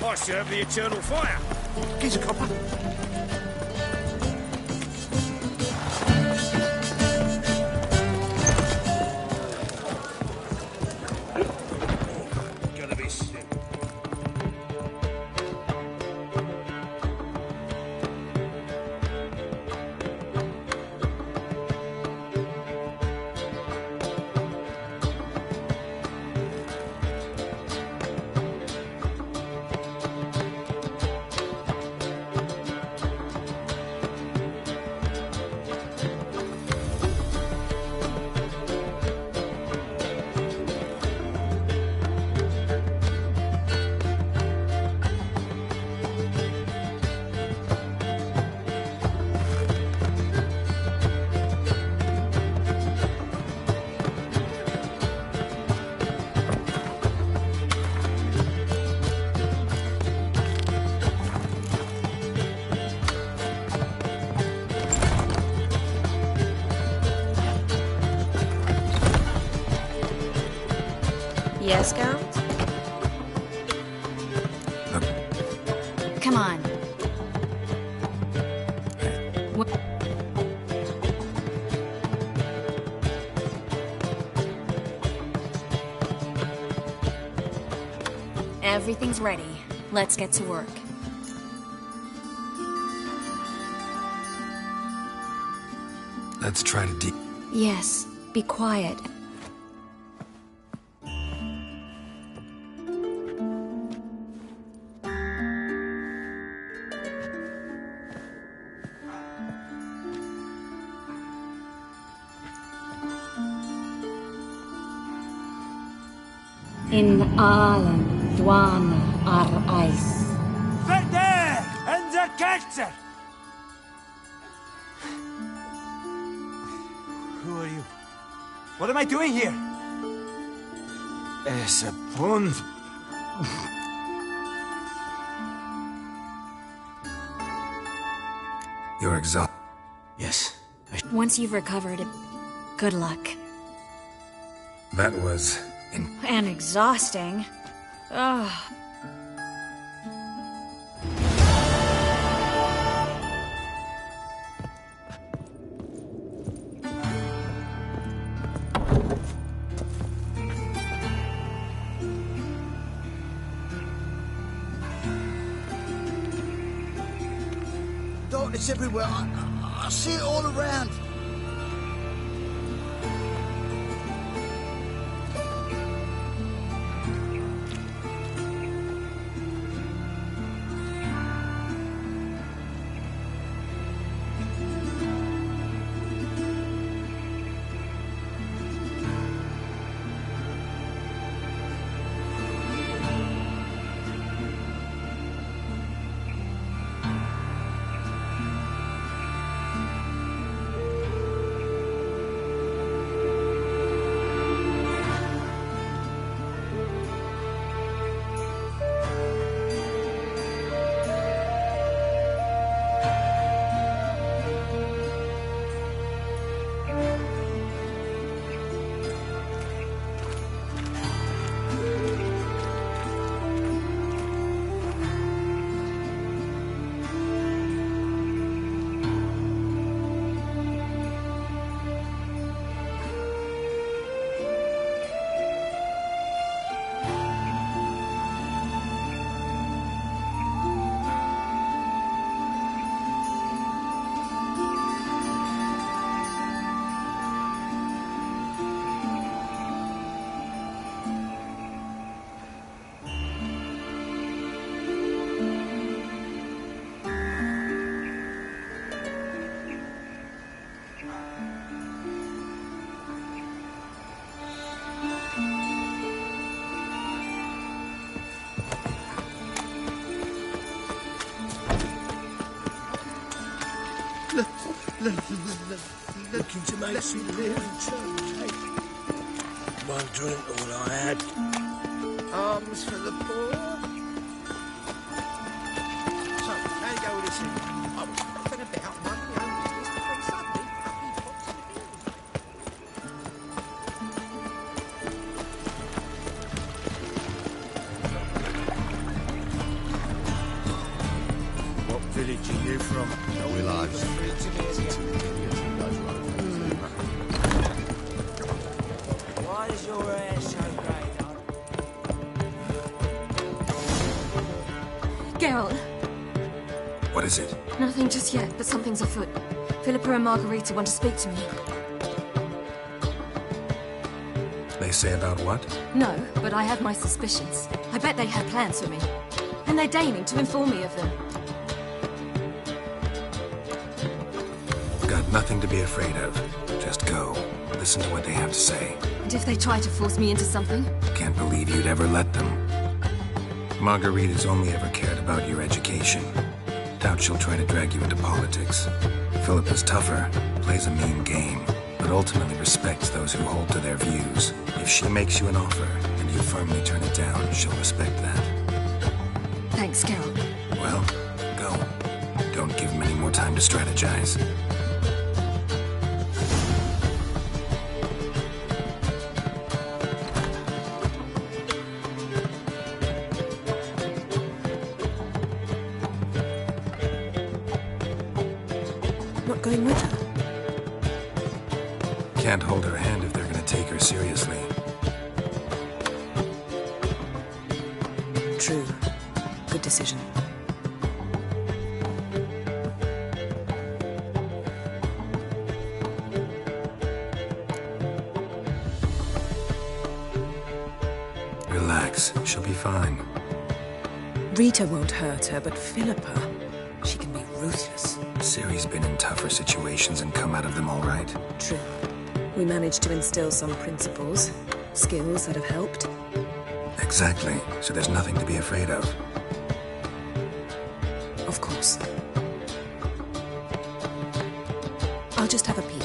I serve the eternal fire. Here's a copper. Gotta be sick. Yes, Count? Come on. Everything's ready. Let's get to work. Let's try to Yes, be quiet. In Alan, Dwana, ar Ice. There! And the character! Who are you? What am I doing here? Es a bond. You're exhausted. Yes. Once you've recovered, good luck. That was And exhausting. Ugh. Darkness everywhere. I see it all around. Looking to make some clear one drink all I had. Arms for the poor. So, how you go with this thing? I was nothing about money, only business, but suddenly, up he pops in the What village are you from? No, we lives. Why is your hair so grey? Geralt, What is it? nothing just yet, but something's afoot. Philippa and Margarita want to speak to me. They say about what? No, but I have my suspicions. I bet they have plans for me. And they're deigning to inform me of them. Got nothing to be afraid of. Just go. Listen to what they have to say. And if they try to force me into something? Can't believe you'd ever let them. Margarita's only ever cared about your education. Doubt she'll try to drag you into politics. Philippa's tougher, plays a mean game, but ultimately respects those who hold to their views. If she makes you an offer, and you firmly turn it down, she'll respect that. Thanks, Geralt. Well, go. Don't give them any more time to strategize. Not going with her? Can't hold her hand if they're gonna take her seriously. True. Good decision. Relax, she'll be fine. Rita won't hurt her, but Philippa, she can be ruthless. Ciri's been in tougher situations and come out of them all right. True. We managed to instill some principles, skills that have helped. Exactly, so there's nothing to be afraid of. Of course. I'll just have a peek.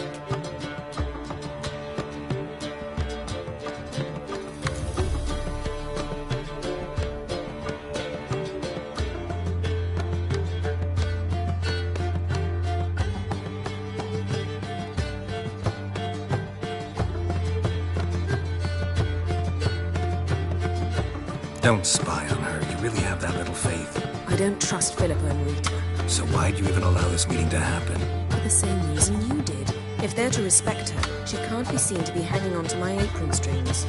Don't spy on her. You really have that little faith. I don't trust Philippa and Rita. So why'd you even allow this meeting to happen? For the same reason you did. If they're to respect her, she can't be seen to be hanging on to my apron strings.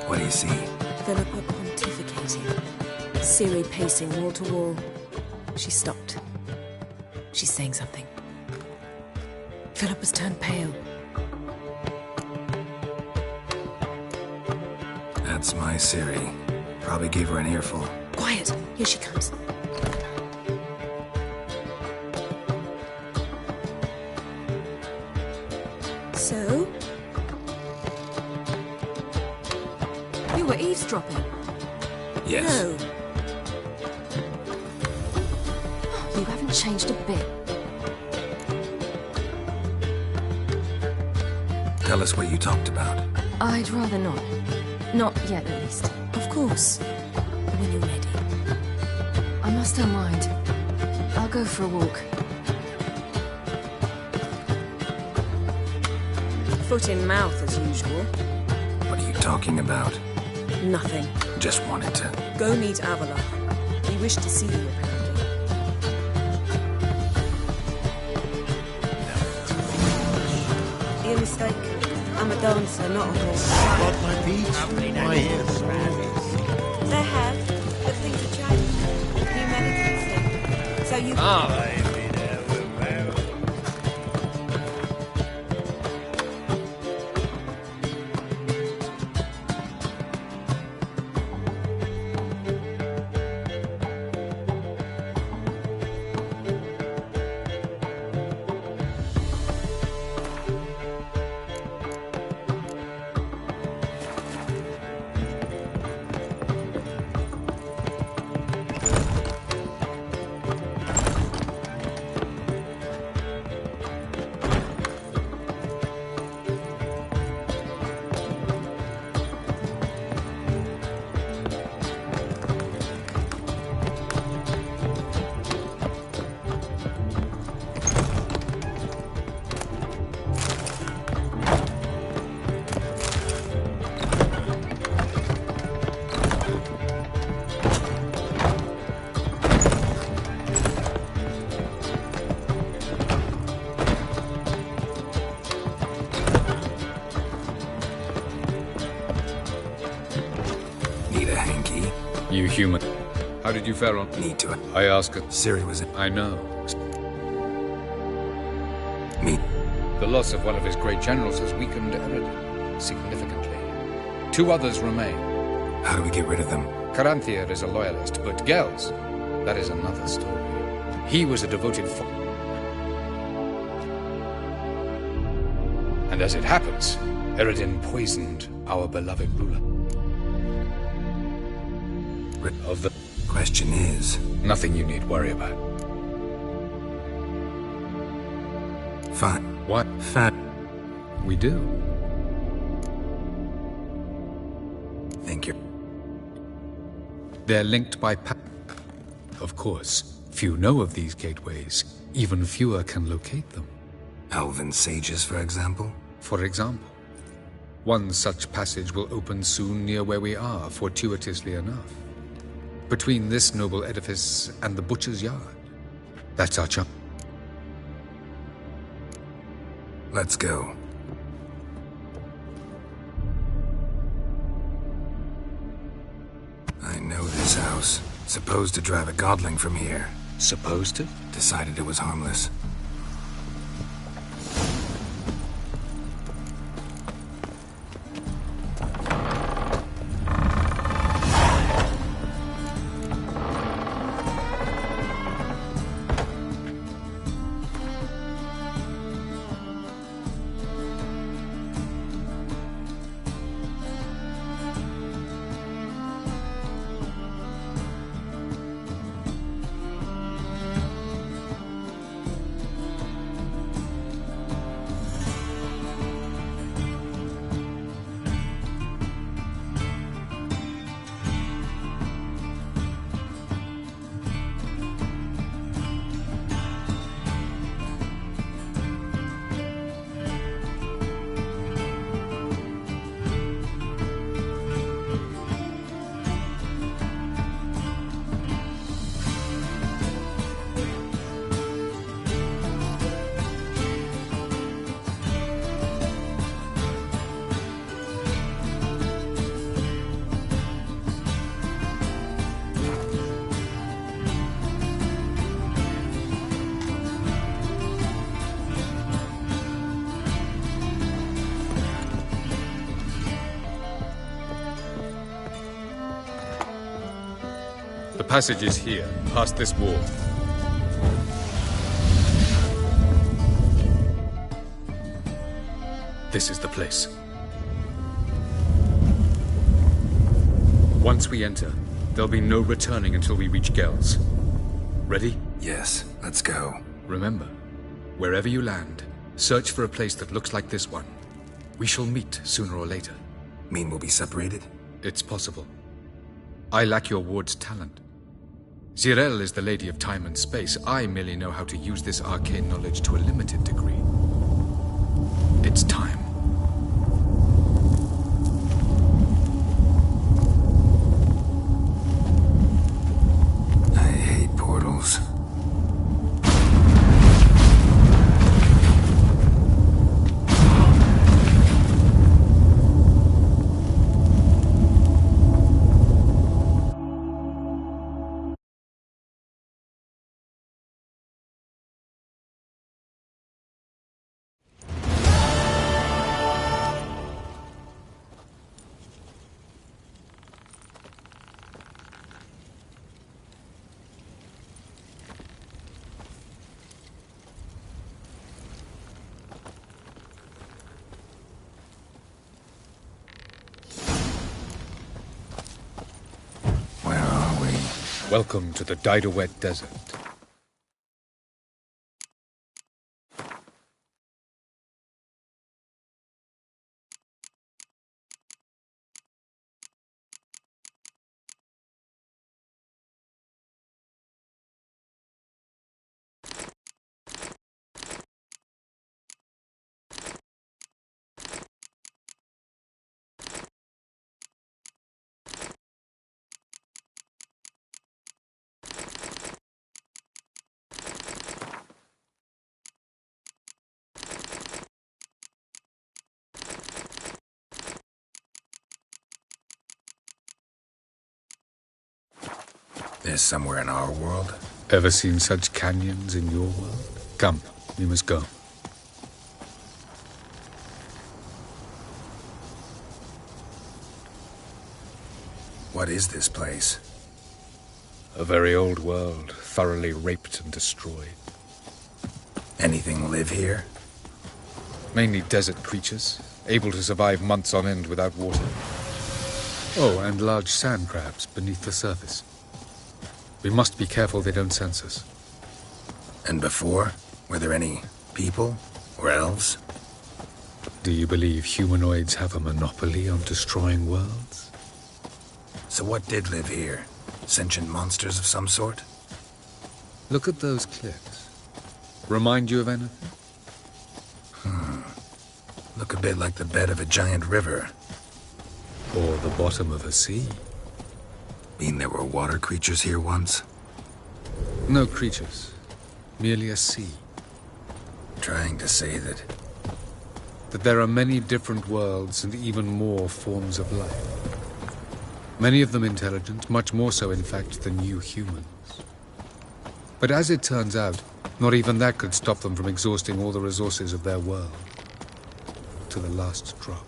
What do you see? Philippa pontificating. Ciri pacing wall to wall. She stopped. She's saying something. Philippa's turned pale. That's my Ciri. Probably gave her an earful. Quiet! Here she comes. So? You were eavesdropping. Yes. No. You haven't changed a bit. Tell us what you talked about. I'd rather not. Not yet, at least. Of course. When you're ready. I must unwind. I'll go for a walk. Foot in mouth, as usual. What are you talking about? Nothing. Just wanted to... Go meet Avila. He wished to see you, apparently. You're mistaken. I'm a dancer, not a horse. Got my beat, my ears. They have, but things have changed. New medicine. So you... You human. How did you fare on? Need to. I ask her. Ciri was in. I know. Me. The loss of one of his great generals has weakened Eredin significantly. 2 others remain. How do we get rid of them? Caranthier is a loyalist, but Gels, that is another story. He was a devoted and as it happens, Eredin poisoned our beloved ruler. Of the question is... Nothing you need worry about. Fine. What? Fine. We do. Thank you. They're linked by Of course, few know of these gateways. Even fewer can locate them. Elven sages, for example? For example. One such passage will open soon near where we are, fortuitously enough. Between this noble edifice and the butcher's yard. That's our chance. Let's go. I know this house. Supposed to drive a godling from here. Supposed to? Decided it was harmless. The passage is here, past this wall. This is the place. Once we enter, there'll be no returning until we reach Gels. Ready? Yes, let's go. Remember, wherever you land, search for a place that looks like this one. We shall meet sooner or later. Mean we'll be separated? It's possible. I lack your ward's talent. Zirel is the lady of time and space. I merely know how to use this arcane knowledge to a limited degree. It's time. I hate portals. Welcome to the Didowet Desert. There's somewhere in our world? Ever seen such canyons in your world? Come, we must go. What is this place? A very old world, thoroughly raped and destroyed. Anything live here? Mainly desert creatures, able to survive months on end without water. Oh, and large sand crabs beneath the surface. We must be careful they don't sense us. And before? Were there any people? Or elves? Do you believe humanoids have a monopoly on destroying worlds? So what did live here? Sentient monsters of some sort? Look at those cliffs. Remind you of anything? Look a bit like the bed of a giant river. Or the bottom of a sea. Mean there were water creatures here once? No creatures. Merely a sea. Trying to say that there are many different worlds and even more forms of life. Many of them intelligent, much more so in fact than you humans. But as it turns out, not even that could stop them from exhausting all the resources of their world. To the last drop.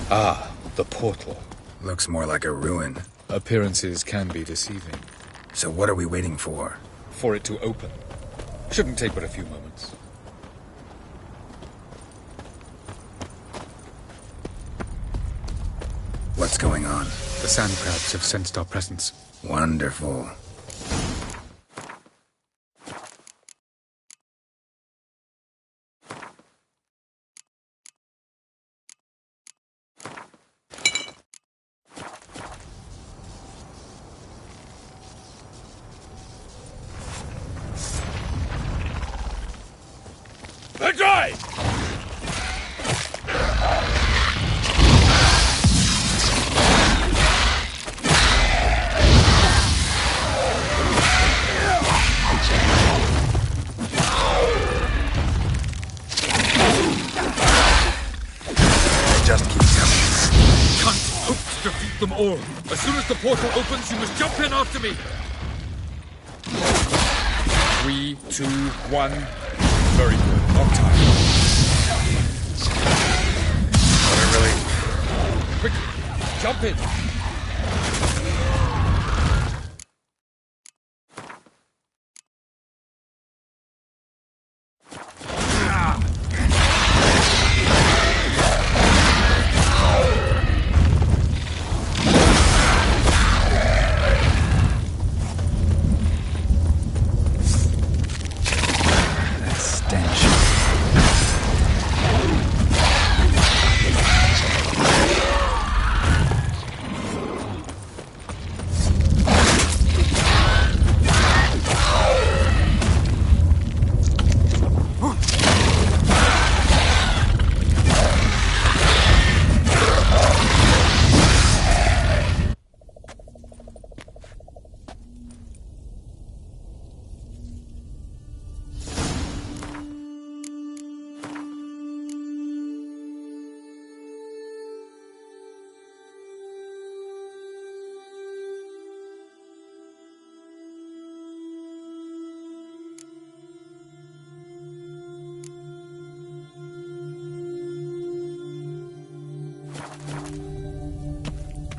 Ah, the portal. Looks more like a ruin. Appearances can be deceiving. So what are we waiting for? For it to open. Shouldn't take but a few moments. What's going on? The sand crabs have sensed our presence. Wonderful. Them all. As soon as the portal opens, you must jump in after me. 3, 2, 1. Very good. On time. Quick, jump in.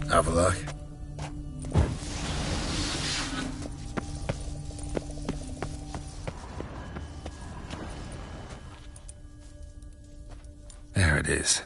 Avalok. There it is.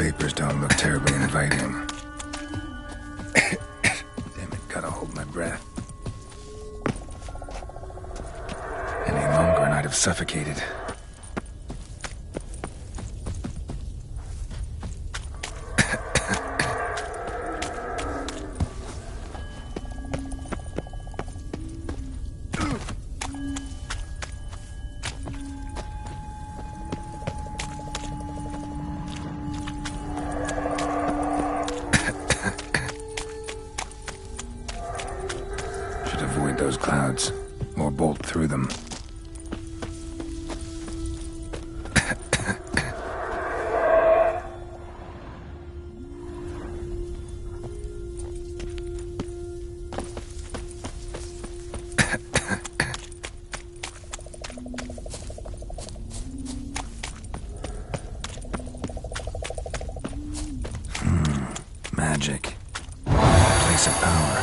vapors don't look terribly inviting. Damn it, gotta hold my breath. Any longer and I'd have suffocated. Avoid those clouds, or bolt through them. Magic. Place of power.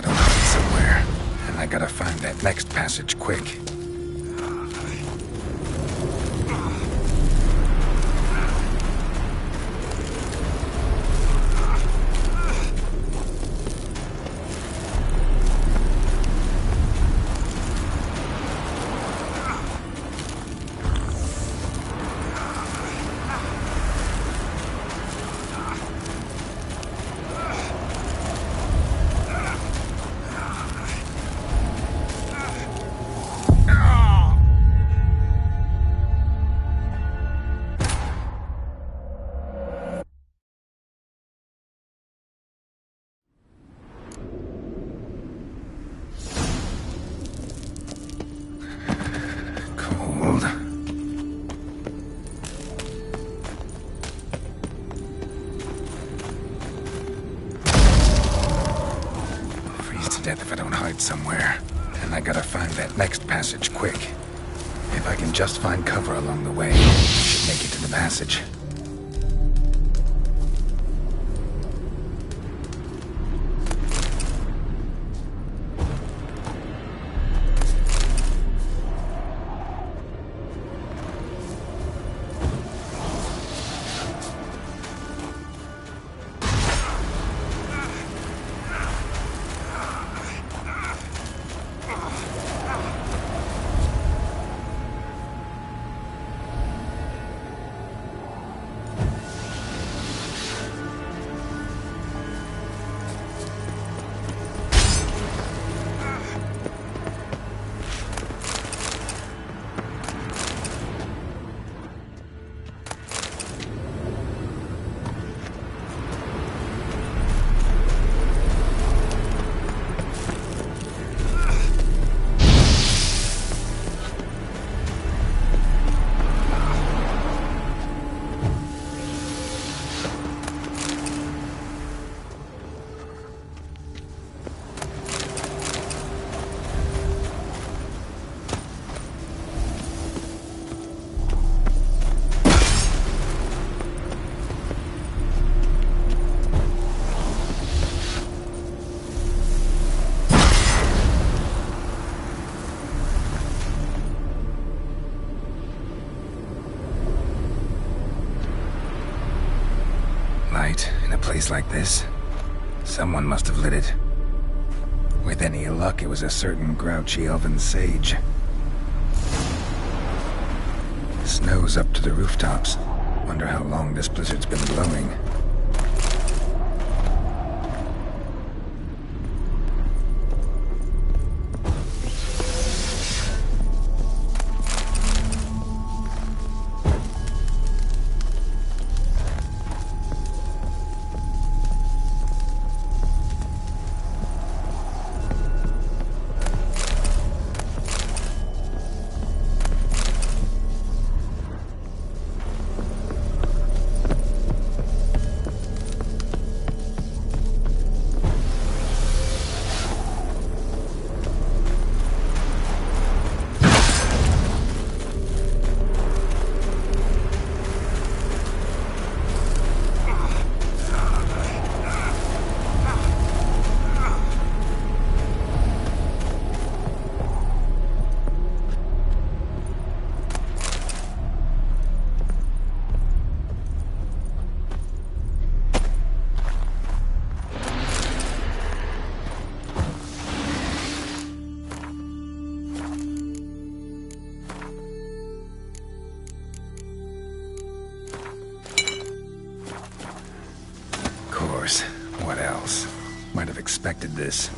I don't hide somewhere. And I gotta find that next passage quick. If I don't hide somewhere. And I gotta find that next passage quick. If I can just find cover along the way, I should make it to the passage. In a place like this, someone must have lit it. With any luck, it was a certain grouchy elven sage. Snow's up to the rooftops. Wonder how long this blizzard's been blowing. What else? Might have expected this.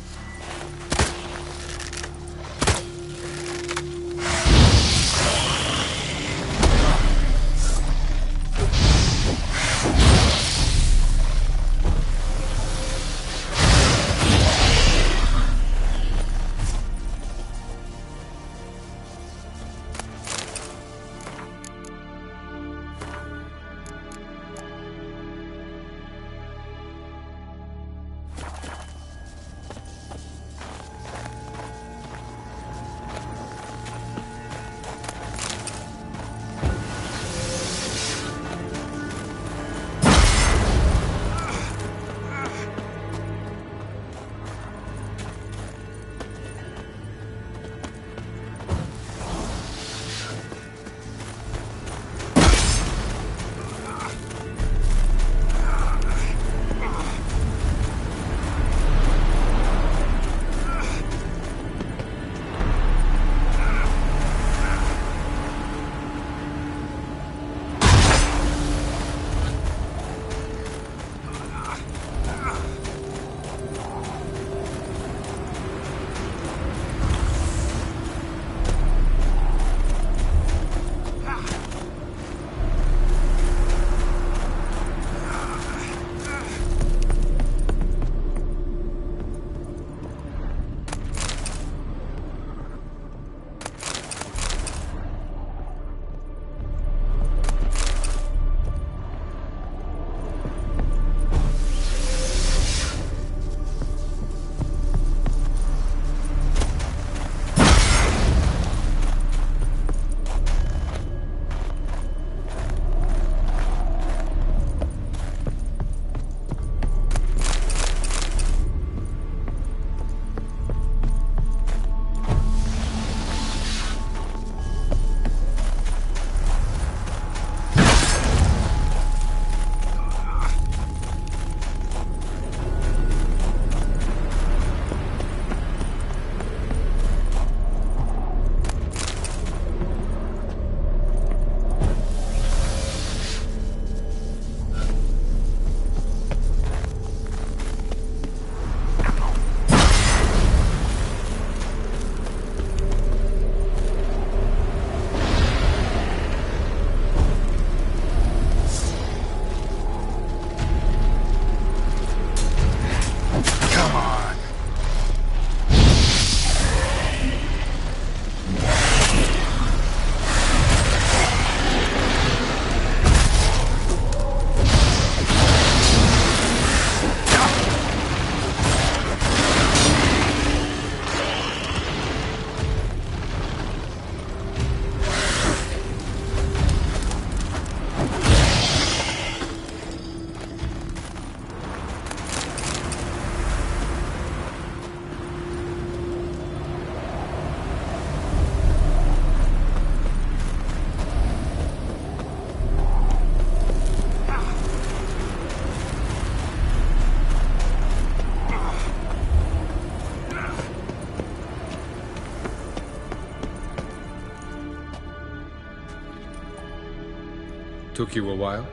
Took you a while?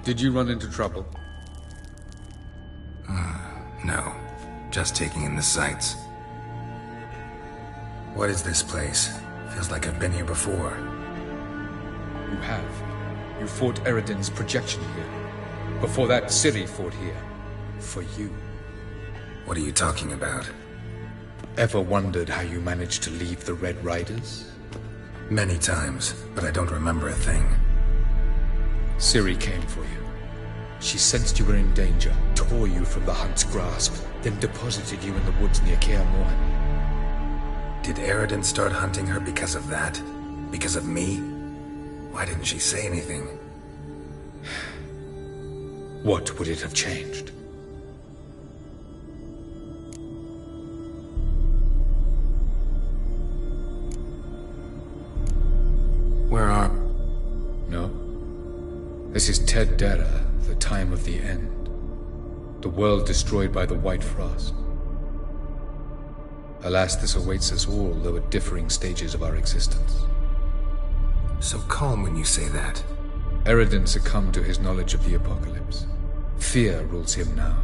Did you run into trouble? No. Just taking in the sights. What is this place? Feels like I've been here before. You have. You fought Eredin's projection here. Before that, Ciri fought here. For you. What are you talking about? Ever wondered how you managed to leave the Red Riders? Many times, but I don't remember a thing. Ciri came for you. She sensed you were in danger, tore you from the Hunt's grasp, then deposited you in the woods near Kaer Morhen. Did Eredin start hunting her because of that? Because of me? Why didn't she say anything? What would it have changed? Where are... No. This is Ted Dara, the time of the end. The world destroyed by the White Frost. Alas, this awaits us all, though at differing stages of our existence. So calm when you say that. Eredin succumbed to his knowledge of the apocalypse. Fear rules him now.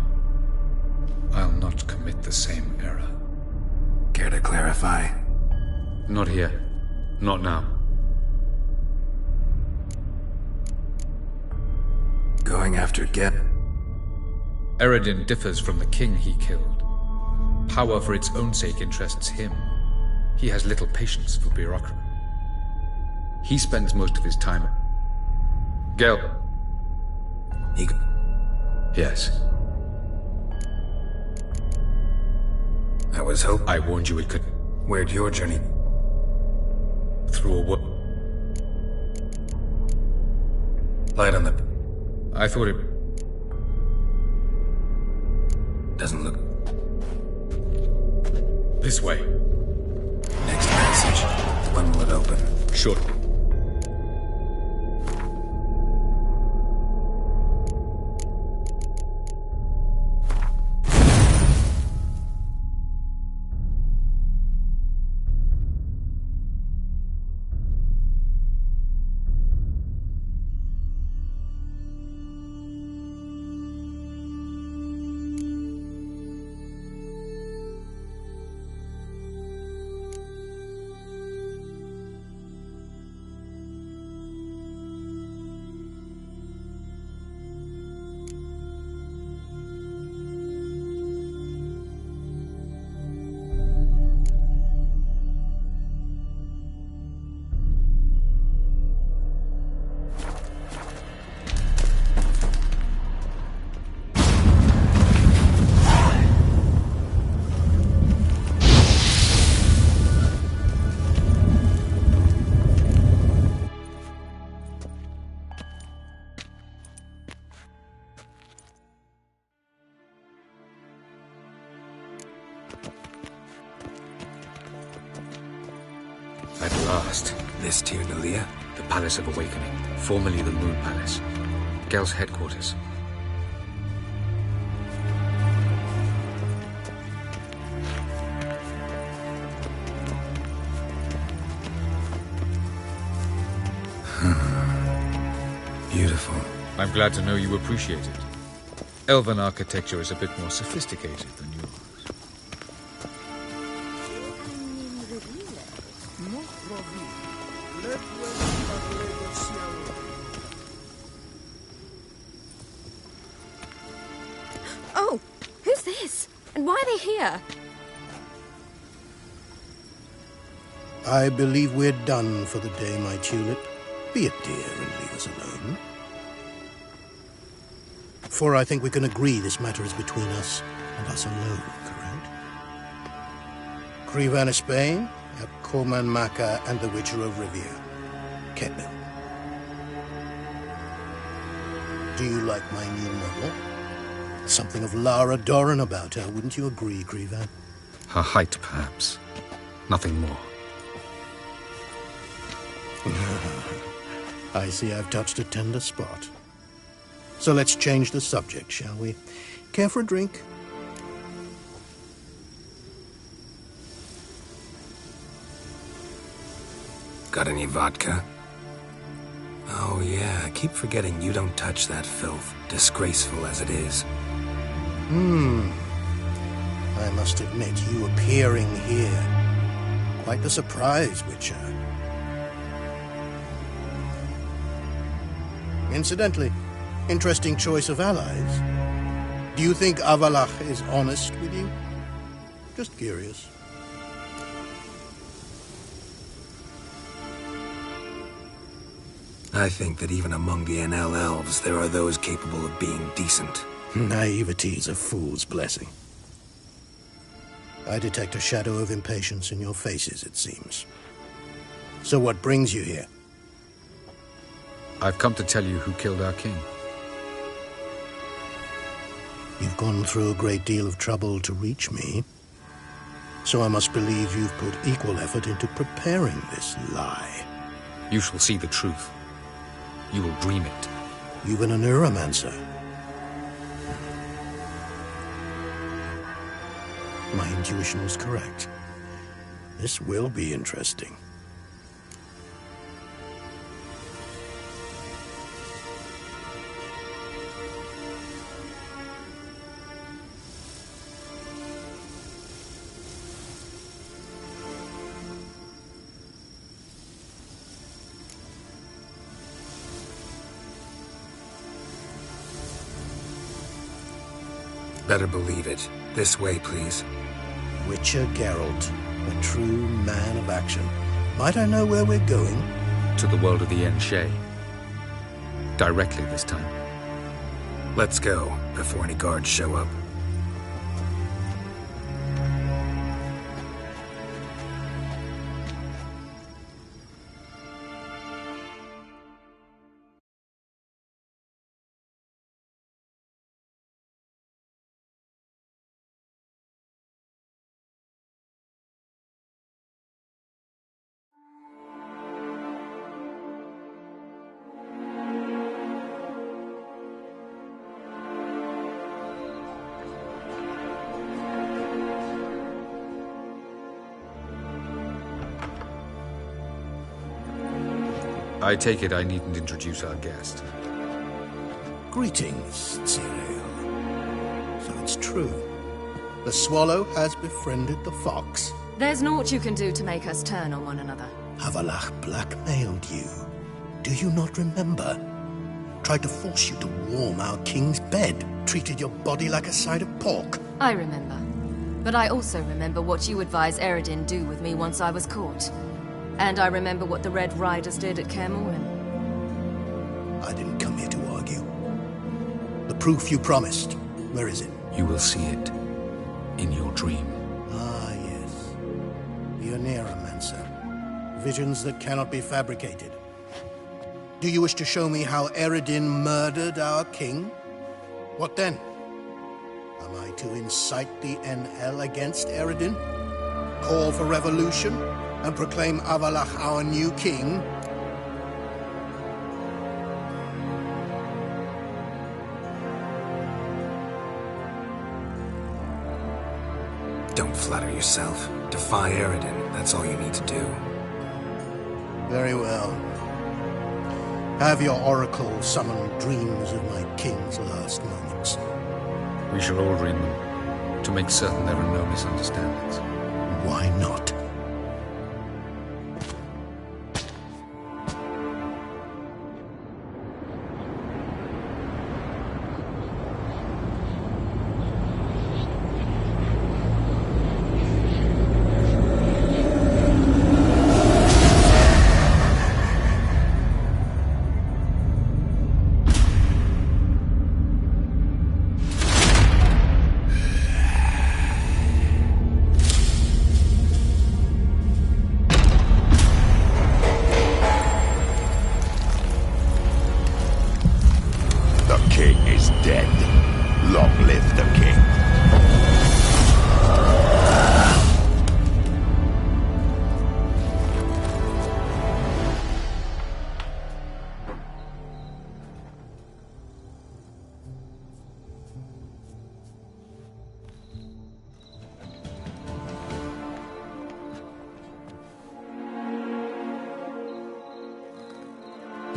I'll not commit the same error. Care to clarify? Not here. Not now. Going after Geb? Eredin differs from the king he killed. Power for its own sake interests him. He has little patience for bureaucracy. He spends most of his time... Gel. Yes. I was hoping... I warned you it could... Where'd your journey... Through a wood... Light on the... I thought it... Doesn't look... This way. Next passage. When will it open? Sure. At last. This Tirnalia? The Palace of Awakening, formerly the Moon Palace. Gel's headquarters. Beautiful. I'm glad to know you appreciate it. Elven architecture is a bit more sophisticated than yours. Oh, who's this? And why are they here? I believe we're done for the day, my tulip. Be a dear and leave us alone. For I think we can agree this matter is between us and us alone, correct? Krivan of Spain, Korman Maka, and the Witcher of Rivia. Ketmil. Do you like my new model? Something of Lara Doran about her, wouldn't you agree, Krivan? Her height, perhaps. Nothing more. I see I've touched a tender spot. So let's change the subject, shall we? Care for a drink? Got any vodka? Oh yeah, I keep forgetting you don't touch that filth, disgraceful as it is. I must admit, you appearing here, quite a surprise, Witcher. Incidentally, interesting choice of allies. Do you think Avalach is honest with you? Just curious. I think that even among the NL elves, there are those capable of being decent. Naivety is a fool's blessing. I detect a shadow of impatience in your faces, it seems. So what brings you here? I've come to tell you who killed our king. You've gone through a great deal of trouble to reach me, so I must believe you've put equal effort into preparing this lie. You shall see the truth. You will dream it. Even a neuromancer. My intuition was correct. This will be interesting. Better believe it. This way, please. Witcher Geralt, a true man of action. Might I know where we're going? To the world of the Enshe. Directly this time. Let's go, before any guards show up. I take it I needn't introduce our guest. Greetings, Cyril. So it's true. The swallow has befriended the fox. There's naught you can do to make us turn on one another. Avalach blackmailed you. Do you not remember? Tried to force you to warm our king's bed. Treated your body like a side of pork. I remember. But I also remember what you advised Eredin do with me once I was caught. And I remember what the Red Riders did at Kaer Morhen. I didn't come here to argue. The proof you promised, where is it? You will see it in your dream. Ah, yes. The Oneiromancer. Visions that cannot be fabricated. Do you wish to show me how Eredin murdered our king? What then? Am I to incite the NL against Eredin? Call for revolution? And proclaim Avalach our new king? Don't flatter yourself. Defy Eredin, that's all you need to do. Very well. Have your oracle summon dreams of my king's last moments. We shall all dream them, to make certain there are no misunderstandings. Why not?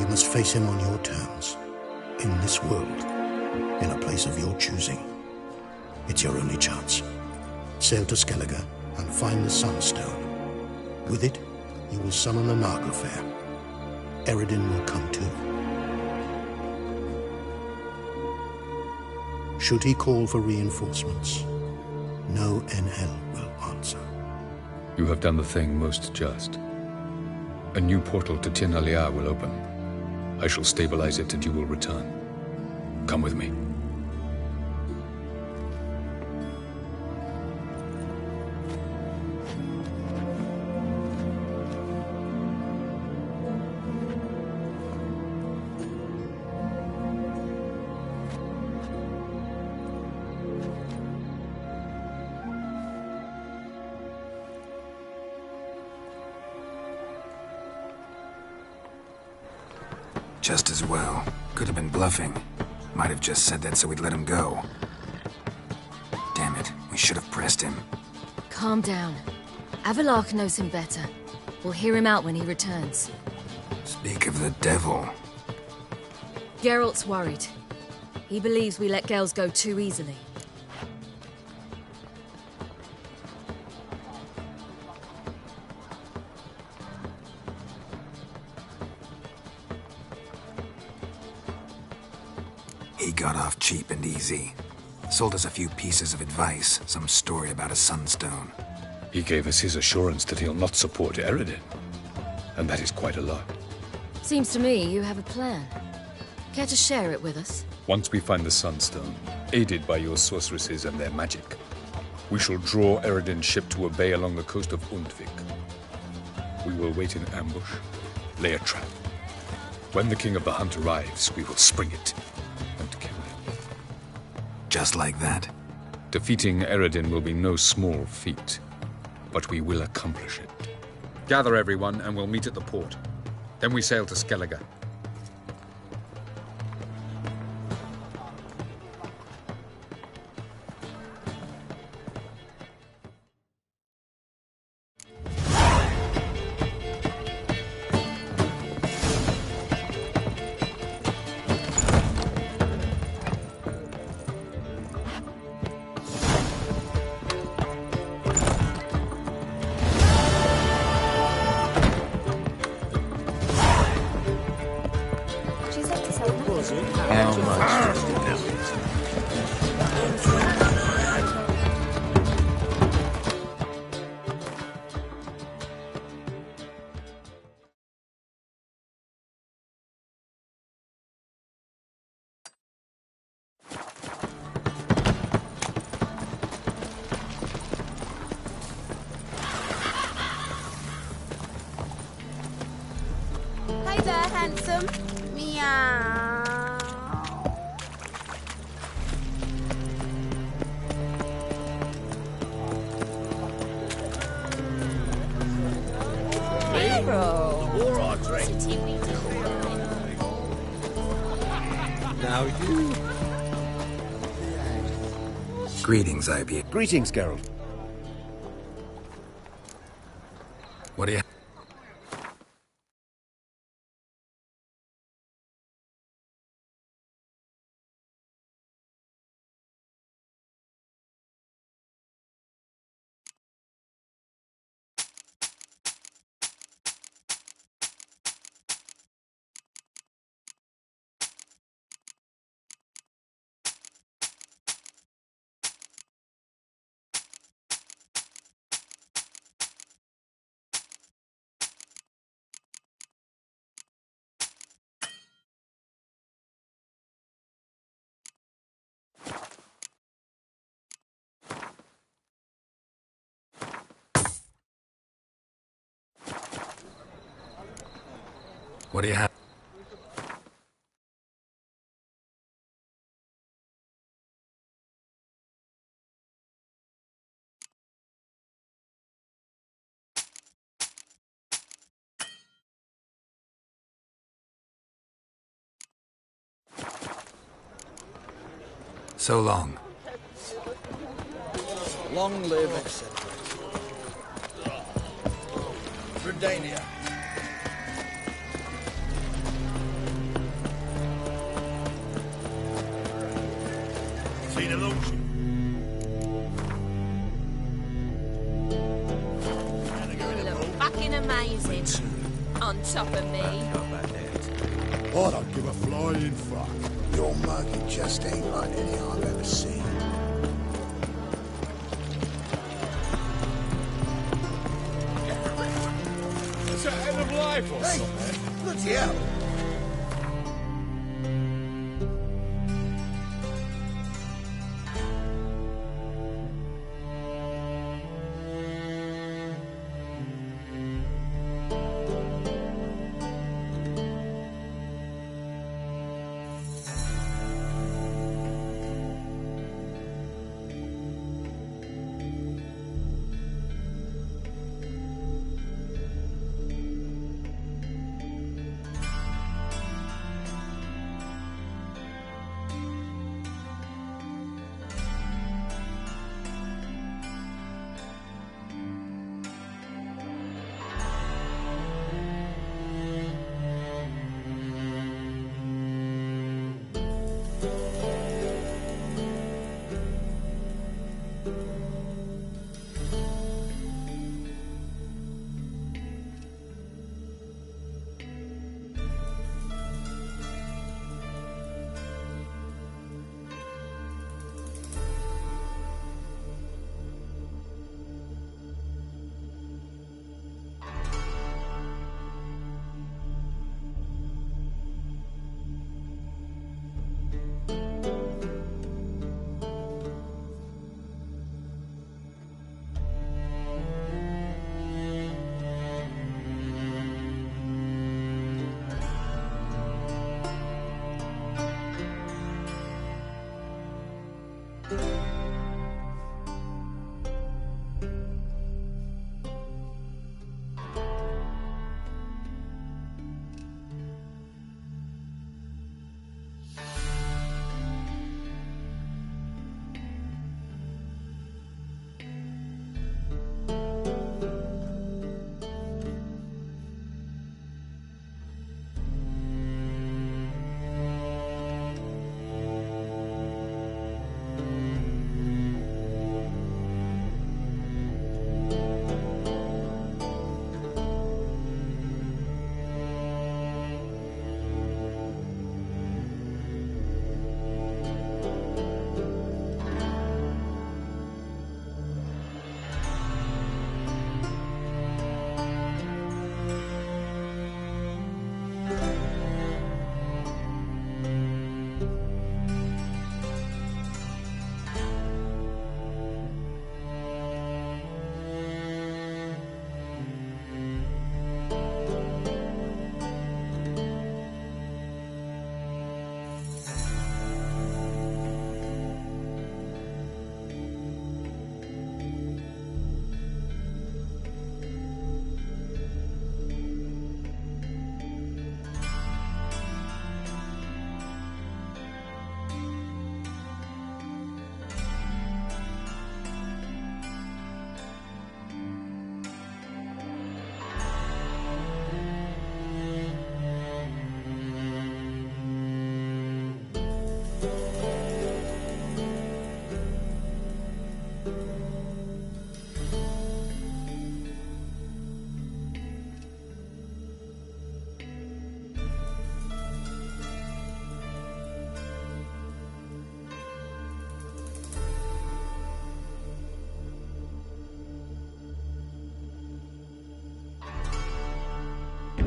must face him on your terms. In this world, in a place of your choosing. It's your only chance. Sail to Skellige and find the Sunstone. With it, you will summon an Argofair. Eredin will come too. Should he call for reinforcements, no NL will answer. You have done the thing most just. A new portal to Tin Alia will open. I shall stabilize it and you will return. Come with me. Just as well. Could have been bluffing. Might have just said that so we'd let him go. Damn it, we should have pressed him. Calm down. Avalark knows him better. We'll hear him out when he returns. Speak of the devil. Geralt's worried. He believes we let girls go too easily. He got off cheap and easy. Sold us a few pieces of advice, some story about a sunstone. He gave us his assurance that he'll not support Eredin. And that is quite a lot. Seems to me you have a plan. Care to share it with us? Once we find the Sunstone, aided by your sorceresses and their magic, we shall draw Eredin's ship to a bay along the coast of Undvik. We will wait in ambush, lay a trap. When the King of the Hunt arrives, we will spring it and kill him. Just like that? Defeating Eredin will be no small feat, but we will accomplish it. Gather everyone and we'll meet at the port. Then we sail to Skellige. Hey there, handsome. Meow. The more I drink. Now you. Greetings, IB. Greetings, Geralt. What do you... What do you have? So long. Long live, etc. Redania. looking amazing. On top of me. I don't give a flying fuck. Your monkey just ain't like any I've ever seen. It's an end of life or something. Bloody hell.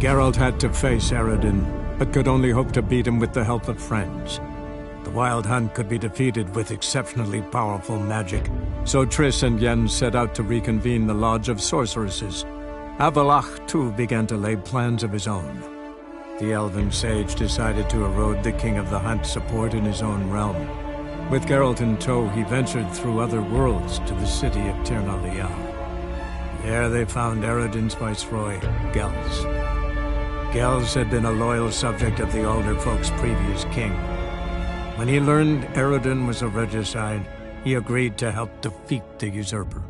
Geralt had to face Eredin, but could only hope to beat him with the help of friends. The Wild Hunt could be defeated with exceptionally powerful magic, so Triss and Yen set out to reconvene the Lodge of Sorceresses. Avalach, too, began to lay plans of his own. The elven sage decided to erode the King of the Hunt's support in his own realm. With Geralt in tow, he ventured through other worlds to the city of Tir na Lial. There they found Eredin's viceroy, Gels. Gels had been a loyal subject of the Alder Folk's previous king. When he learned Eredin was a regicide, he agreed to help defeat the usurper.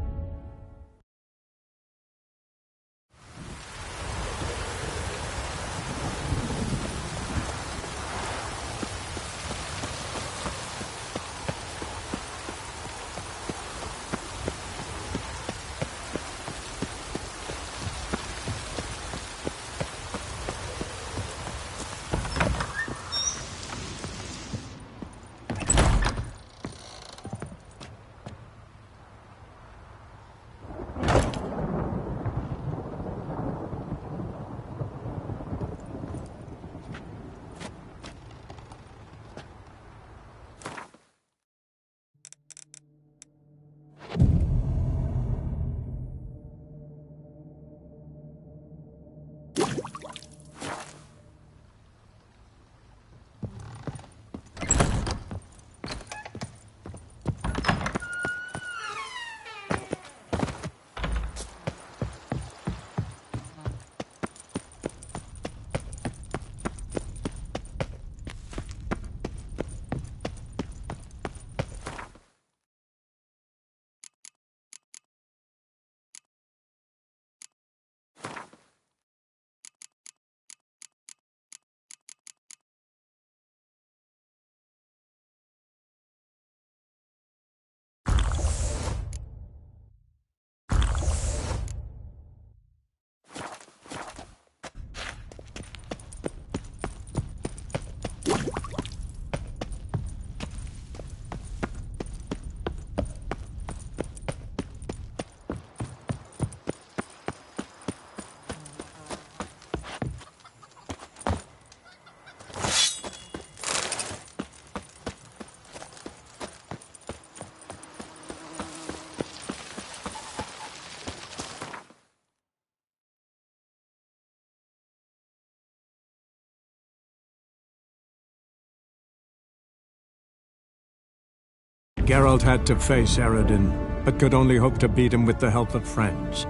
Geralt had to face Eredin, but could only hope to beat him with the help of friends.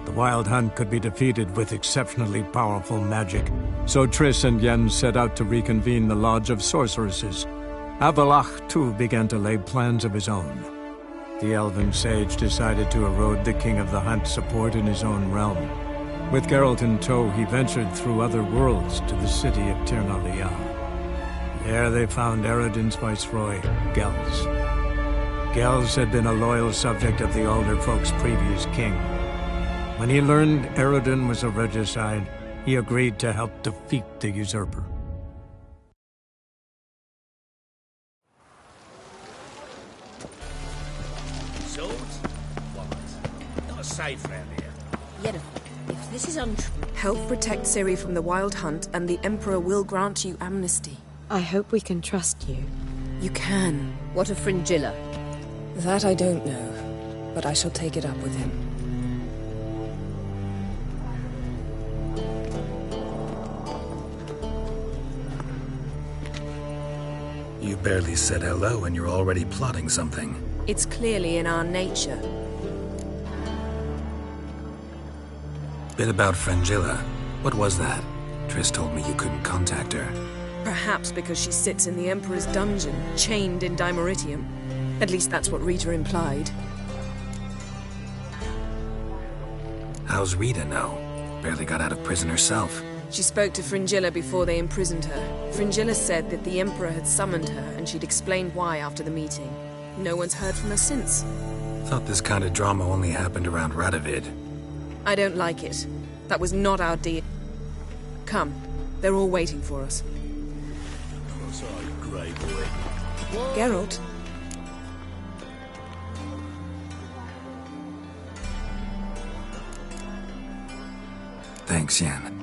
The Wild Hunt could be defeated with exceptionally powerful magic, so Triss and Yen set out to reconvene the Lodge of Sorceresses. Avallac'h, too, began to lay plans of his own. The elven sage decided to erode the King of the Hunt's support in his own realm. With Geralt in tow, he ventured through other worlds to the city of Tir na There they found Eredin's viceroy, Gels. Gels had been a loyal subject of the Alderfolk's previous king. When he learned Eredin was a regicide, he agreed to help defeat the usurper. Swords? What? Not safe round here. Yennefer, if this is untrue... Help protect Ciri from the Wild Hunt, and the Emperor will grant you amnesty. I hope we can trust you. You can. What of Fringilla? That I don't know, but I shall take it up with him. You barely said hello and you're already plotting something. It's clearly in our nature. Bit about Fringilla. What was that? Triss told me you couldn't contact her. Perhaps because she sits in the Emperor's dungeon, chained in Dimeritium. At least that's what Rita implied. How's Rita know? Barely got out of prison herself. She spoke to Fringilla before they imprisoned her. Fringilla said that the Emperor had summoned her, and she'd explained why after the meeting. No one's heard from her since. Thought this kind of drama only happened around Radovid. I don't like it. That was not our deal. Come. They're all waiting for us. Oh, sorry, grey boy. Geralt? Thanks, Yen.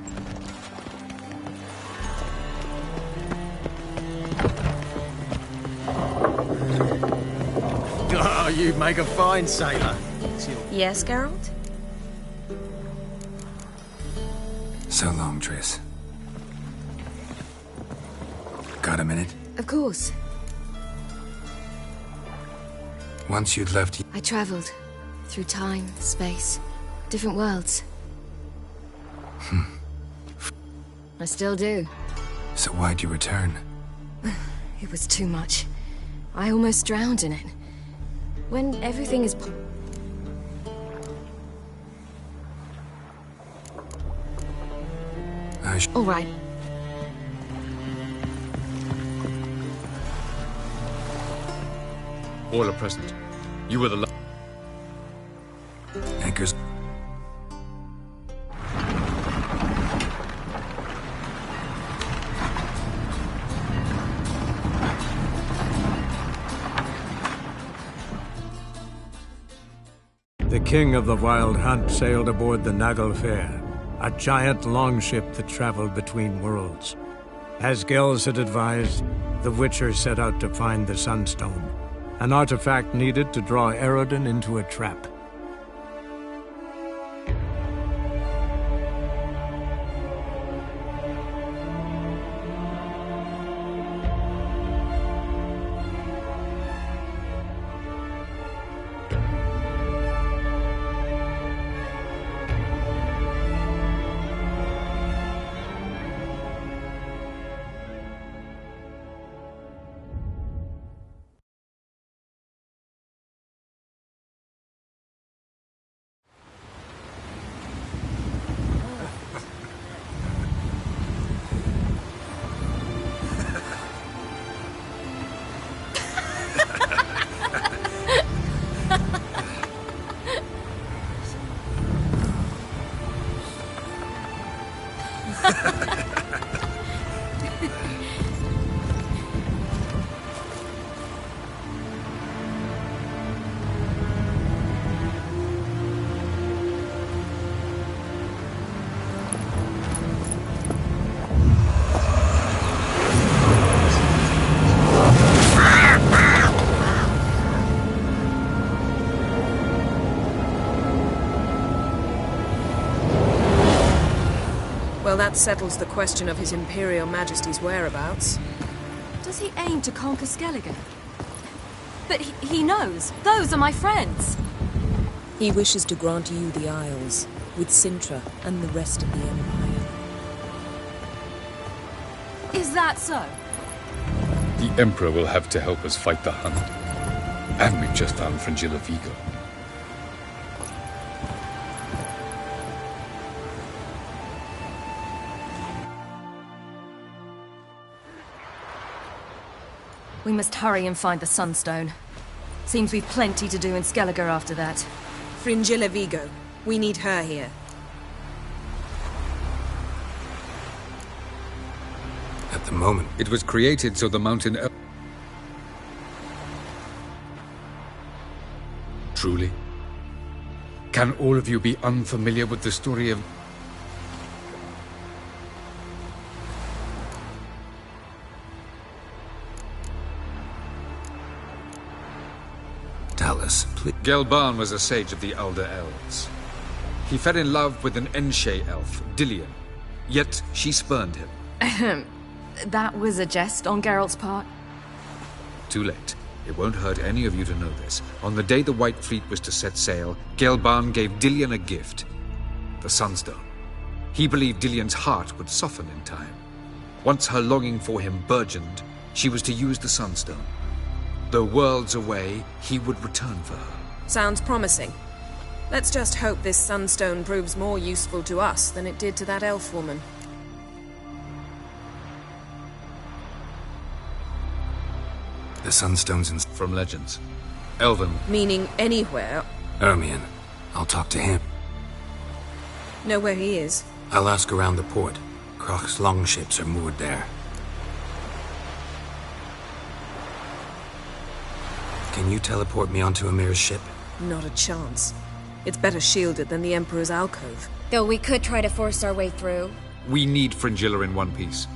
Oh, you make a fine sailor. Yes, Geralt? So long, Triss. Got a minute? Of course. Once you'd left... I traveled. Through time, space, different worlds. I still do. So why'd you return? It was too much. I almost drowned in it. When everything is... All right. All are present. You were the... Anchors... The king of the Wild Hunt sailed aboard the Naglfar, a giant longship that traveled between worlds. As Gels had advised, the Witcher set out to find the Sunstone, an artifact needed to draw Eredin into a trap. Well, that settles the question of His Imperial Majesty's whereabouts. Does he aim to conquer Skellige? But he knows. Those are my friends. He wishes to grant you the Isles, with Sintra and the rest of the Empire. Is that so? The Emperor will have to help us fight the Hunt. And we've just found Fringilla Vigo. We must hurry and find the Sunstone. Seems we've plenty to do in Skellige after that. Fringilla Vigo. We need her here. At the moment, it was created so the mountain... Truly? Can all of you be unfamiliar with the story of... Tell us, please. Gelban was a sage of the Elder Elves. He fell in love with an Enshe elf, Dillion. Yet she spurned him. That was a jest on Geralt's part? Too late. It won't hurt any of you to know this. On the day the White Fleet was to set sail, Gelban gave Dillion a gift. The Sunstone. He believed Dillion's heart would soften in time. Once her longing for him burgeoned, she was to use the Sunstone. Though worlds away, he would return for her. Sounds promising. Let's just hope this Sunstone proves more useful to us than it did to that elf woman. The Sunstone's in... From legends. Elven. Meaning anywhere. Ermion. I'll talk to him. Know where he is? I'll ask around the port. Krach's longships are moored there. Can you teleport me onto Amir's ship? Not a chance. It's better shielded than the Emperor's alcove. Though we could try to force our way through. We need Fringilla in one piece.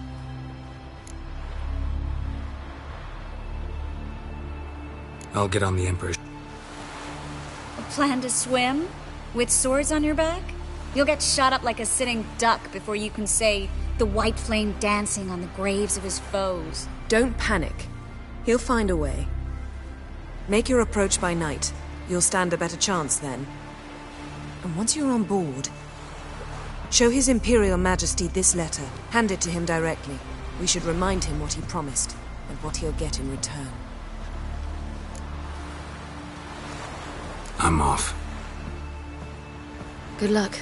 I'll get on the Emperor's... A plan to swim? With swords on your back? You'll get shot up like a sitting duck before you can say the white flame dancing on the graves of his foes. Don't panic. He'll find a way. Make your approach by night. You'll stand a better chance then. And once you're on board, show His Imperial Majesty this letter. Hand it to him directly. We should remind him what he promised, and what he'll get in return. I'm off. Good luck.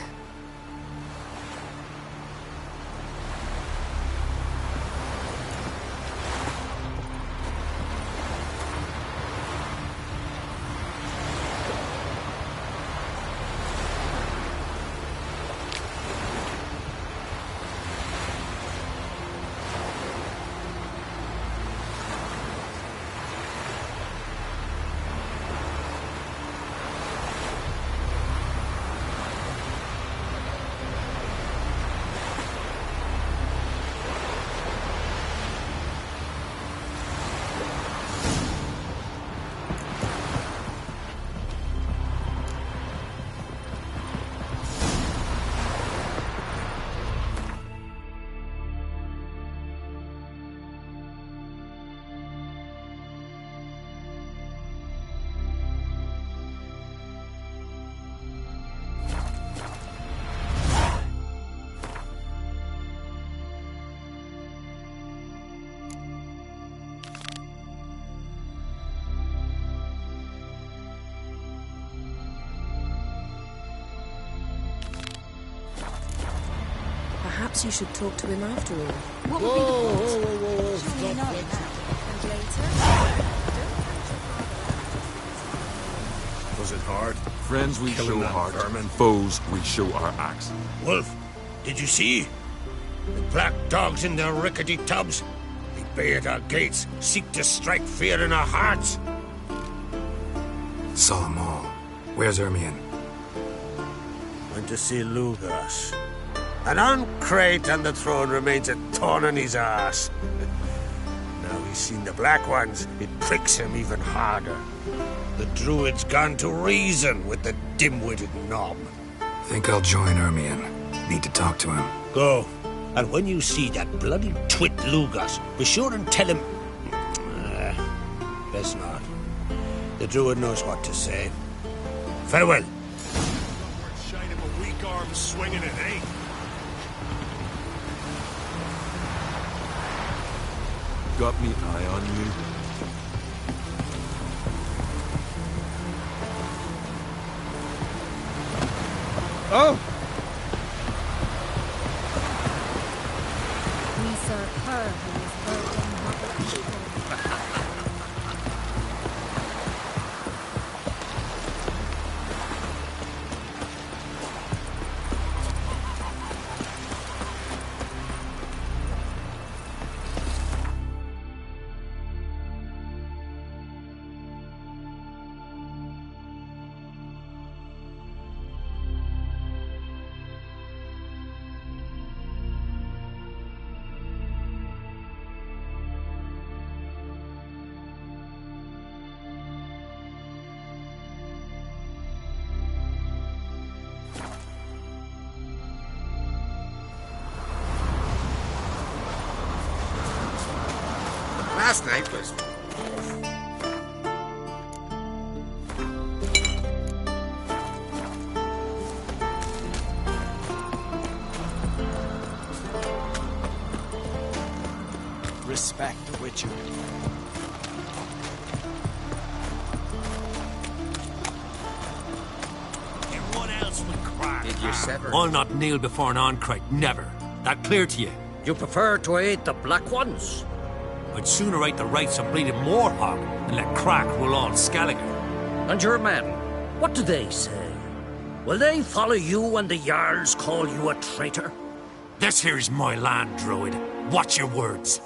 Perhaps you should talk to him after all. What would be the point? Surely you know it now. And later? Was it hard? Friends we Killing show that heart, vermin. foes we show our axe. Wolf, did you see? The black dogs in their rickety tubs. They bay at our gates, seek to strike fear in our hearts. Saw them all. Where's Ermion? Went to see Lugas. And on Crate on the throne remains a thorn in his ass. Now he's seen the Black Ones, it pricks him even harder. The Druid's gone to reason with the dim-witted knob. Think I'll join Ermion. Need to talk to him. Go. And when you see that bloody twit Lugas, be sure and tell him... best not. The druid knows what to say. Farewell. Shine him a weak arm swinging it, eh? Got me eye on you. Oh! We serve her who is broken, not the people. Last night was... Respect the Witcher. Everyone else would cry. Did you sever? I'll not kneel before an Oncrite, never. That clear to you? You prefer to aid the Black Ones? I'd sooner right the rights of bleeding Moorhog than let crack rule all Skellige. And your men, what do they say? Will they follow you when the Jarls call you a traitor? This here's my land, Druid. Watch your words.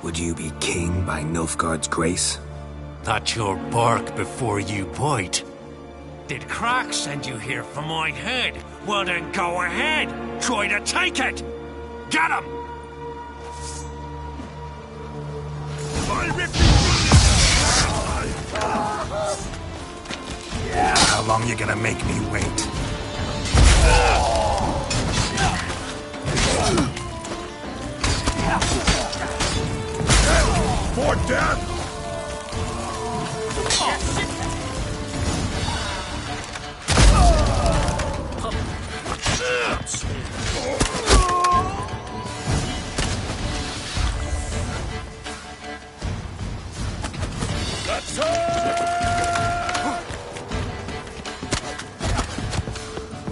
Would you be king by Nilfgaard's grace? That's your bark before you bite. Did Crack send you here for my head? Well then go ahead. Try to take it. Get him! Yeah, how long you gonna make me wait? More death!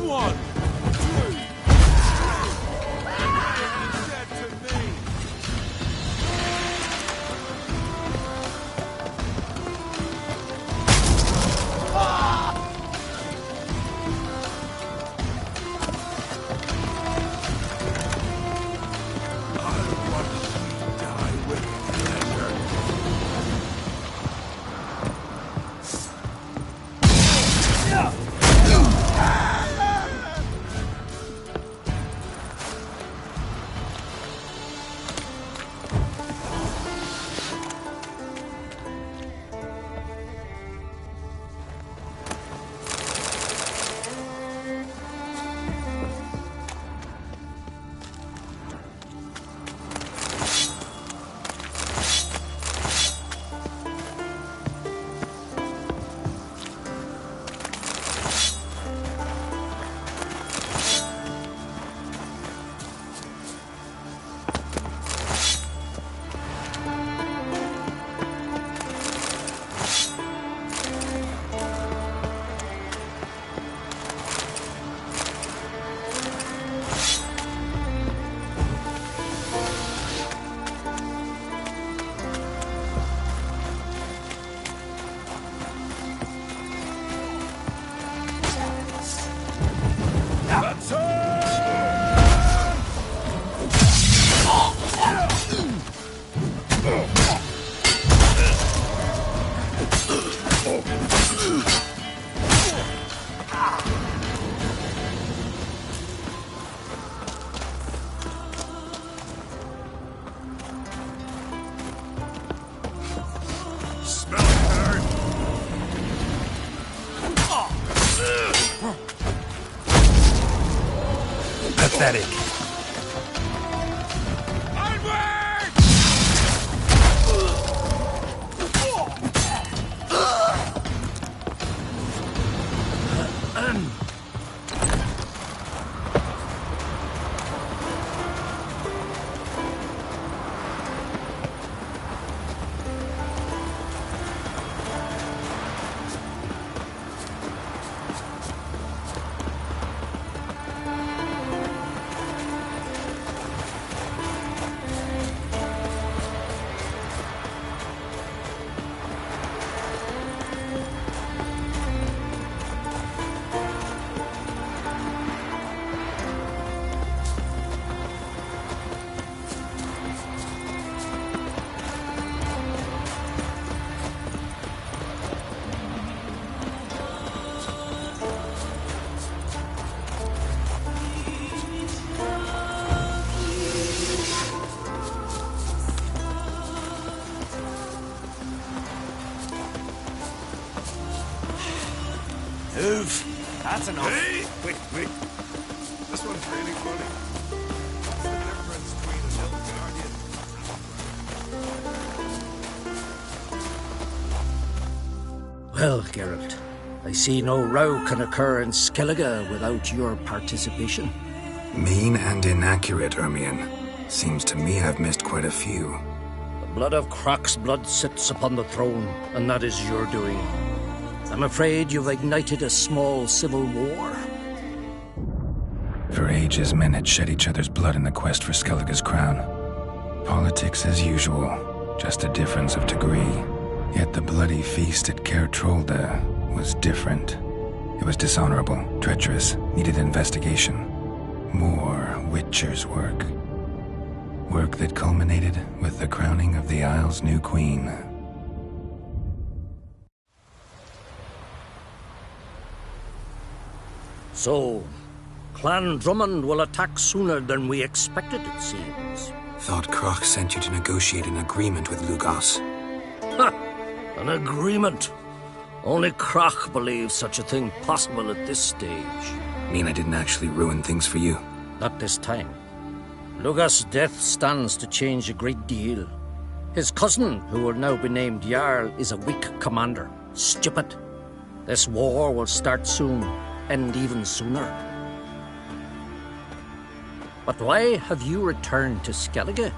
One, two. Dead to me. Pathetic. Move! That's enough. Hey! Quick, quick. This one's really funny. What's the difference between an elf guardian? Well, Geralt, I see no row can occur in Skellige without your participation. Mean and inaccurate, Ermion. Seems to me I've missed quite a few. The blood of Croc's blood sits upon the throne, and that is your doing. I'm afraid you've ignited a small civil war. For ages, men had shed each other's blood in the quest for Skellige's crown. Politics as usual, just a difference of degree. Yet the bloody feast at Caer Trolda was different. It was dishonorable, treacherous, needed investigation. More Witcher's work. Work that culminated with the crowning of the Isle's new queen. So, Clan Drummond will attack sooner than we expected, it seems. Thought Croc sent you to negotiate an agreement with Lugos. Ha! An agreement. Only Croc believes such a thing possible at this stage. Mean I didn't actually ruin things for you? Not this time. Lugos' death stands to change a great deal. His cousin, who will now be named Jarl, is a weak commander. Stupid. This war will start soon, end even sooner. But why have you returned to Skellige?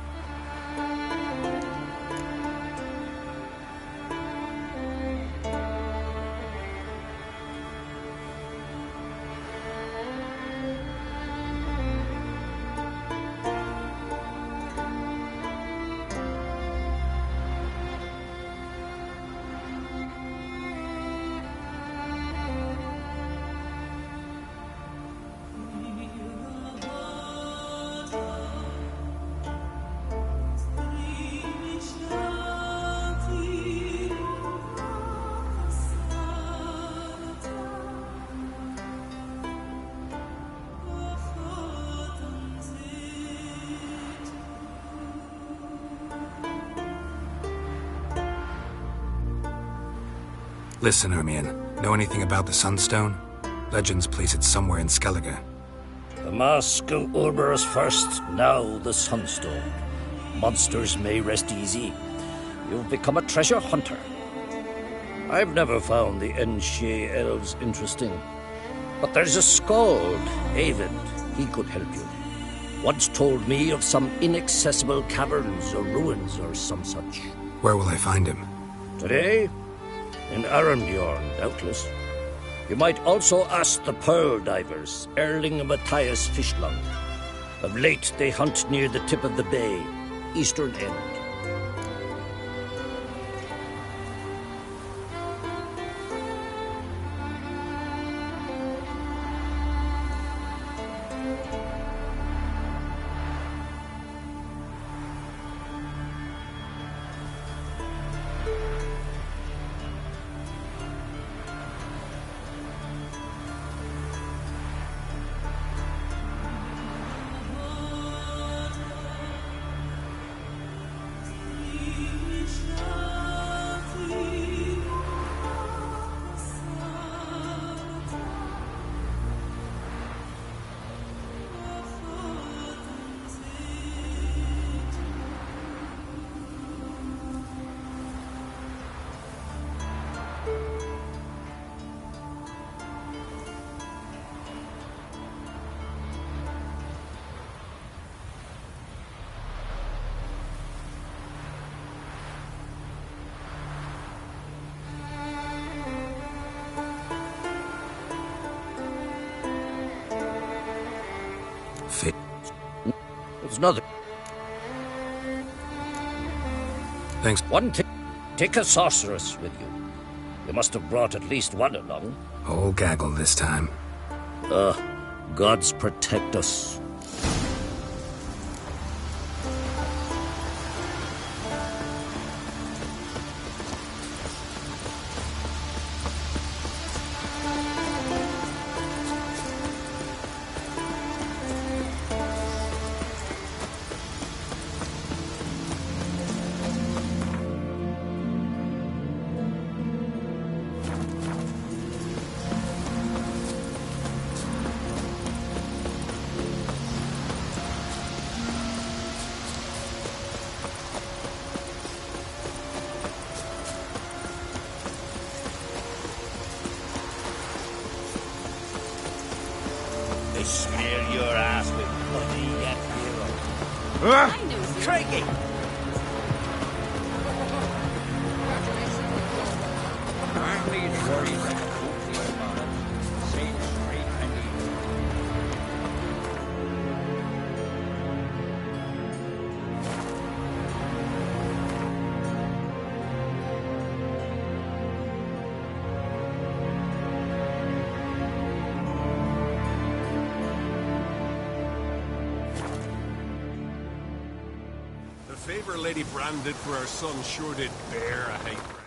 Listen, Ermion. Know anything about the Sunstone? Legends place it somewhere in Skellige. The mask of Urberus first, now the Sunstone. Monsters may rest easy. You've become a treasure hunter. I've never found the Enshe elves interesting. But there's a skald, Avid. He could help you. Once told me of some inaccessible caverns or ruins or some such. Where will I find him? Today? In Arendjorn, doubtless. You might also ask the Pearl Divers, Erling and Matthias Fishlung. Of late, they hunt near the tip of the bay, eastern end. It's nothing. Thanks. One thing. Take a sorceress with you. You must have brought at least one along. Whole gaggle this time. Gods protect us. I smear your ass with honey, yet hero. Craigie! The favor Lady Brand did for her son sure did bear a hate.